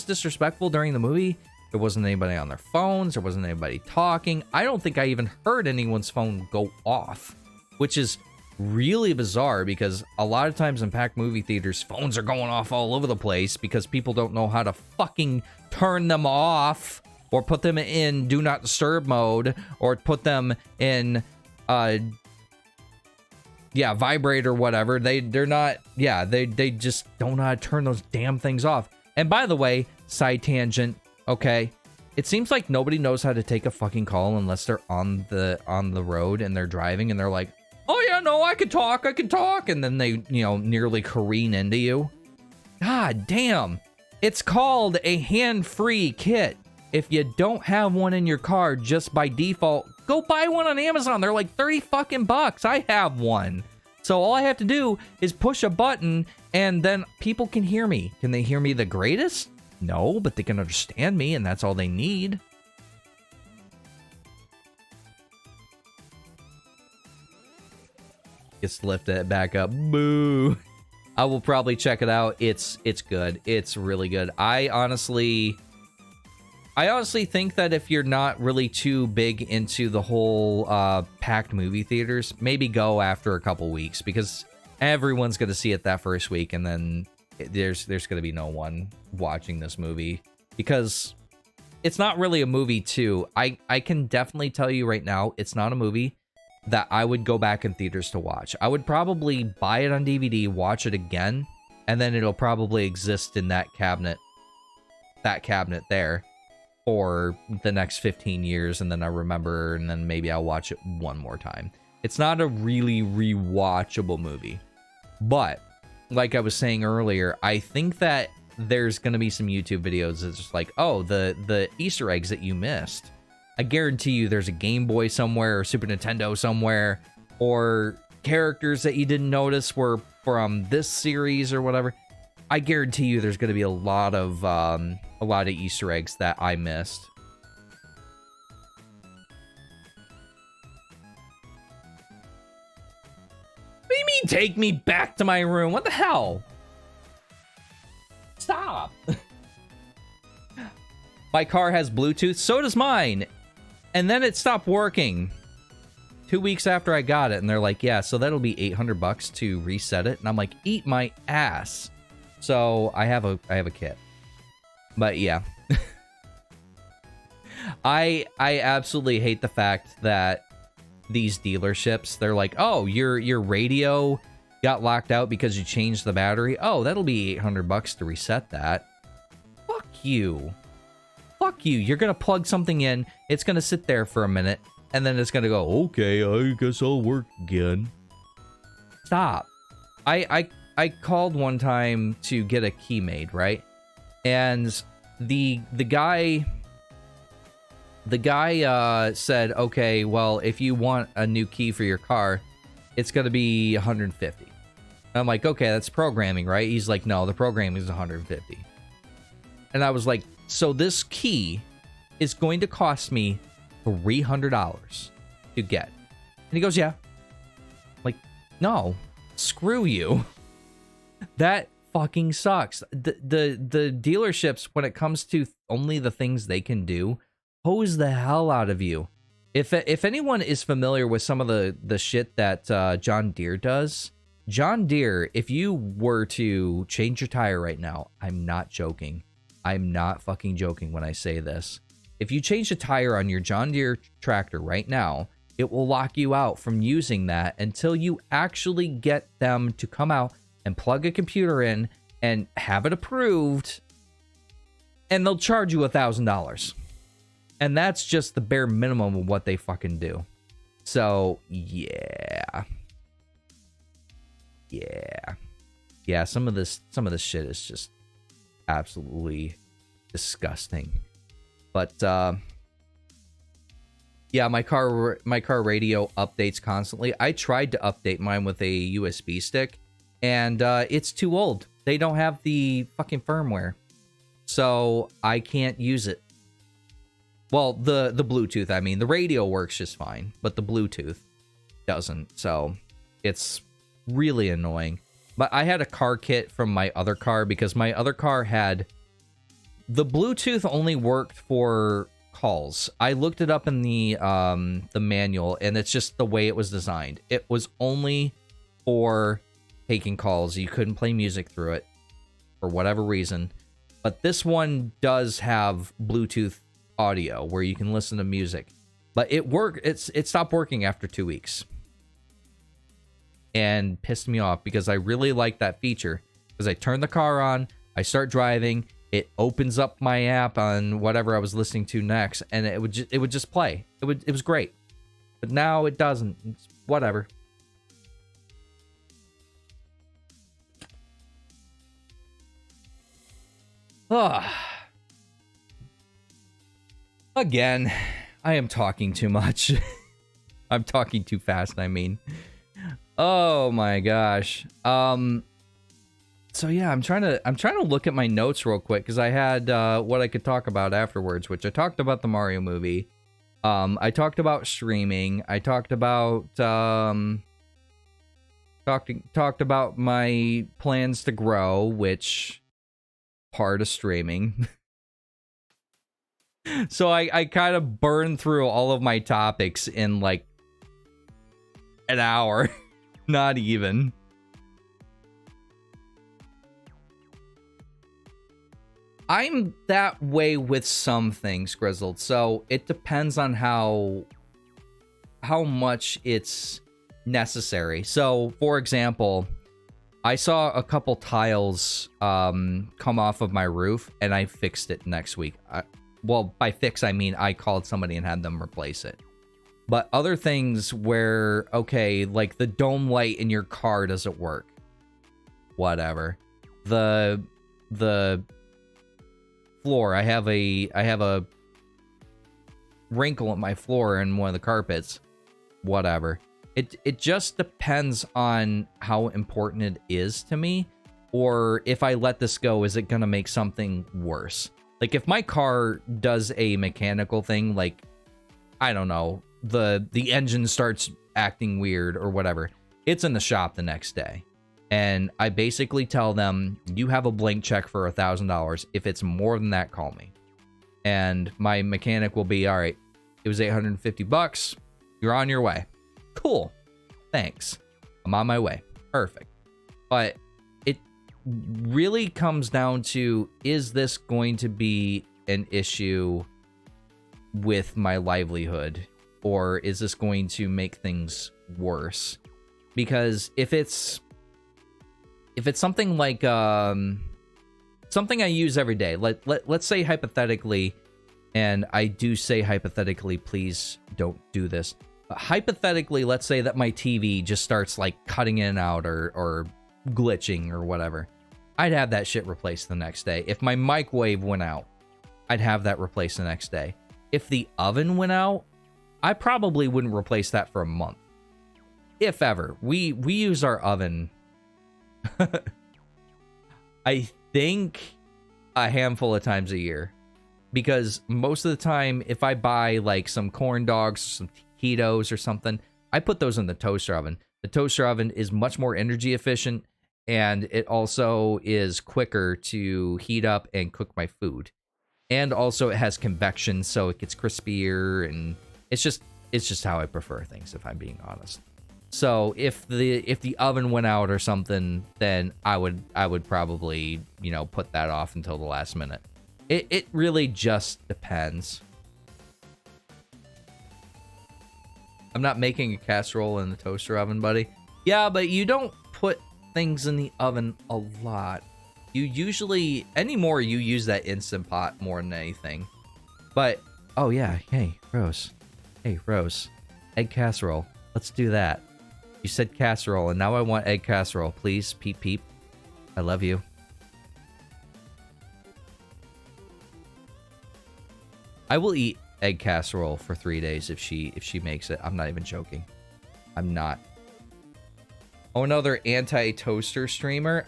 disrespectful during the movie. There wasn't anybody on their phones. There wasn't anybody talking. I don't think I even heard anyone's phone go off, which is really bizarre because a lot of times in packed movie theaters, phones are going off all over the place because people don't know how to fucking turn them off or put them in do not disturb mode or put them in vibrate or whatever. They're not, they just don't know how to turn those damn things off. And by the way, side tangent, okay, it seems like nobody knows how to take a fucking call unless they're on the road and they're driving and they're like, oh yeah, no, I can talk, and then they, nearly careen into you. God damn. It's called a hand-free kit. If you don't have one in your car just by default, go buy one on Amazon. They're like 30 fucking bucks. I have one. So all I have to do is push a button and then people can hear me. Can they hear me the greatest? No, but they can understand me, and that's all they need. Just lift it back up. Boo. I will probably check it out. It's good. It's really good. I honestly think that if you're not really too big into the whole packed movie theaters, maybe go after a couple weeks because everyone's going to see it that first week, and then there's going to be no one watching this movie because it's not really a movie too. I can definitely tell you right now, it's not a movie that I would go back in theaters to watch. I would probably buy it on DVD, watch it again, and then it'll probably exist in that cabinet there for the next 15 years, and then I remember, and then maybe I'll watch it one more time. It's not a really rewatchable movie, but like I was saying earlier, I think that there's going to be some YouTube videos that's just like, oh, the Easter eggs that you missed. I guarantee you there's a Game Boy somewhere or Super Nintendo somewhere, or characters that you didn't notice were from this series or whatever. I guarantee you there's going to be a lot of Easter eggs that I missed. What do you mean take me back to my room? What the hell? Stop. My car has Bluetooth, so does mine. And then it stopped working 2 weeks after I got it, and they're like, yeah, so that'll be $800 to reset it. And I'm like, eat my ass. So I have a kit. But yeah. I absolutely hate the fact that these dealerships, they're like, oh, your radio got locked out because you changed the battery. Oh, that'll be $800 to reset that. Fuck you. Fuck you. You're gonna plug something in, it's gonna sit there for a minute, and then it's gonna go, okay, I guess I'll work again. Stop. I called one time to get a key made, right? And the guy said, okay, well, if you want a new key for your car, it's gonna be $150. I'm like, okay, that's programming, right? He's like, no, the programming is $150. And I was like, so this key is going to cost me $300 to get. And he goes, yeah. I'm like, no, screw you. That fucking sucks. The dealerships, when it comes to only the things they can do, hose the hell out of you. If anyone is familiar with some of the shit that John Deere does, John Deere, if you were to change your tire right now, I'm not joking. I'm not fucking joking when I say this. If you change the tire on your John Deere tractor right now, it will lock you out from using that until you actually get them to come out and plug a computer in and have it approved, and they'll charge you $1,000. And that's just the bare minimum of what they fucking do. So, yeah. Yeah, some of this shit is just absolutely disgusting. But yeah, my car radio updates constantly. I tried to update mine with a USB stick, and it's too old. They don't have the fucking firmware, so I can't use it. Well, the Bluetooth, I mean, the radio works just fine, but the Bluetooth doesn't. So it's really annoying. But I had a car kit from my other car because my other car had the Bluetooth only worked for calls. I looked it up in the manual, and it's just the way it was designed. It was only for taking calls. You couldn't play music through it for whatever reason. But this one does have Bluetooth audio where you can listen to music. But it stopped working after 2 weeks. And pissed me off because I really like that feature. Because I turn the car on, I start driving, it opens up my app on whatever I was listening to next, and it would just play. It was great. But now it doesn't. It's whatever. Again, I am talking too much. I'm talking too fast, I mean. Oh my gosh. So yeah, I'm trying to look at my notes real quick because I had what I could talk about afterwards, which I talked about the Mario movie. I talked about streaming. I talked about talked about my plans to grow, which part of streaming. So I kind of burned through all of my topics in like an hour. Not even. I'm that way with some things, Grizzled. So it depends on how much it's necessary. So, for example, I saw a couple tiles come off of my roof, and I fixed it next week. Well, by fix, I mean I called somebody and had them replace it. But other things where, okay, like the dome light in your car doesn't work. Whatever. The floor, I have a wrinkle in my floor in one of the carpets. Whatever. It just depends on how important it is to me, or if I let this go, is it gonna make something worse? Like if my car does a mechanical thing, like I don't know, the engine starts acting weird or whatever, it's in the shop the next day. And I basically tell them, you have a blank check for $1,000. If it's more than that, call me. And my mechanic will be, all right, it was $850. You're on your way. Cool. Thanks. I'm on my way. Perfect. But it really comes down to, is this going to be an issue with my livelihood? Or is this going to make things worse? Because if it's something like something I use every day, let's say hypothetically, and I do say hypothetically, please don't do this. But hypothetically, let's say that my TV just starts like cutting in and out or glitching or whatever. I'd have that shit replaced the next day. If my microwave went out, I'd have that replaced the next day. If the oven went out, I probably wouldn't replace that for a month. If ever. We use our oven I think a handful of times a year, because most of the time if I buy like some corn dogs, some taquitos or something, I put those in the toaster oven. The toaster oven is much more energy efficient, and it also is quicker to heat up and cook my food. And also it has convection, so it gets crispier, and it's just how I prefer things, if I'm being honest. So if the oven went out or something, then I would probably, you know, put that off until the last minute. It really just depends. I'm not making a casserole in the toaster oven, buddy. Yeah, but you don't put things in the oven a lot. You usually, anymore, you use that Instant Pot more than anything. But, oh yeah, hey, Rose. Hey, Rose. Egg casserole. Let's do that. You said casserole, and now I want egg casserole. Please, peep peep. I love you. I will eat egg casserole for 3 days if she makes it. I'm not even joking. I'm not. Oh, another anti-toaster streamer.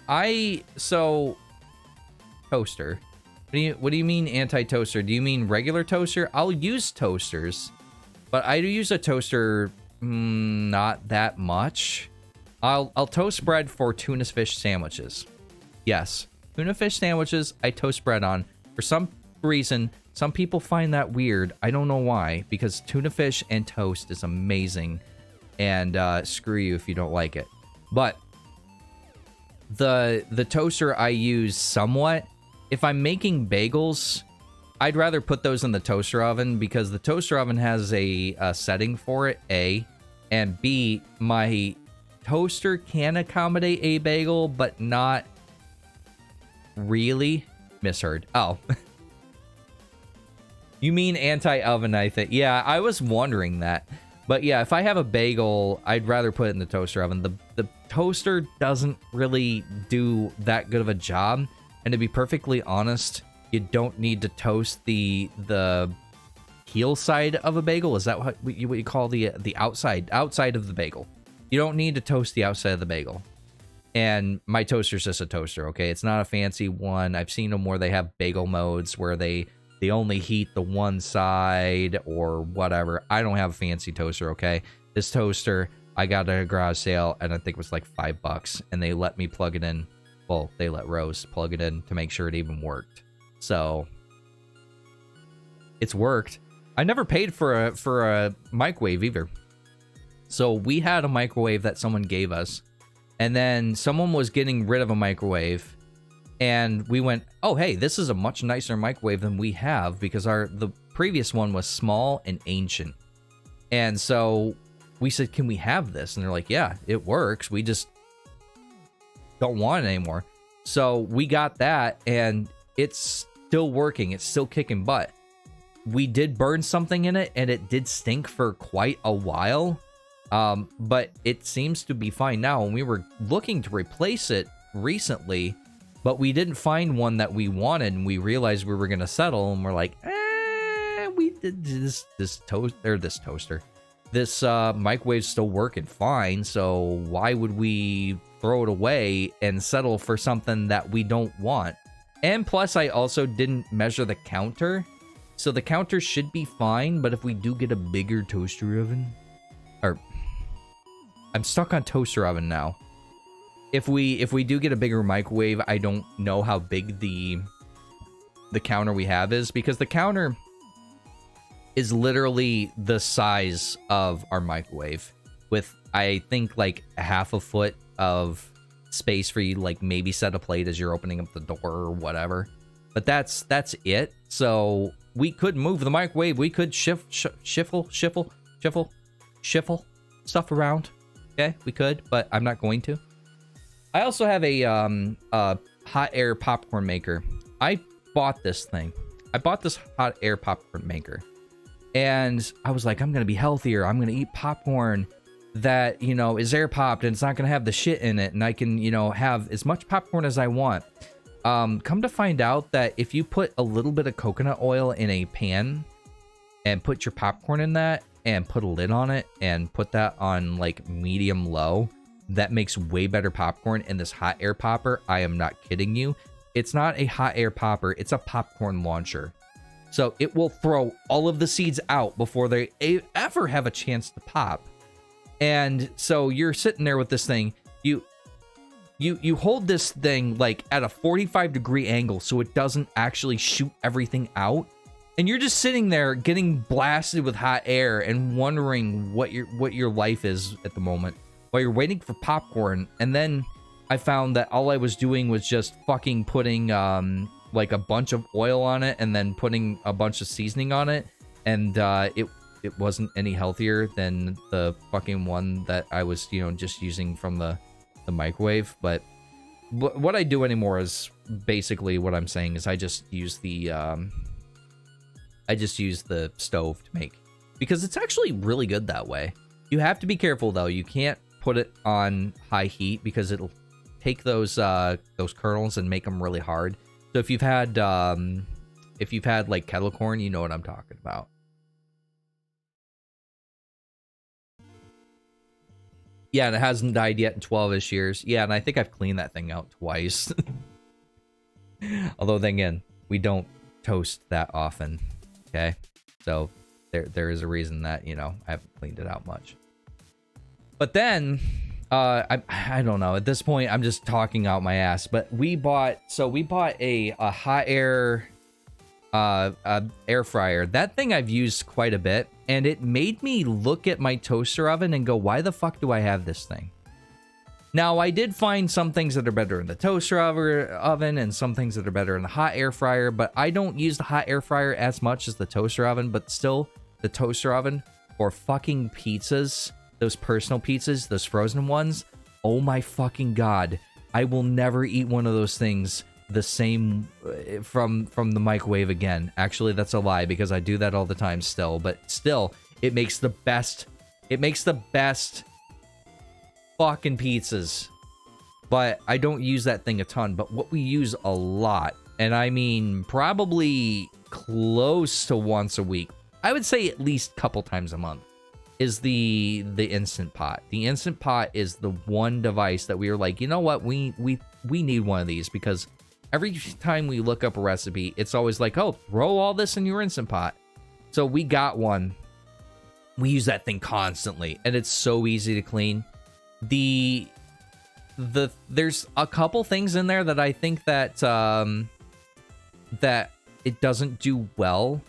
Toaster. What do you mean anti-toaster? Do you mean regular toaster? I'll use toasters, but I do use a toaster. Not that much. I'll toast bread for tuna fish sandwiches. Yes, tuna fish sandwiches I toast bread on. For some reason, some people find that weird. I don't know why, because tuna fish and toast is amazing. And screw you if you don't like it. But the toaster I use somewhat. If I'm making bagels, I'd rather put those in the toaster oven because the toaster oven has a setting for it, A. And B, my toaster can accommodate a bagel, but not really. Misheard. Oh. You mean anti-oven, I think. Yeah, I was wondering that. But yeah, if I have a bagel, I'd rather put it in the toaster oven. The toaster doesn't really do that good of a job. And to be perfectly honest, you don't need to toast the heel side of a bagel. Is that what you call the outside of the bagel? You don't need to toast the outside of the bagel. And my toaster's just a toaster, okay? It's not a fancy one. I've seen them where they have bagel modes where they only heat the one side or whatever. I don't have a fancy toaster, okay? This toaster, I got at a garage sale, and I think it was like $5, and they let me plug it in. Well, they let Rose plug it in to make sure it even worked. So, it's worked. I never paid for a microwave either. So, we had a microwave that someone gave us, and then someone was getting rid of a microwave, and we went, oh, hey, this is a much nicer microwave than we have because the previous one was small and ancient. And so we said, can we have this? And they're like, yeah, it works. We just don't want it anymore. So we got that, and it's still working. It's still kicking butt. We did burn something in it, and it did stink for quite a while. But it seems to be fine now. And we were looking to replace it recently, but we didn't find one that we wanted, and we realized we were going to settle, and we're like, we did this toaster. This microwave's still working fine, so why would we throw it away and settle for something that we don't want? And plus, I also didn't measure the counter, so the counter should be fine, but if we do get a bigger toaster oven, or I'm stuck on toaster oven now. If we do get a bigger microwave, I don't know how big the counter we have is, because the counter is literally the size of our microwave with, I think, like a half a foot of space for you, like maybe set a plate as you're opening up the door or whatever. But that's it. So we could move the microwave. We could shuffle stuff around. Okay, we could, but I'm not going to. I also have a hot air popcorn maker. I bought this thing. I bought this hot air popcorn maker. And I was like, I'm going to be healthier. I'm going to eat popcorn that, is air popped and it's not going to have the shit in it. And I can, have as much popcorn as I want. Come to find out that if you put a little bit of coconut oil in a pan and put your popcorn in that and put a lid on it and put that on like medium low, that makes way better popcorn. And this hot air popper, I am not kidding you. It's not a hot air popper. It's a popcorn launcher. So it will throw all of the seeds out before they ever have a chance to pop. And so you're sitting there with this thing. You hold this thing like at a 45-degree angle so it doesn't actually shoot everything out. And you're just sitting there getting blasted with hot air and wondering what your life is at the moment while you're waiting for popcorn. And then I found that all I was doing was just fucking putting like a bunch of oil on it and then putting a bunch of seasoning on it, and it wasn't any healthier than the fucking one that I was just using from the microwave. But what I do anymore is basically what I'm saying is I just use the stove to make, because it's actually really good that way. You have to be careful though. You can't put it on high heat because it'll take those kernels and make them really hard. So if you've had like kettle corn, you know what I'm talking about. Yeah, and it hasn't died yet in 12-ish years. Yeah, and I think I've cleaned that thing out twice. Although then again, we don't toast that often. Okay, so there is a reason that I haven't cleaned it out much. But then I don't know. At this point, I'm just talking out my ass. But we bought a hot air air fryer. That thing I've used quite a bit, and it made me look at my toaster oven and go, why the fuck do I have this thing? Now, I did find some things that are better in the toaster oven and some things that are better in the hot air fryer, but I don't use the hot air fryer as much as the toaster oven, but still, the toaster oven for fucking pizzas, those personal pizzas, those frozen ones, oh my fucking god. I will never eat one of those things the same from the microwave again. Actually, that's a lie because I do that all the time still, but still, it makes the best fucking pizzas. But I don't use that thing a ton, but what we use a lot, and I mean probably close to once a week, I would say at least a couple times a month, is the Instant Pot. The Instant Pot is the one device that we are like, you know what, we need one of these, because every time we look up a recipe, it's always like, oh, throw all this in your Instant Pot. So we got one. We use that thing constantly, and it's so easy to clean. There's a couple things in there that I think that that it doesn't do well.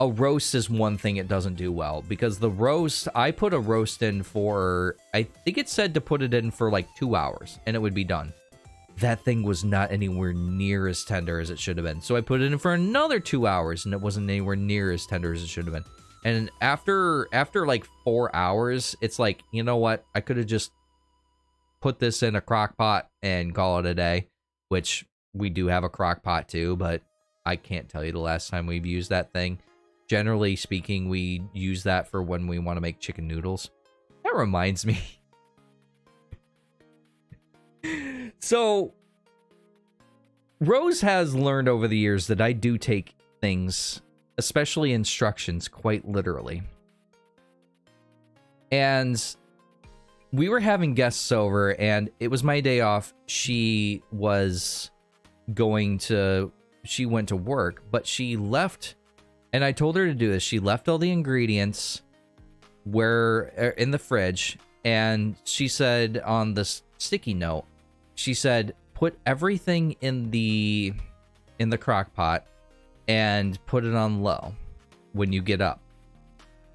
A roast is one thing it doesn't do well, because the roast, I put a roast in for, I think it said to put it in for like 2 hours and it would be done. That thing was not anywhere near as tender as it should have been. So I put it in for another 2 hours and it wasn't anywhere near as tender as it should have been. And after like 4 hours, it's like, you know what? I could have just put this in a crock pot and call it a day, which we do have a crock pot too, but I can't tell you the last time we've used that thing. Generally speaking, we use that for when we want to make chicken noodles. That reminds me. So, Rose has learned over the years that I do take things, especially instructions, quite literally. And we were having guests over, and it was my day off. She went to work, but she left, and I told her to do this. She left all the ingredients in the fridge, and she said on this sticky note, she said, put everything in the crock pot and put it on low when you get up.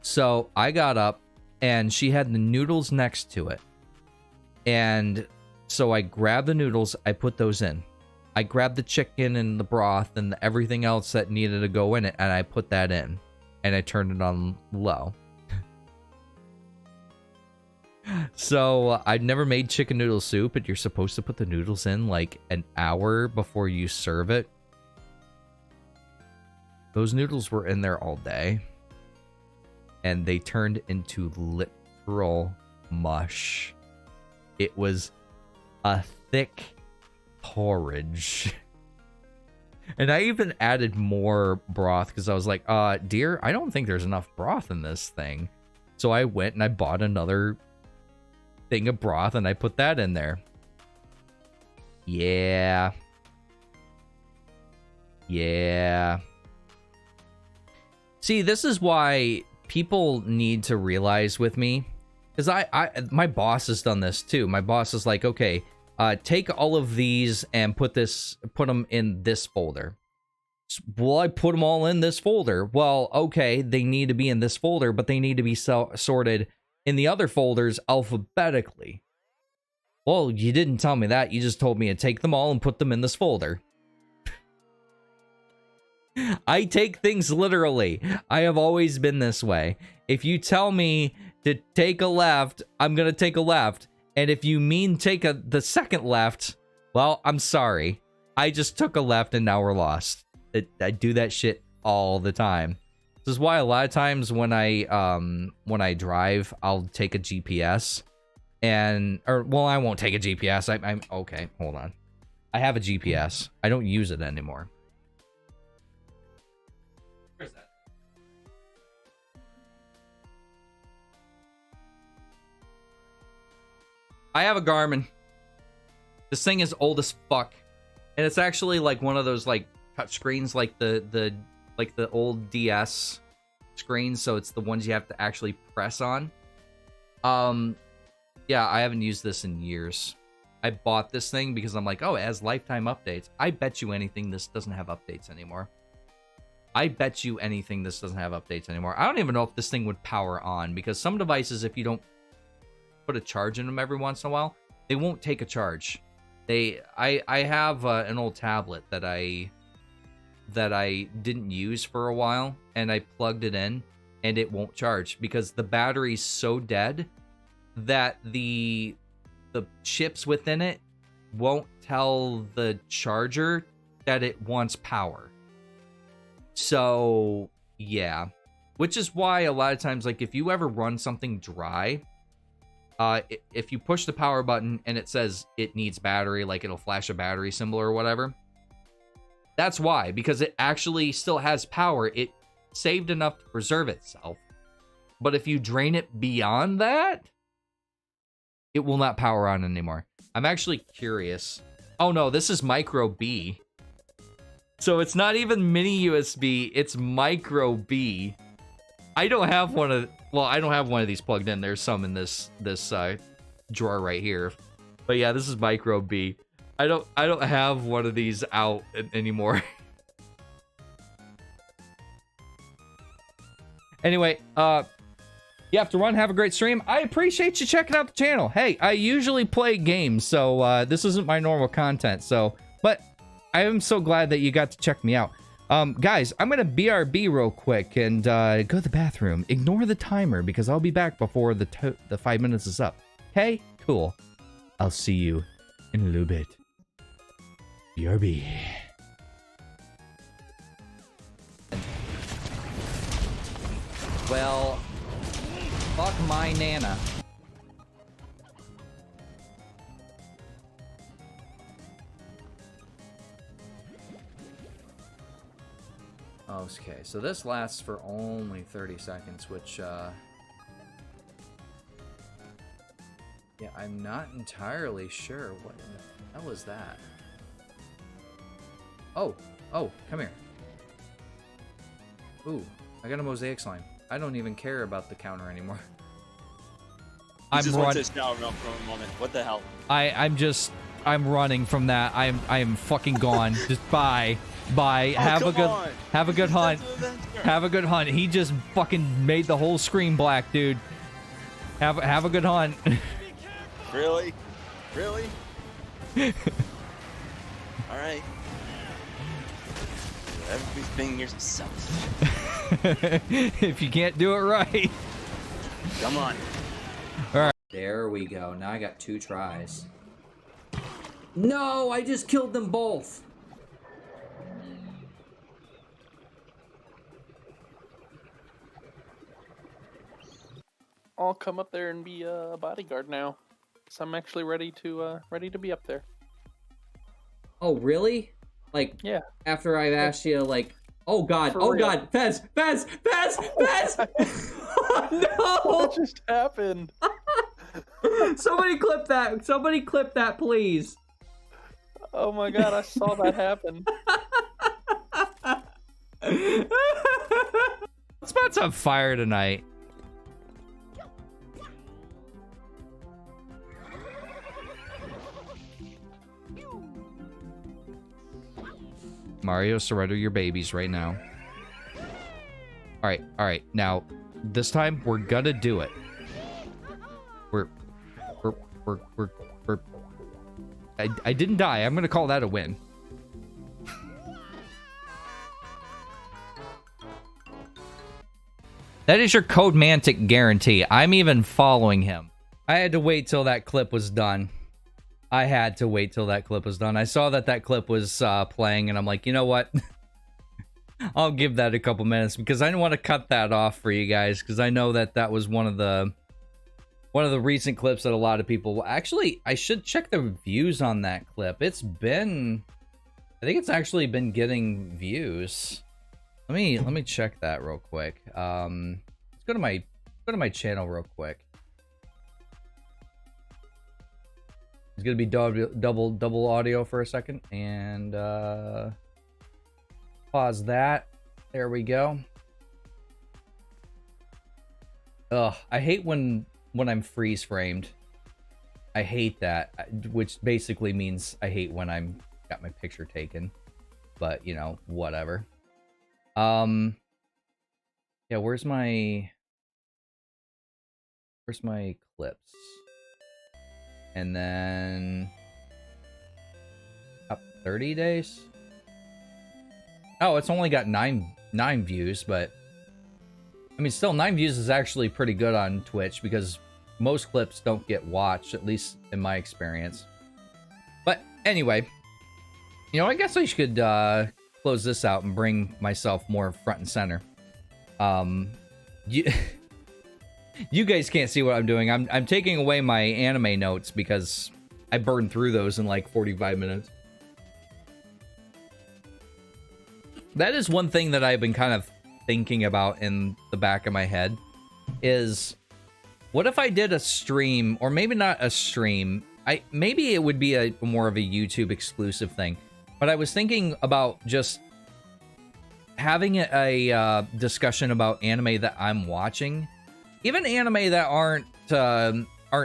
So I got up, and she had the noodles next to it. And so I grabbed the noodles, I put those in. I grabbed the chicken and the broth and everything else that needed to go in it, and I put that in. And I turned it on low. So I've never made chicken noodle soup, but you're supposed to put the noodles in like an hour before you serve it. Those noodles were in there all day, and they turned into literal mush. It was a thick porridge. And I even added more broth because I was like, dear, I don't think there's enough broth in this thing. So I went and I bought another thing of broth and I put that in there. Yeah. See, this is why people need to realize with me, because my boss has done this too. My boss is like, okay, take all of these and put them in this folder. Well, I put them all in this folder. Well, okay, they need to be in this folder, but they need to be sorted in the other folders alphabetically. Well, you didn't tell me that. You just told me to take them all and put them in this folder. I take things literally. I have always been this way. If you tell me to take a left, I'm going to take a left. And if you mean take the second left, well, I'm sorry. I just took a left and now we're lost. I do that shit all the time. This is why a lot of times when I drive, I'll take a GPS I won't take a GPS. I'm okay. Hold on. I have a GPS. I don't use it anymore. Where's that? I have a Garmin. This thing is old as fuck, and it's actually like one of those like touch screens, like the old DS screens. So it's the ones you have to actually press on. Yeah, I haven't used this in years. I bought this thing because I'm like, oh, it has lifetime updates. I bet you anything this doesn't have updates anymore. I bet you anything this doesn't have updates anymore. I don't even know if this thing would power on, because some devices, if you don't put a charge in them every once in a while, they won't take a charge. I have an old tablet that I didn't use for a while, and I plugged it in, and it won't charge because the battery's so dead that the chips within it won't tell the charger that it wants power. So, yeah. Which is why a lot of times, like, if you ever run something dry, if you push the power button and it says it needs battery, like it'll flash a battery symbol or whatever, that's why. Because it actually still has power. It saved enough to preserve itself. But if you drain it beyond that, it will not power on anymore. I'm actually curious. Oh no, this is micro B. So it's not even mini USB, it's micro B. I don't have one of, well, I don't have one of these plugged in. There's some in this drawer right here. But yeah, this is micro B. I don't have one of these out anymore. Anyway, you have to run. Have a great stream. I appreciate you checking out the channel. Hey, I usually play games, so this isn't my normal content. So, but I am so glad that you got to check me out. Guys, I'm gonna BRB real quick and go to the bathroom. Ignore the timer because I'll be back before the 5 minutes is up. Okay, cool. I'll see you in a little bit. BRB. Well, fuck my nana. Okay, so this lasts for only 30 seconds, which, yeah, I'm not entirely sure. What the hell is that? Oh, come here. Ooh, I got a mosaic slime. I don't even care about the counter anymore. I'm running. For a moment. What the hell? I'm running from that. I am fucking gone. Just bye. Bye. Oh, have a good hunt. Have a good hunt. He just fucking made the whole screen black, dude. Have a good hunt. Really? Really? All right. Everybody's being yourself. If you can't do it right. Come on. All right. There we go. Now I got 2 tries. No, I just killed them both. I'll come up there and be a bodyguard now. So I'm actually ready to be up there. Oh, really? Like, yeah. After I've asked you, like, oh god, god, Fez! Oh, no! What just happened? Somebody clip that, please. Oh my god, I saw that happen. Spot's on fire tonight. Mario, surrender your babies right now. All right. Now, this time we're gonna do it. I didn't die. I'm gonna call that a win. That is your Code Mantic guarantee. I'm even following him. I had to wait till that clip was done. I saw that clip was playing, and I'm like, you know what? I'll give that a couple minutes because I didn't want to cut that off for you guys because I know that was one of the recent clips that a lot of people actually. I should check the views on that clip. I think it's actually been getting views. Let me check that real quick. Let's go to my channel real quick. It's gonna be double audio for a second, and pause that. There we go. Ugh, I hate when I'm freeze framed. I hate that, which basically means I hate when I'm got my picture taken. But you know, whatever. Yeah, where's my clips? And then up 30 days. Oh, it's only got nine views, but I mean, still 9 views is actually pretty good on Twitch because most clips don't get watched, at least in my experience. But anyway, you know, I guess I should close this out and bring myself more front and center. You you guys can't see what I'm doing. I'm taking away my anime notes because I burned through those in like 45 minutes. That is one thing that I've been kind of thinking about in the back of my head is what if I did a stream, or maybe not a stream, maybe it would be a more of a YouTube exclusive thing, but I was thinking about just having a discussion about anime that I'm watching, even anime that aren't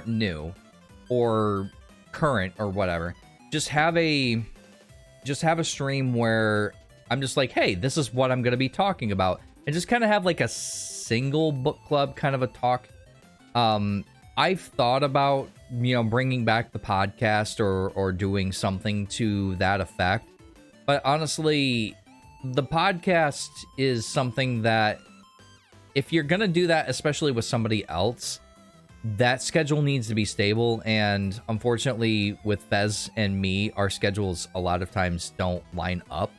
new or current or whatever. Just have a stream where I'm just like, hey, this is what I'm going to be talking about, and just kind of have like a single book club kind of a talk. I've thought about, you know, bringing back the podcast or doing something to that effect, but honestly, the podcast is something that if you're going to do that, especially with somebody else, that schedule needs to be stable. And unfortunately with Fez and me, our schedules a lot of times don't line up.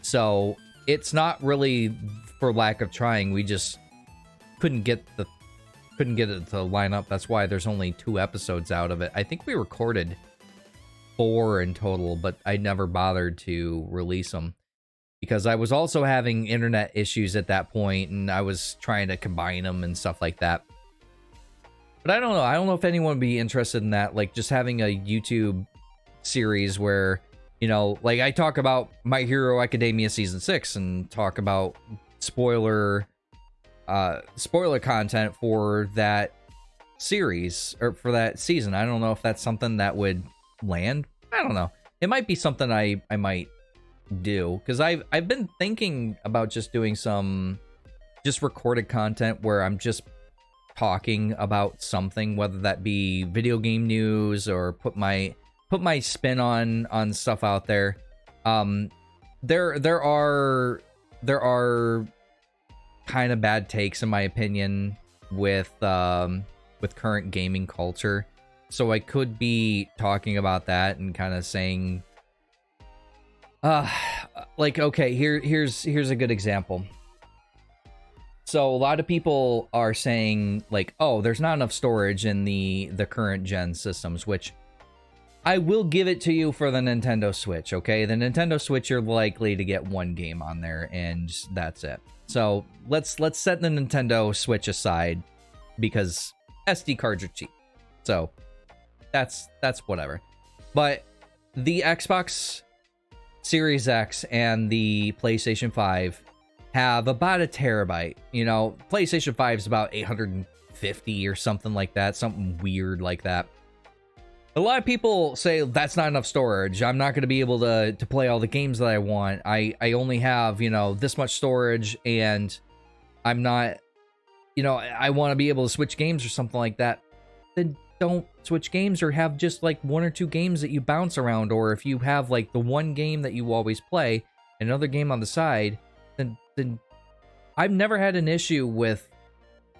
So it's not really for lack of trying. We just couldn't get it to line up. That's why there's only 2 episodes out of it. I think we recorded 4 in total, but I never bothered to release them because I was also having internet issues at that point, and I was trying to combine them and stuff like that. But I don't know. I don't know if anyone would be interested in that, like just having a YouTube series where, you know, like I talk about My Hero Academia Season 6 and talk about spoiler content for that series or for that season. I don't know if that's something that would land. I don't know. It might be something I might do, because I've been thinking about just doing some just recorded content where I'm just talking about something, whether that be video game news or put my spin on stuff out there. There are kind of bad takes in my opinion with current gaming culture, so I could be talking about that and kind of saying like, okay, here's a good example. So a lot of people are saying like, oh, there's not enough storage in the current gen systems, which I will give it to you for the Nintendo Switch, okay? The Nintendo Switch, you're likely to get 1 game on there, and that's it. So let's set the Nintendo Switch aside because SD cards are cheap. So that's whatever. But the Xbox Series X and the PlayStation 5 have about a terabyte. You know, PlayStation 5 is about 850 or something like that, something weird like that. A lot of people say that's not enough storage. I'm not going to be able to play all the games that I want. I only have, you know, this much storage, and I'm not, you know, I want to be able to switch games or something like that. Then don't switch games, or have just like 1 or 2 games that you bounce around. Or if you have like the 1 game that you always play, another game on the side, then I've never had an issue with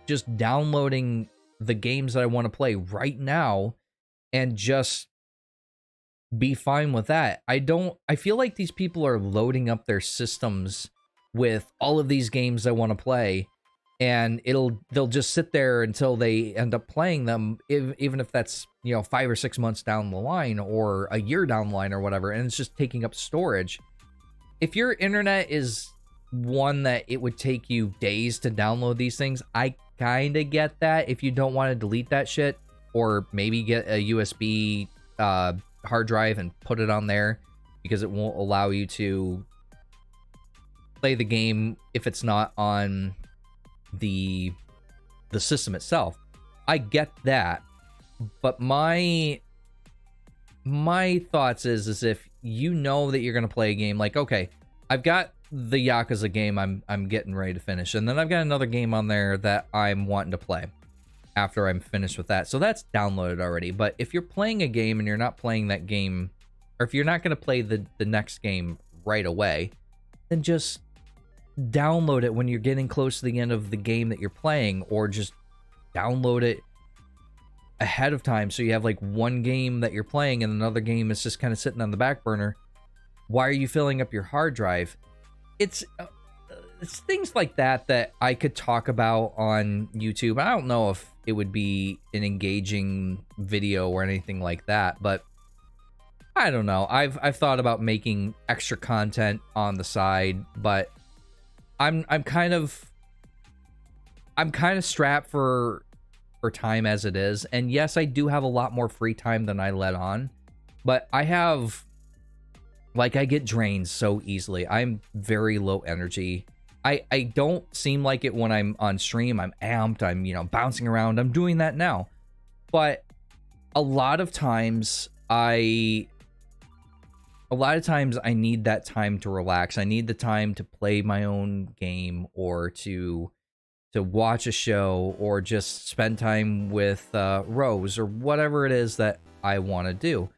just downloading the games that I want to play right now and just be fine with that. I feel like these people are loading up their systems with all of these games I want to play, and they'll just sit there until they end up playing them, even if that's, you know, 5 or 6 months down the line or a year down the line or whatever, and it's just taking up storage. If your internet is one that it would take you days to download these things, I kind of get that. If you don't want to delete that shit, or maybe get a USB hard drive and put it on there, because it won't allow you to play the game if it's not on the system itself. I get that, but my thoughts is if you know that you're gonna play a game, like, okay, I've got the Yakuza game I'm getting ready to finish, and then I've got another game on there that I'm wanting to play after I'm finished with that. So that's downloaded already. But if you're playing a game and you're not playing that game, or if you're not going to play the next game right away, then just download it when you're getting close to the end of the game that you're playing, or just download it ahead of time so you have like one game that you're playing and another game is just kind of sitting on the back burner. Why are you filling up your hard drive? It's things like that that I could talk about on YouTube. I don't know if it would be an engaging video or anything like that, but I don't know. I've thought about making extra content on the side, but I'm kind of strapped for time as it is. And yes, I do have a lot more free time than I let on, but I get drained so easily. I'm very low energy. I don't seem like it when I'm on stream. I'm amped, I'm, bouncing around. I'm doing that now. But a lot of times I need that time to relax. I need the time to play my own game, or to watch a show, or just spend time with Rose, or whatever it is that I want to do.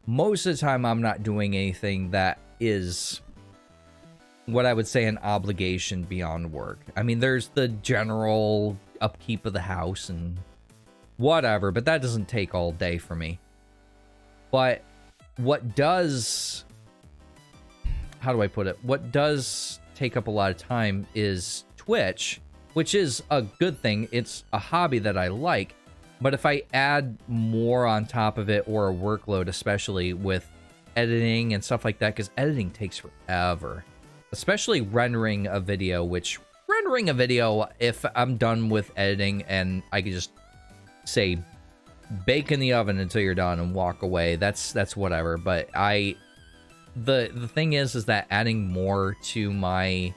Most of the time, I'm not doing anything that is what I would say an obligation beyond work. I mean, there's the general upkeep of the house and whatever, but that doesn't take all day for me. But what does... how do I put it? What does take up a lot of time is Twitch, which is a good thing. It's a hobby that I like. But if I add more on top of it, or a workload, especially with editing and stuff like that, because editing takes forever, especially rendering a video, if I'm done with editing and I can just say bake in the oven until you're done and walk away, that's whatever. But the thing is that adding more to my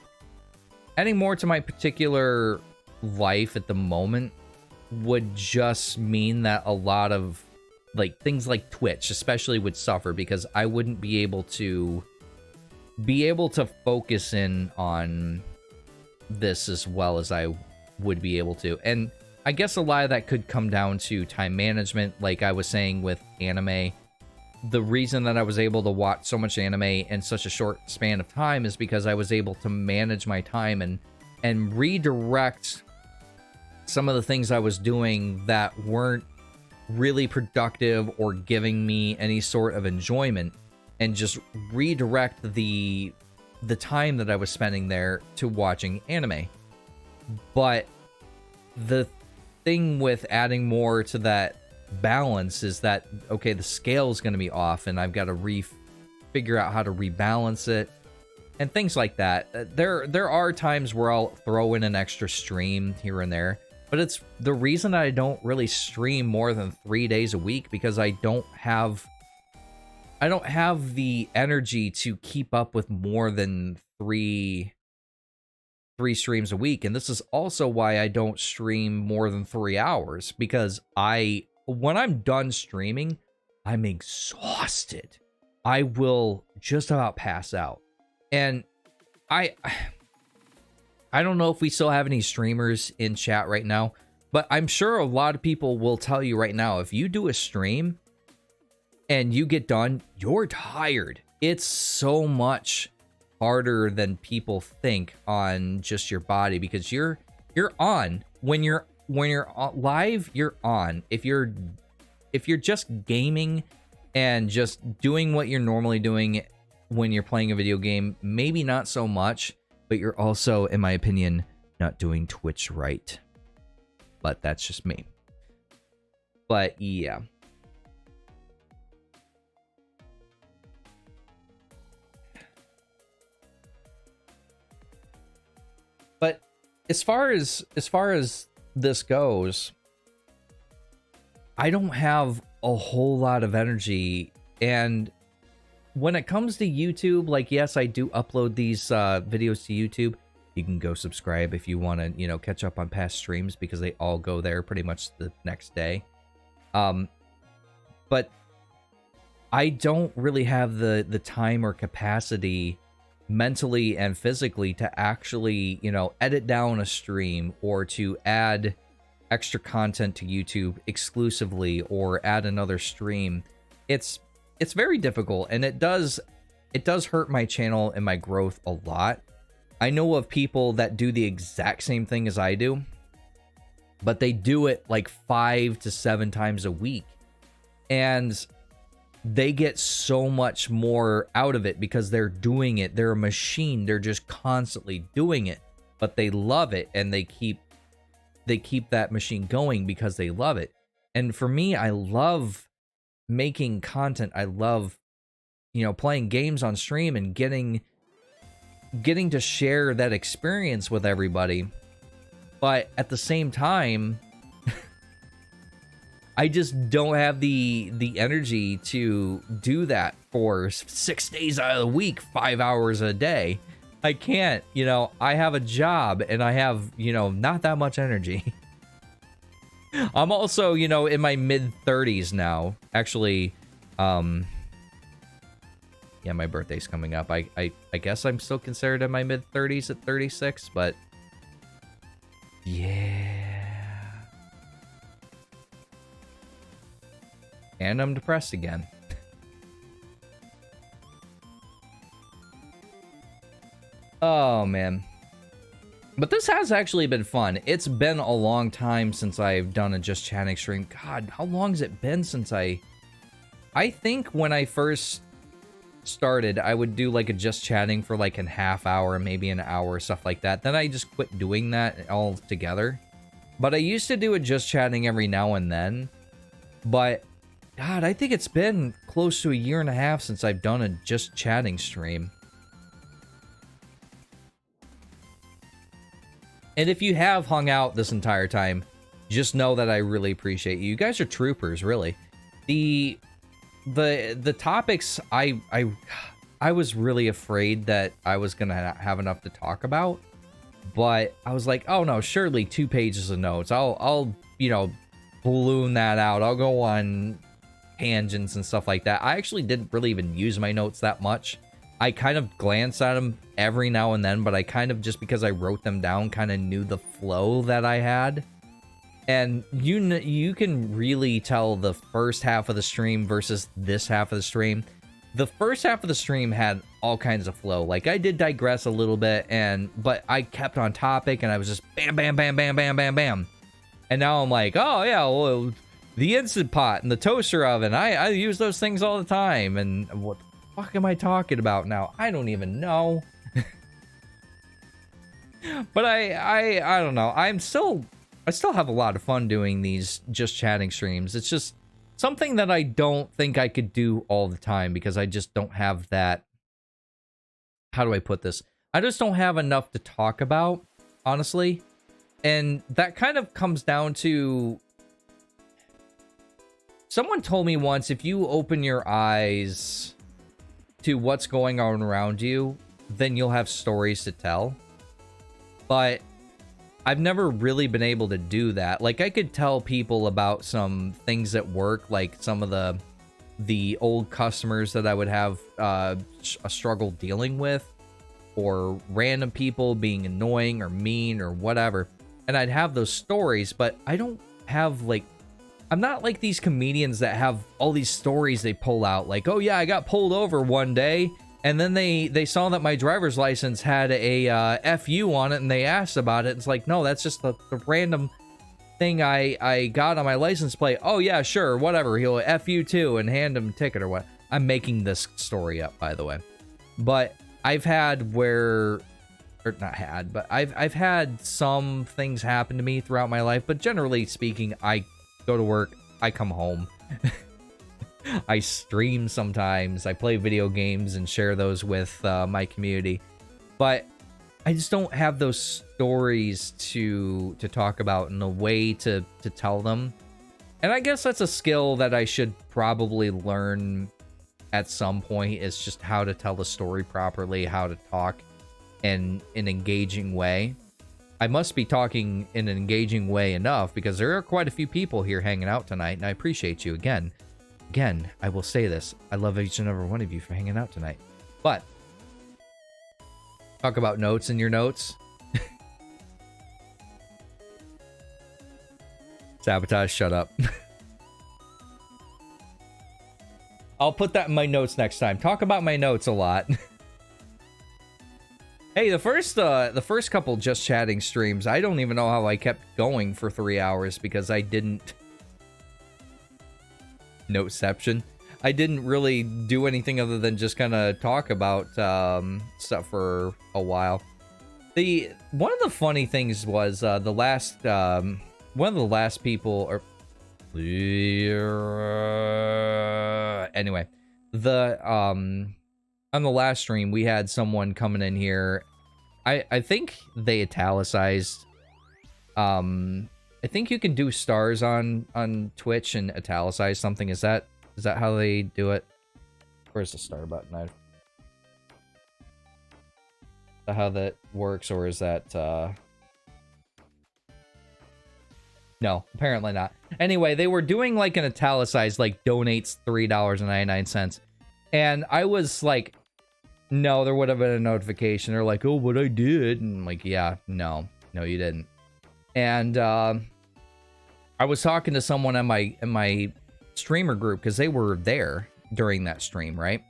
particular life at the moment would just mean that a lot of things like Twitch especially would suffer, because I wouldn't be able to focus in on this as well as I would be able to. And I guess a lot of that could come down to time management. Like I was saying with anime, the reason that I was able to watch so much anime in such a short span of time is because I was able to manage my time and redirect some of the things I was doing that weren't really productive or giving me any sort of enjoyment, and just redirect the time that I was spending there to watching anime. But the thing with adding more to that balance is that, okay, the scale is going to be off, and I've got to figure out how to rebalance it and things like that. There are times where I'll throw in an extra stream here and there, but it's the reason I don't really stream more than 3 days a week, because I don't have the energy to keep up with more than three streams a week. And this is also why I don't stream more than 3 hours, because when I'm done streaming, I'm exhausted. I will just about pass out. And I don't know if we still have any streamers in chat right now, but I'm sure a lot of people will tell you right now, if you do a stream and you get done, you're tired. It's so much harder than people think on just your body, because you're on when you're live, you're on. If you're just gaming and just doing what you're normally doing when you're playing a video game, maybe not so much, but you're also, in my opinion, not doing Twitch right. But that's just me. But yeah. But as far as this goes, I don't have a whole lot of energy. And when it comes to YouTube, like, yes, I do upload these videos to YouTube. You can go subscribe if you want to, catch up on past streams, because they all go there pretty much the next day. But I don't really have the time or capacity mentally and physically to actually, you know, edit down a stream or to add extra content to YouTube exclusively or add another stream. It's very difficult, and it does hurt my channel and my growth a lot. I know of people that do the exact same thing as I do, but they do it like 5 to 7 times a week, and they get so much more out of it because they're doing it. They're a machine. They're just constantly doing it, but they love it, and they keep that machine going because they love it. And for me, I love making content. I love, you know, playing games on stream and getting to share that experience with everybody. But at the same time, I just don't have the energy to do that for 6 days out of the week, 5 hours a day. I can't, you know, I have a job and I have, you know, not that much energy. I'm also, you know, in my mid-30s now. Actually, yeah, my birthday's coming up. I guess I'm still considered in my mid-30s at 36, but yeah. And I'm depressed again. Oh, man. But this has actually been fun. It's been a long time since I've done a Just Chatting stream. God, how long has it been since I think when I first started, I would do like a Just Chatting for like a half hour, maybe an hour, stuff like that. Then I just quit doing that altogether. But I used to do a Just Chatting every now and then. But God, I think it's been close to a year and a half since I've done a Just Chatting stream. And if you have hung out this entire time, just know that I really appreciate you. You guys are troopers, really. The topics, I was really afraid that I was gonna have enough to talk about, but I was like, oh no, surely 2 pages of notes. I'll you know, balloon that out. I'll go on tangents and stuff like that. I actually didn't really even use my notes that much. I kind of glance at them every now and then, but I kind of, just because I wrote them down, kind of knew the flow that I had. And you can really tell the first half of the stream versus this half of the stream. The first half of the stream had all kinds of flow. Like, I did digress a little bit, but I kept on topic, and I was just bam, bam, bam, bam, bam, bam, bam. And now I'm like, oh yeah, well, the Instant Pot and the toaster oven, I use those things all the time. And what the fuck am I talking about now? I don't even know. But I don't know. I still have a lot of fun doing these Just Chatting streams. It's just something that I don't think I could do all the time, because I just don't have that. How do I put this? I just don't have enough to talk about, honestly. And that kind of comes down to, someone told me once, if you open your eyes to what's going on around you, then you'll have stories to tell. But I've never really been able to do that. Like, I could tell people about some things at work, like some of the old customers that I would have a struggle dealing with, or random people being annoying or mean or whatever. And I'd have those stories, but I don't have, like, I'm not like these comedians that have all these stories they pull out. Like, oh yeah, I got pulled over one day, and then they saw that my driver's license had a FU on it, and they asked about it. It's like, no, that's just the random thing I got on my license plate. Oh yeah, sure, whatever. He'll FU too and hand him a ticket or what. I'm making this story up, by the way. But I've had I've had some things happen to me throughout my life, but generally speaking, I go to work, I come home. I stream sometimes, I play video games and share those with my community, but I just don't have those stories to talk about and a way to tell them. And I guess that's a skill that I should probably learn at some point, is just how to tell the story properly, how to talk in an engaging way. I must be talking in an engaging way enough, because there are quite a few people here hanging out tonight, and I appreciate you again. Again, I will say this. I love each and every one of you for hanging out tonight. But Talk about notes in your notes. Sabotage, shut up. I'll put that in my notes next time. Talk about my notes a lot. Hey, the first couple Just Chatting streams, I don't even know how I kept going for 3 hours because I didn't... Noteception. I didn't really do anything other than just kind of talk about stuff for a while. One of the funny things was one of the last people, or anyway, on the last stream we had someone coming in here. I think they italicized. I think you can do stars on Twitch and italicize something. Is that how they do it? Where's the star button? Is that how that works, or is that no, apparently not. Anyway, they were doing like an italicized, like donates $3.99, and I was like, no, there would have been a notification. They're like, oh, but I did, and I'm like, yeah, no, you didn't. And I was talking to someone in my streamer group because they were there during that stream, right?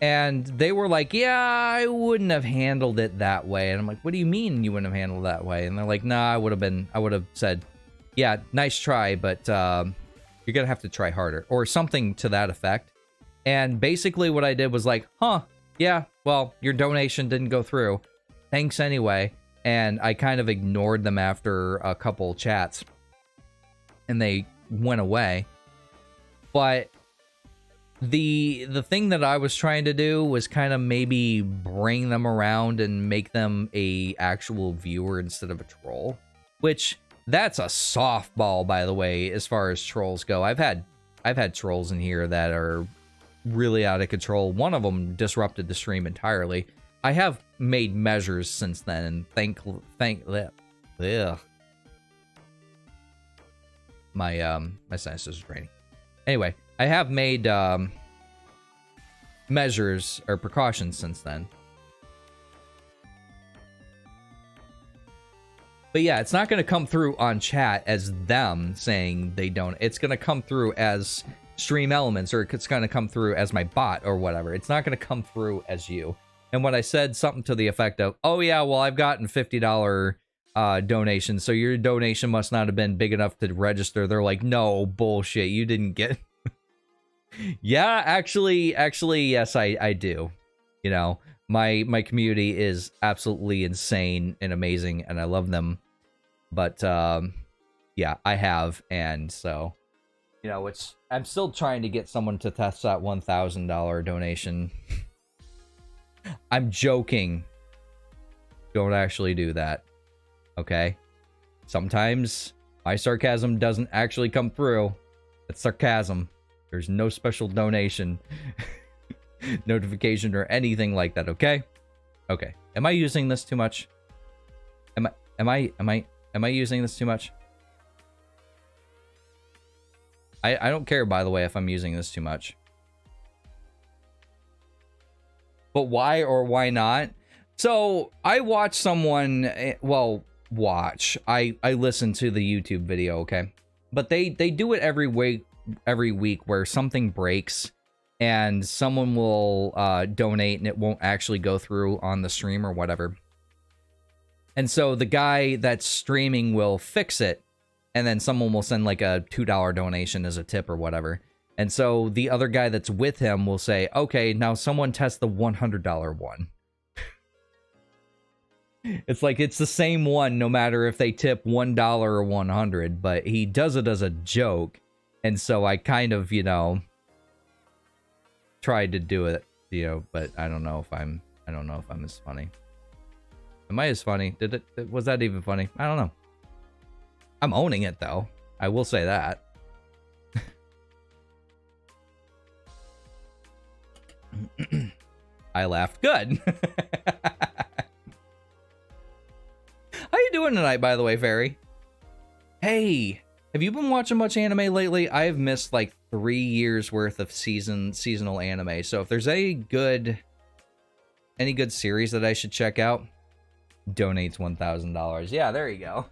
And they were like, yeah, I wouldn't have handled it that way. And I'm like, what do you mean you wouldn't have handled it that way? And they're like, nah, I would have said, yeah, nice try, but you're gonna have to try harder, or something to that effect. And basically what I did was like, huh, yeah, well, your donation didn't go through. Thanks anyway. And I kind of ignored them after a couple chats, and they went away. But the thing that I was trying to do was kind of maybe bring them around and make them a actual viewer instead of a troll, which that's a softball, by the way, as far as trolls go. I've had trolls in here that are really out of control. One of them disrupted the stream entirely. I have made measures since then, and thank ugh. My sinus is draining. Anyway, I have made measures or precautions since then. But yeah, it's not going to come through on chat as them saying they don't. It's going to come through as stream elements, or it's going to come through as my bot or whatever. It's not going to come through as you. And when I said something to the effect of, oh yeah, well, I've gotten $50 donations, so your donation must not have been big enough to register. They're like, no, bullshit, you didn't get... Yeah, actually, yes, I do. You know, my community is absolutely insane and amazing, and I love them. But, yeah, I have, and so, you know, I'm still trying to get someone to test that $1,000 donation. I'm joking. Don't actually do that. Okay? Sometimes my sarcasm doesn't actually come through. It's sarcasm. There's no special donation, notification, or anything like that, okay? Okay. Am I using this too much? Am I using this too much? I don't care, by the way, if I'm using this too much. But why or why not? So I watch someone, well, I listen to the YouTube video, okay? But they do it every week where something breaks and someone will donate and it won't actually go through on the stream or whatever. And so the guy that's streaming will fix it, and then someone will send like a $2 donation as a tip or whatever. And so the other guy that's with him will say, okay, now someone test the $100 one. It's like, it's the same one no matter if they tip $1 or 100, but he does it as a joke. And so I kind of, you know, tried to do it, you know, but I don't know if I'm as funny. Am I as funny? Was that even funny? I don't know. I'm owning it though. I will say that. I laughed. Good. How you doing tonight, by the way, Fairy? Hey, have you been watching much anime lately? I've missed like 3 years worth of seasonal anime. So if there's a good Any good series that I should check out? Donates $1,000. Yeah, there you go.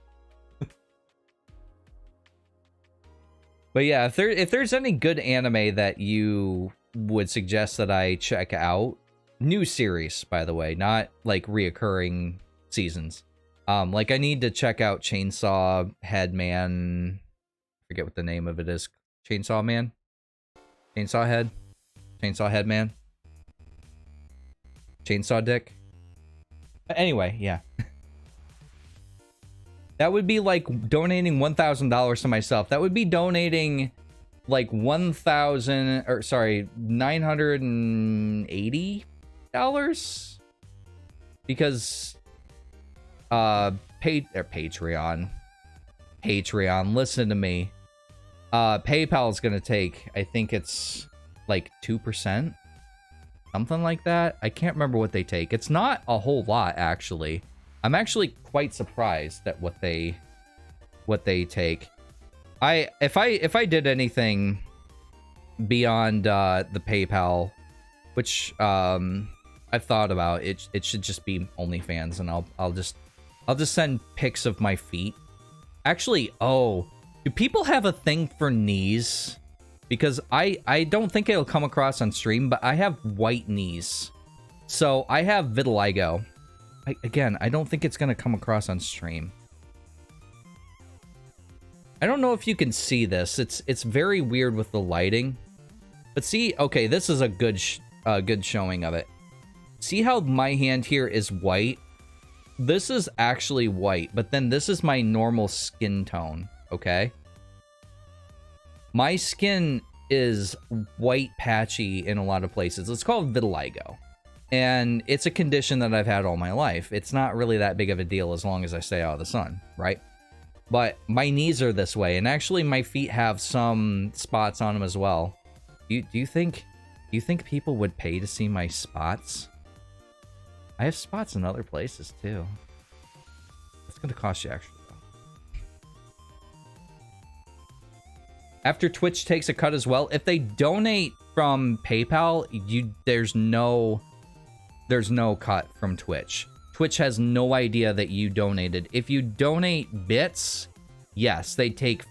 But yeah, if there's any good anime that you would suggest that I check out, new series, by the way, not like reoccurring seasons. Like I need to check out Chainsaw Headman. Forget what the name of it is. Chainsaw Man? Chainsaw Head? Chainsaw Headman? Chainsaw Dick? Anyway, yeah. That would be like donating $1,000 to myself. That would be donating like $980 because Patreon, listen to me. PayPal is gonna take, I think it's like 2%, something like that. I can't remember what they take. It's not a whole lot, actually. I'm actually quite surprised at what they take. If I did anything beyond the PayPal, which I've thought about, it should just be OnlyFans, and I'll just send pics of my feet. Actually, do people have a thing for knees? Because I don't think it'll come across on stream, but I have white knees. So I have vitiligo. Again, I don't think it's going to come across on stream. I don't know if you can see this. It's very weird with the lighting. But see, okay, this is a good showing of it. See how my hand here is white? This is actually white, but then this is my normal skin tone, okay? My skin is white patchy in a lot of places. It's called vitiligo. And it's a condition that I've had all my life. It's not really that big of a deal as long as I stay out of the sun, right? But my knees are this way, and actually my feet have some spots on them as well. Do you think people would pay to see my spots? I have spots in other places too. It's gonna cost you extra though. After Twitch takes a cut as well, if they donate from PayPal, there's no cut from Twitch. Twitch has no idea that you donated. If you donate bits, yes, they take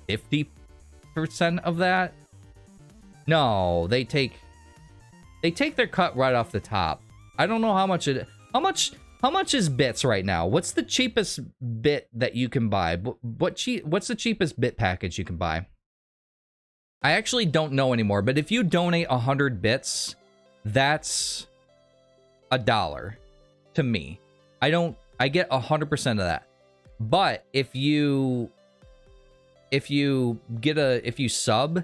50% of that. No, they take their cut right off the top. I don't know how much is bits right now? What's the cheapest bit that you can buy? What's the cheapest bit package you can buy? I actually don't know anymore, but if you donate 100 bits, that's $1 to me. I get 100% of that. But if you sub,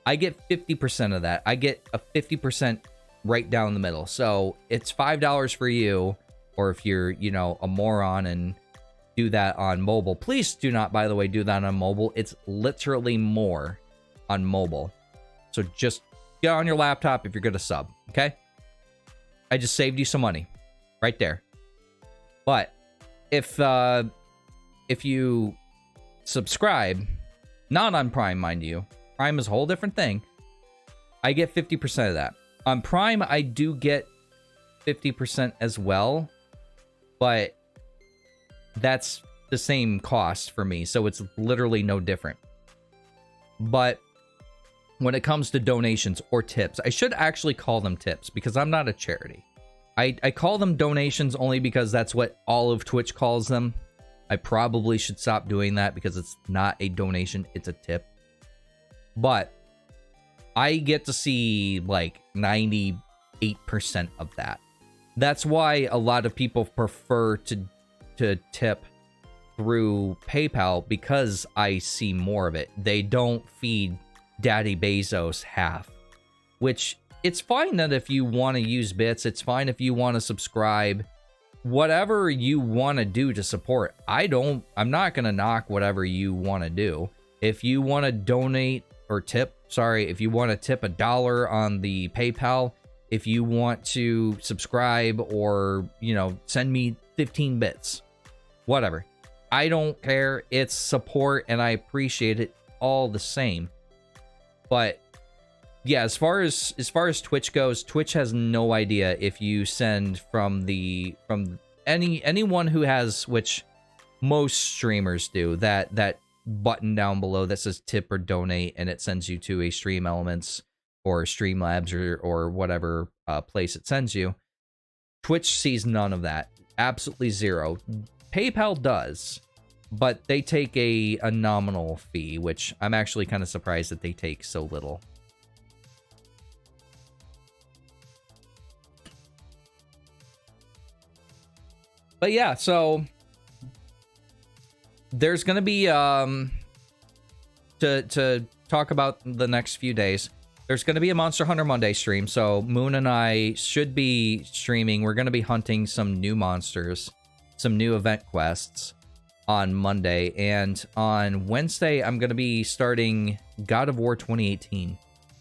I get 50% of that. I get a 50% right down the middle. So it's $5 for you, or if you're, a moron and do that on mobile. Please do not, by the way, do that on mobile. It's literally more on mobile. So just get on your laptop if you're gonna sub, okay? I just saved you some money right there. But if you subscribe, not on Prime, mind you, Prime is a whole different thing, I get 50% of that. On Prime, I do get 50% as well, but that's the same cost for me, so it's literally no different. But when it comes to donations or tips, I should actually call them tips because I'm not a charity. I call them donations only because that's what all of Twitch calls them. I probably should stop doing that because it's not a donation, it's a tip. But I get to see like 98% of that. That's why a lot of people prefer to tip through PayPal, because I see more of it. They don't feed Daddy Bezos half, which it's fine that if you want to use bits, it's fine if you want to subscribe, whatever you want to do to support. I'm not going to knock whatever you want to do. If you want to donate or if you want to tip $1 on the PayPal, if you want to subscribe or, send me 15 bits, whatever. I don't care. It's support and I appreciate it all the same. But yeah, as far as Twitch goes, Twitch has no idea if you send from anyone who has, which most streamers do, that button down below that says tip or donate, and it sends you to a Stream Elements or Streamlabs or whatever place it sends you. Twitch sees none of that. Absolutely zero. PayPal does, but they take a nominal fee, which I'm actually kind of surprised that they take so little. But yeah, so there's gonna be to talk about the next few days. There's gonna be a Monster Hunter Monday stream, so Moon and I should be streaming. We're gonna be hunting some new monsters, some new event quests on Monday, and on Wednesday I'm gonna be starting God of War 2018.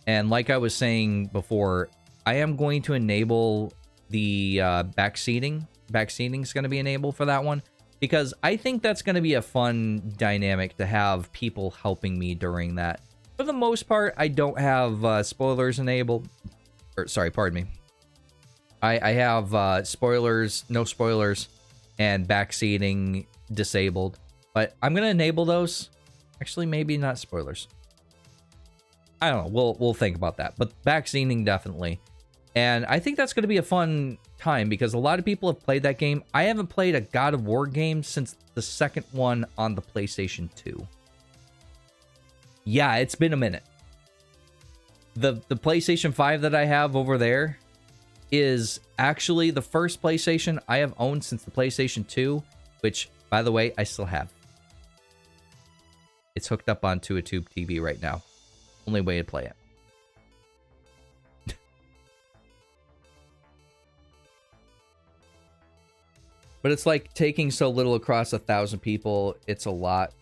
And like I was saying before, I am going to enable the backseating. Backseating is going to be enabled for that one, because I think that's going to be a fun dynamic to have people helping me during that. For the most part, I don't have spoilers enabled. Or, sorry, pardon me. I have spoilers, no spoilers, and backseating disabled. But I'm going to enable those. Actually, maybe not spoilers. I don't know. We'll think about that. But backseating, definitely. And I think that's going to be a fun time, because a lot of people have played that game. I haven't played a God of War game since the second one on the PlayStation 2. Yeah, it's been a minute. The PlayStation 5 that I have over there is actually the first PlayStation I have owned since the PlayStation 2, which, by the way, I still have. It's hooked up onto a tube TV right now. Only way to play it. But it's like taking so little across 1,000 people. It's a lot.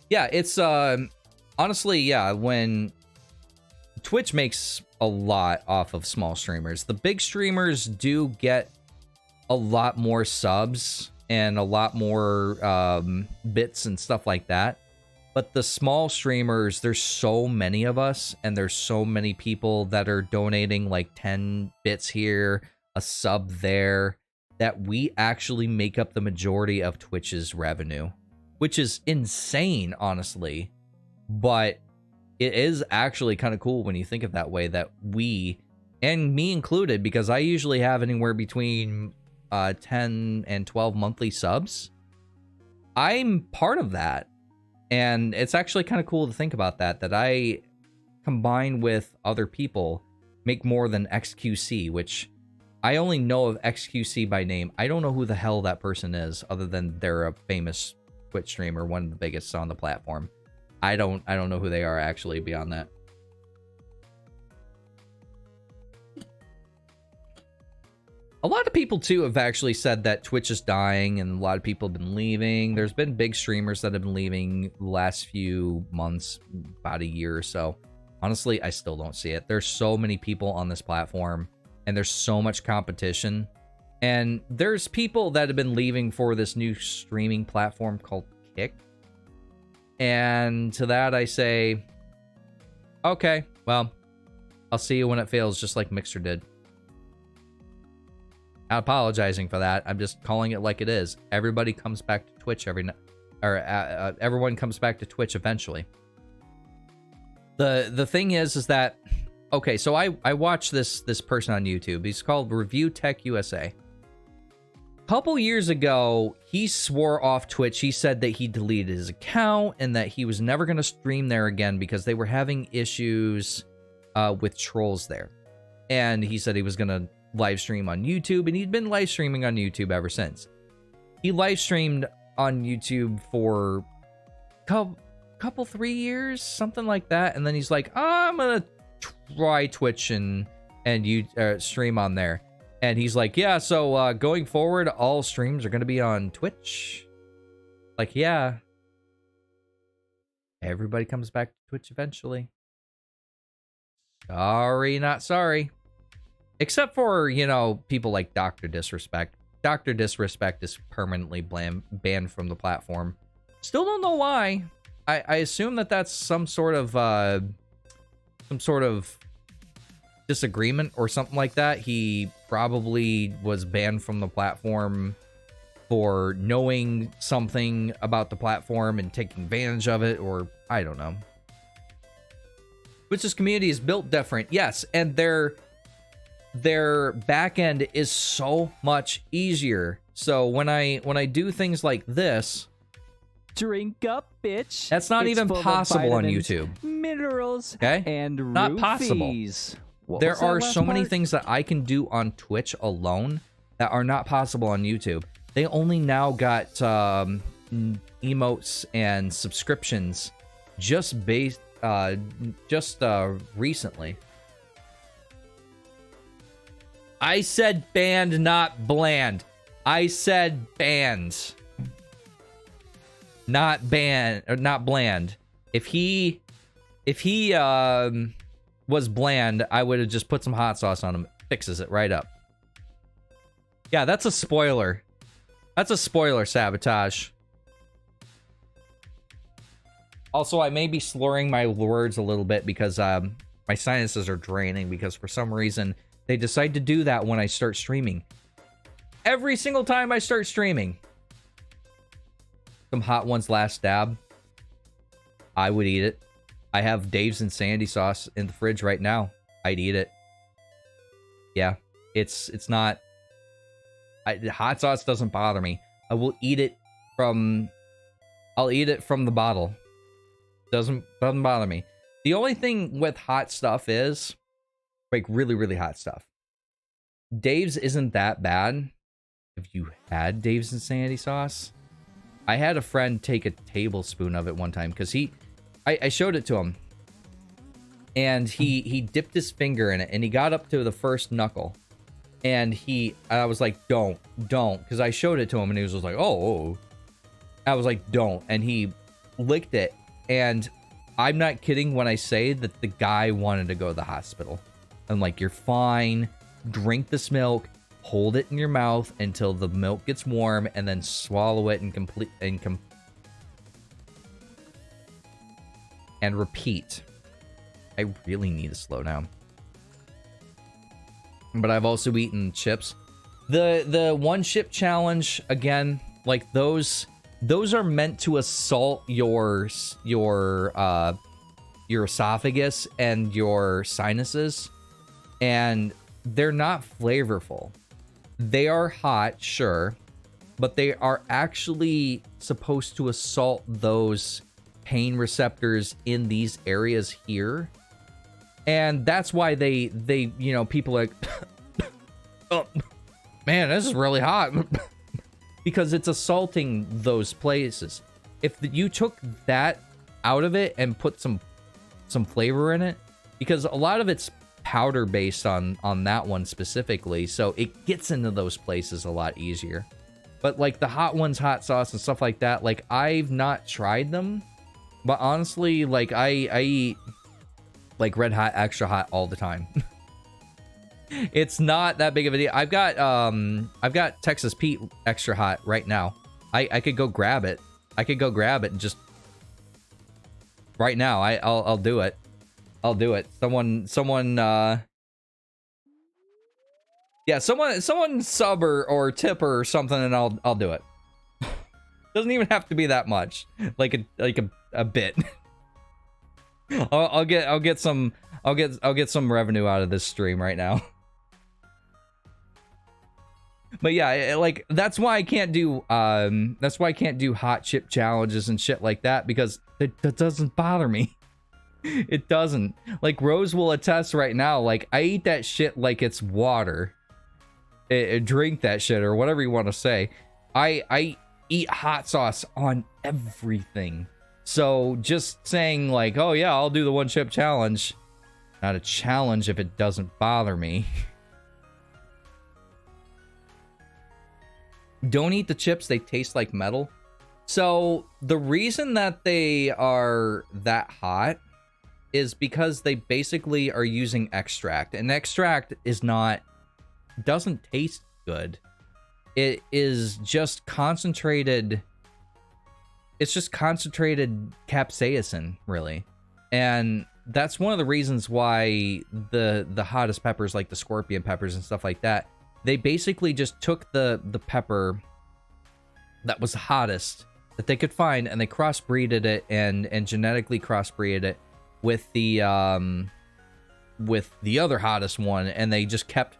Yeah, it's honestly, yeah, when Twitch makes a lot off of small streamers. The big streamers do get a lot more subs and a lot more bits and stuff like that. But the small streamers, there's so many of us, and there's so many people that are donating like 10 bits here, a sub there, that we actually make up the majority of Twitch's revenue, which is insane, honestly. But it is actually kind of cool when you think of that way, that we, and me included, because I usually have anywhere between 10 and 12 monthly subs. I'm part of that. And it's actually kind of cool to think about that I, combined with other people, make more than XQC, which I only know of XQC by name. I don't know who the hell that person is, other than they're a famous Twitch streamer, one of the biggest on the platform. I don't know who they are actually beyond that. A lot of people too have actually said that Twitch is dying, and a lot of people have been leaving. There's been big streamers that have been leaving the last few months, about a year or so. Honestly, I still don't see it. There's so many people on this platform, and there's so much competition. And there's people that have been leaving for this new streaming platform called Kick. And to that I say, okay, well, I'll see you when it fails, just like Mixer did. Not apologizing for that. I'm just calling it like it is. Everybody comes back to Twitch everyone comes back to Twitch eventually. The thing is that, okay, so I watch this person on YouTube. He's called Review Tech USA. A couple years ago, he swore off Twitch. He said that he deleted his account and that he was never going to stream there again because they were having issues with trolls there. And he said he was going to live stream on YouTube, and he'd been live streaming on YouTube ever since. He live streamed on YouTube for couple 3 years, something like that, and then he's like, I'm gonna try Twitch and you stream on there. And he's like, yeah, so going forward, all streams are gonna be on Twitch. Like, yeah, everybody comes back to Twitch eventually. Sorry, not sorry. Except for, you know, people like Dr. Disrespect. Dr. Disrespect is permanently banned from the platform. Still don't know why. I assume that that's some sort of some sort of disagreement or something like that. He probably was banned from the platform for knowing something about the platform and taking advantage of it, or I don't know. Twitch's community is built different, yes, and their back end is so much easier. So when I do things like this, drink up, bitch. That's not even possible on YouTube. Minerals, okay, and not possible. There are so many things that I can do on Twitch alone that are not possible on YouTube. They only now got emotes and subscriptions just recently. I said banned, not bland. I said banned, not banned, or not bland. If he was bland, I would have just put some hot sauce on him. Fixes it right up. Yeah, that's a spoiler. That's a spoiler, Sabotage. Also, I may be slurring my words a little bit because my sinuses are draining because for some reason they decide to do that when I start streaming. Every single time I start streaming. Some Hot Ones last dab. I would eat it. I have Dave's and Sandy sauce in the fridge right now. I'd eat it. Yeah, it's not... hot sauce doesn't bother me. I will eat it from... I'll eat it from the bottle. Doesn't bother me. The only thing with hot stuff is... like, really, really hot stuff. Dave's isn't that bad. Have you had Dave's and Sandy sauce? I had a friend take a tablespoon of it one time because I showed it to him. And he dipped his finger in it and he got up to the first knuckle. And I was like, don't. Because I showed it to him and he was just like, oh. I was like, don't. And he licked it. And I'm not kidding when I say that the guy wanted to go to the hospital. I'm like, you're fine. Drink this milk. Hold it in your mouth until the milk gets warm. And then swallow it and repeat. I really need to slow down. But I've also eaten chips. The one chip challenge, again, like those are meant to assault your esophagus and your sinuses, and they're not flavorful. They are hot, sure, but they are actually supposed to assault those pain receptors in these areas here. And that's why they you know, people are like, oh, man, this is really hot. Because it's assaulting those places. If you took that out of it and put some flavor in it, because a lot of it's powder based on that one specifically, so it gets into those places a lot easier. But like the Hot Ones hot sauce and stuff like that, like I've not tried them, but honestly, like I eat like red hot, extra hot all the time. It's not that big of a deal. I've got Texas Pete extra hot right now. I could go grab it. I could go grab it and just right now. I'll do it. I'll do it. Someone yeah, someone sub or tip or something, and I'll do it. Doesn't even have to be that much. Like a bit. I'll get some revenue out of this stream right now. But yeah, like that's why I can't do hot chip challenges and shit like that, because that doesn't bother me. It doesn't. Like Rose will attest right now, like I eat that shit like it's water. Drink that shit or whatever you want to say. I eat hot sauce on everything. So just saying like, oh yeah, I'll do the one chip challenge. Not a challenge if it doesn't bother me. Don't eat the chips, they taste like metal. So the reason that they are that hot is because they basically are using extract. And extract doesn't taste good. It is just concentrated. It's just concentrated capsaicin, really. And that's one of the reasons why the hottest peppers, like the scorpion peppers and stuff like that, they basically just took the pepper that was the hottest that they could find, and they crossbreeded it and genetically crossbreeded it with the other hottest one, and they just kept,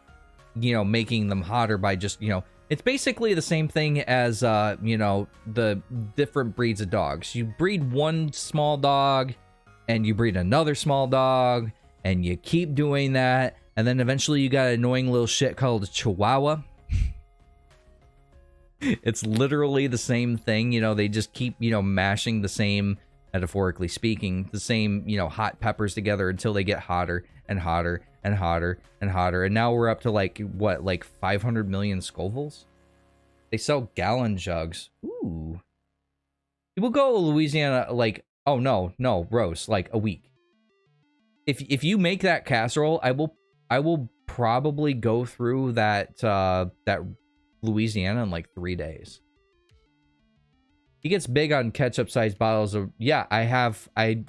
you know, making them hotter by just, you know, it's basically the same thing as you know, the different breeds of dogs. You breed one small dog and you breed another small dog, and you keep doing that, and then eventually you got an annoying little shit called a Chihuahua. It's literally the same thing, you know, they just keep, you know, mashing the same, metaphorically speaking, the same, you know, hot peppers together until they get hotter and hotter and hotter and hotter. And now we're up to like, what, like 500 million Scovilles? They sell gallon jugs. Ooh. People go to Louisiana like, oh no, Rose, like a week. If you make that casserole, I will probably go through that Louisiana in like 3 days. He gets big on ketchup-sized bottles of. Yeah, I have. I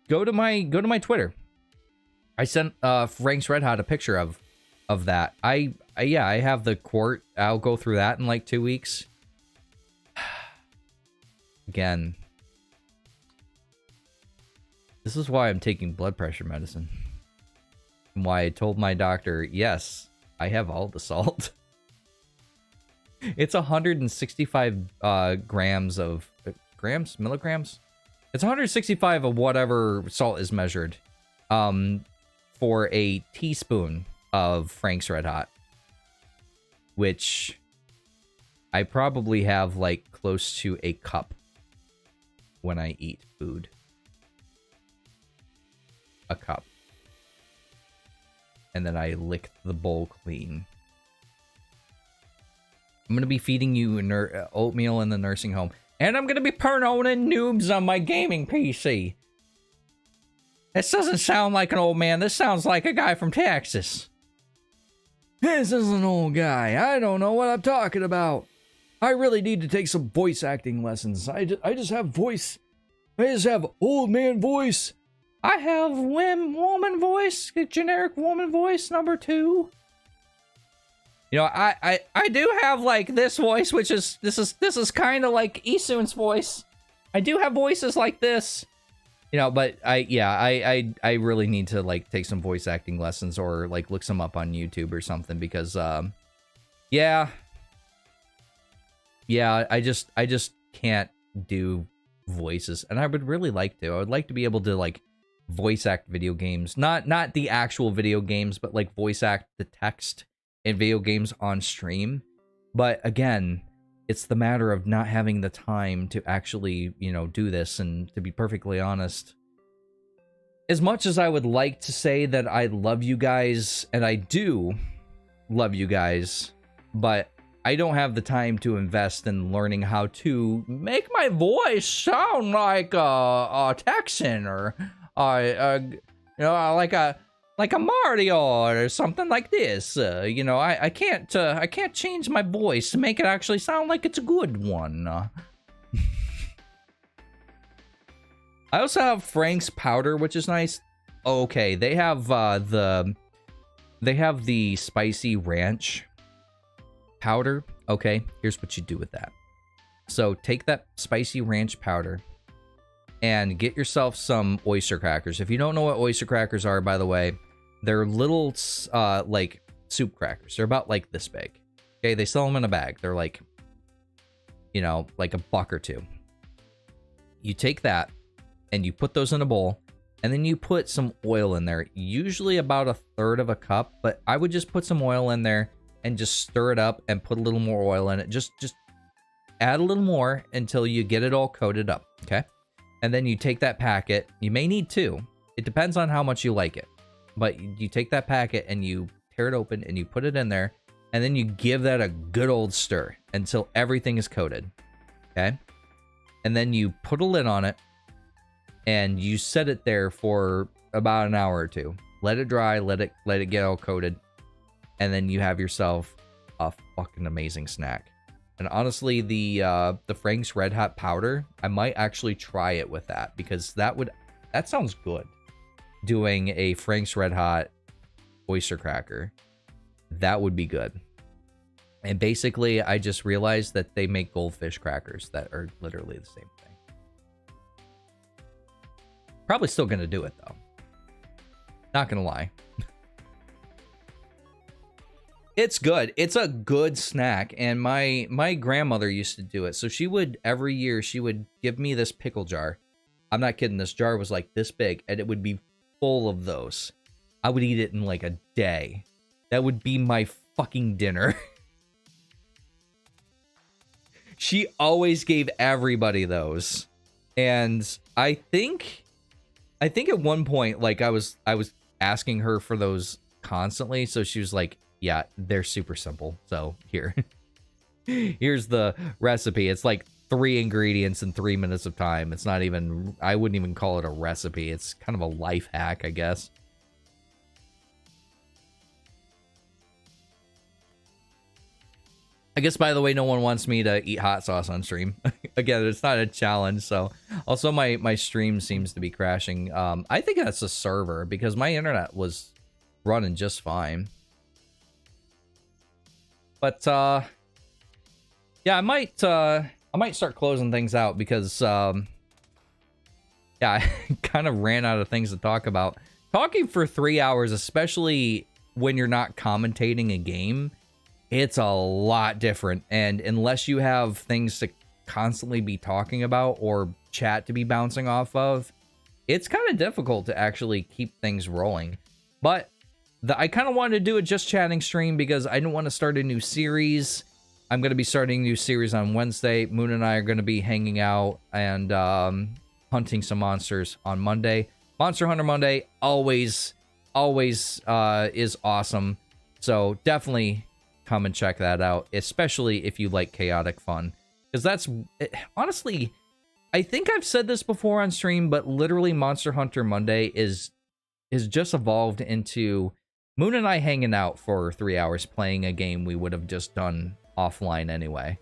go to my Twitter. I sent Frank's Red Hot a picture of that. I have the quart. I'll go through that in like 2 weeks. Again, this is why I'm taking blood pressure medicine. And why I told my doctor, yes, I have all the salt. It's 165 grams of milligrams. It's 165 of whatever salt is measured, for a teaspoon of Frank's Red Hot, which I probably have like close to a cup when I eat food. A cup. And then I lick the bowl clean. I'm going to be feeding you oatmeal in the nursing home. And I'm going to be pornoing noobs on my gaming PC. This doesn't sound like an old man. This sounds like a guy from Texas. This is an old guy. I don't know what I'm talking about. I really need to take some voice acting lessons. I just have voice. I just have old man voice. I have woman voice, generic woman voice number 2. You know, I do have like this voice, which is this is kind of like Isun's voice. I do have voices like this, you know, but I really need to like take some voice acting lessons or like look some up on YouTube or something, because I just can't do voices, and I would really like to. I would like to be able to like voice act video games, not the actual video games, but like voice act the text in video games on stream. But again, it's the matter of not having the time to actually, you know, do this. And to be perfectly honest, as much as I would like to say that I love you guys, and I do love you guys, but I don't have the time to invest in learning how to make my voice sound like a Texan, or you know, like a Mario or something like this. You know, I can't change my voice to make it actually sound like it's a good one. I also have Frank's powder, which is nice. Okay, they have the spicy ranch powder. Okay, here's what you do with that. So take that spicy ranch powder and get yourself some oyster crackers. If you don't know what oyster crackers are, by the way, they're little like soup crackers. They're about like this big. Okay, they sell them in a bag. They're like, you know, like $1 or $2. You take that and you put those in a bowl, and then you put some oil in there, usually about 1/3 of a cup, but I would just put some oil in there and just stir it up and put a little more oil in it. Just add a little more until you get it all coated up, okay? And then you take that packet. You may need 2. It depends on how much you like it. But you take that packet and you tear it open and you put it in there, and then you give that a good old stir until everything is coated, okay? And then you put a lid on it and you set it there for about an hour or 2. Let it dry, let it get all coated, and then you have yourself a fucking amazing snack. And honestly, the Frank's Red Hot powder, I might actually try it with that, because that would That sounds good. Doing a Frank's Red Hot oyster cracker. That would be good. And basically, I just realized that they make goldfish crackers that are literally the same thing. Probably still gonna do it though. Not gonna lie. It's good. It's a good snack, and my grandmother used to do it. So she would, every year, she would give me this pickle jar. I'm not kidding. This jar was like this big, and it would be full of those. I would eat it in like a day. That would be my fucking dinner. She always gave everybody those. And I think at one point, like I was asking her for those constantly, so she was like, yeah, they're super simple. So here. Here's the recipe. It's like 3 ingredients in 3 minutes of time. It's not even, I wouldn't even call it a recipe. It's kind of a life hack, I guess. I guess, by the way, no one wants me to eat hot sauce on stream. Again, it's not a challenge, so... Also, my stream seems to be crashing. I think that's a server, because my internet was running just fine. But, yeah, I might start closing things out, because, yeah, I kind of ran out of things to talk about. Talking for 3 hours, especially when you're not commentating a game... It's a lot different, and unless you have things to constantly be talking about or chat to be bouncing off of, it's kind of difficult to actually keep things rolling. But I kind of wanted to do a just chatting stream because I didn't want to start a new series. I'm going to be starting a new series on Wednesday. Moon and I are going to be hanging out and hunting some monsters on Monday. Monster Hunter Monday always is awesome. So definitely come and check that out, especially if you like chaotic fun, because that's honestly, I think I've said this before on stream, but literally Monster Hunter Monday is just evolved into Moon and I hanging out for 3 hours playing a game we would have just done offline anyway.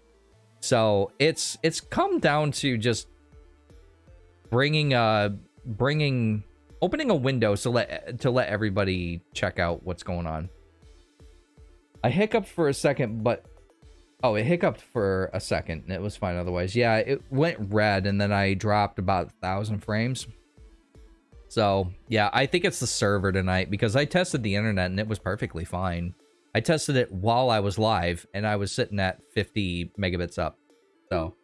So it's come down to just opening a window to let everybody check out what's going on. I hiccuped for a second, but... Oh, it hiccuped for a second, and it was fine otherwise. Yeah, it went red, and then I dropped about 1,000 frames. So, yeah, I think it's the server tonight, because I tested the internet, and it was perfectly fine. I tested it while I was live, and I was sitting at 50 megabits up. So...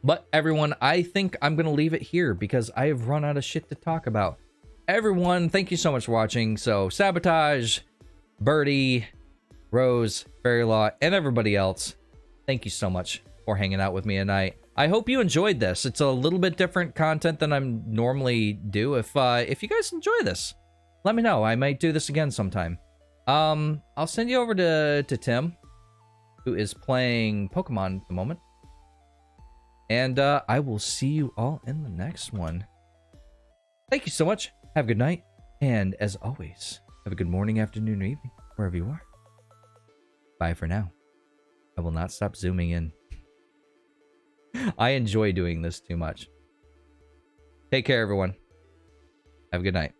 But, everyone, I think I'm going to leave it here, because I have run out of shit to talk about. Everyone, thank you so much for watching. So, Sabotage... Birdie, Rose, Fairylaw, and everybody else, thank you so much for hanging out with me tonight. I hope you enjoyed this. It's a little bit different content than I normally do. If you guys enjoy this, let me know. I might do this again sometime. I'll send you over to Tim, who is playing Pokemon at the moment. And I will see you all in the next one. Thank you so much. Have a good night. And as always... have a good morning, afternoon, or evening, wherever you are. Bye for now. I will not stop zooming in. I enjoy doing this too much. Take care, everyone. Have a good night.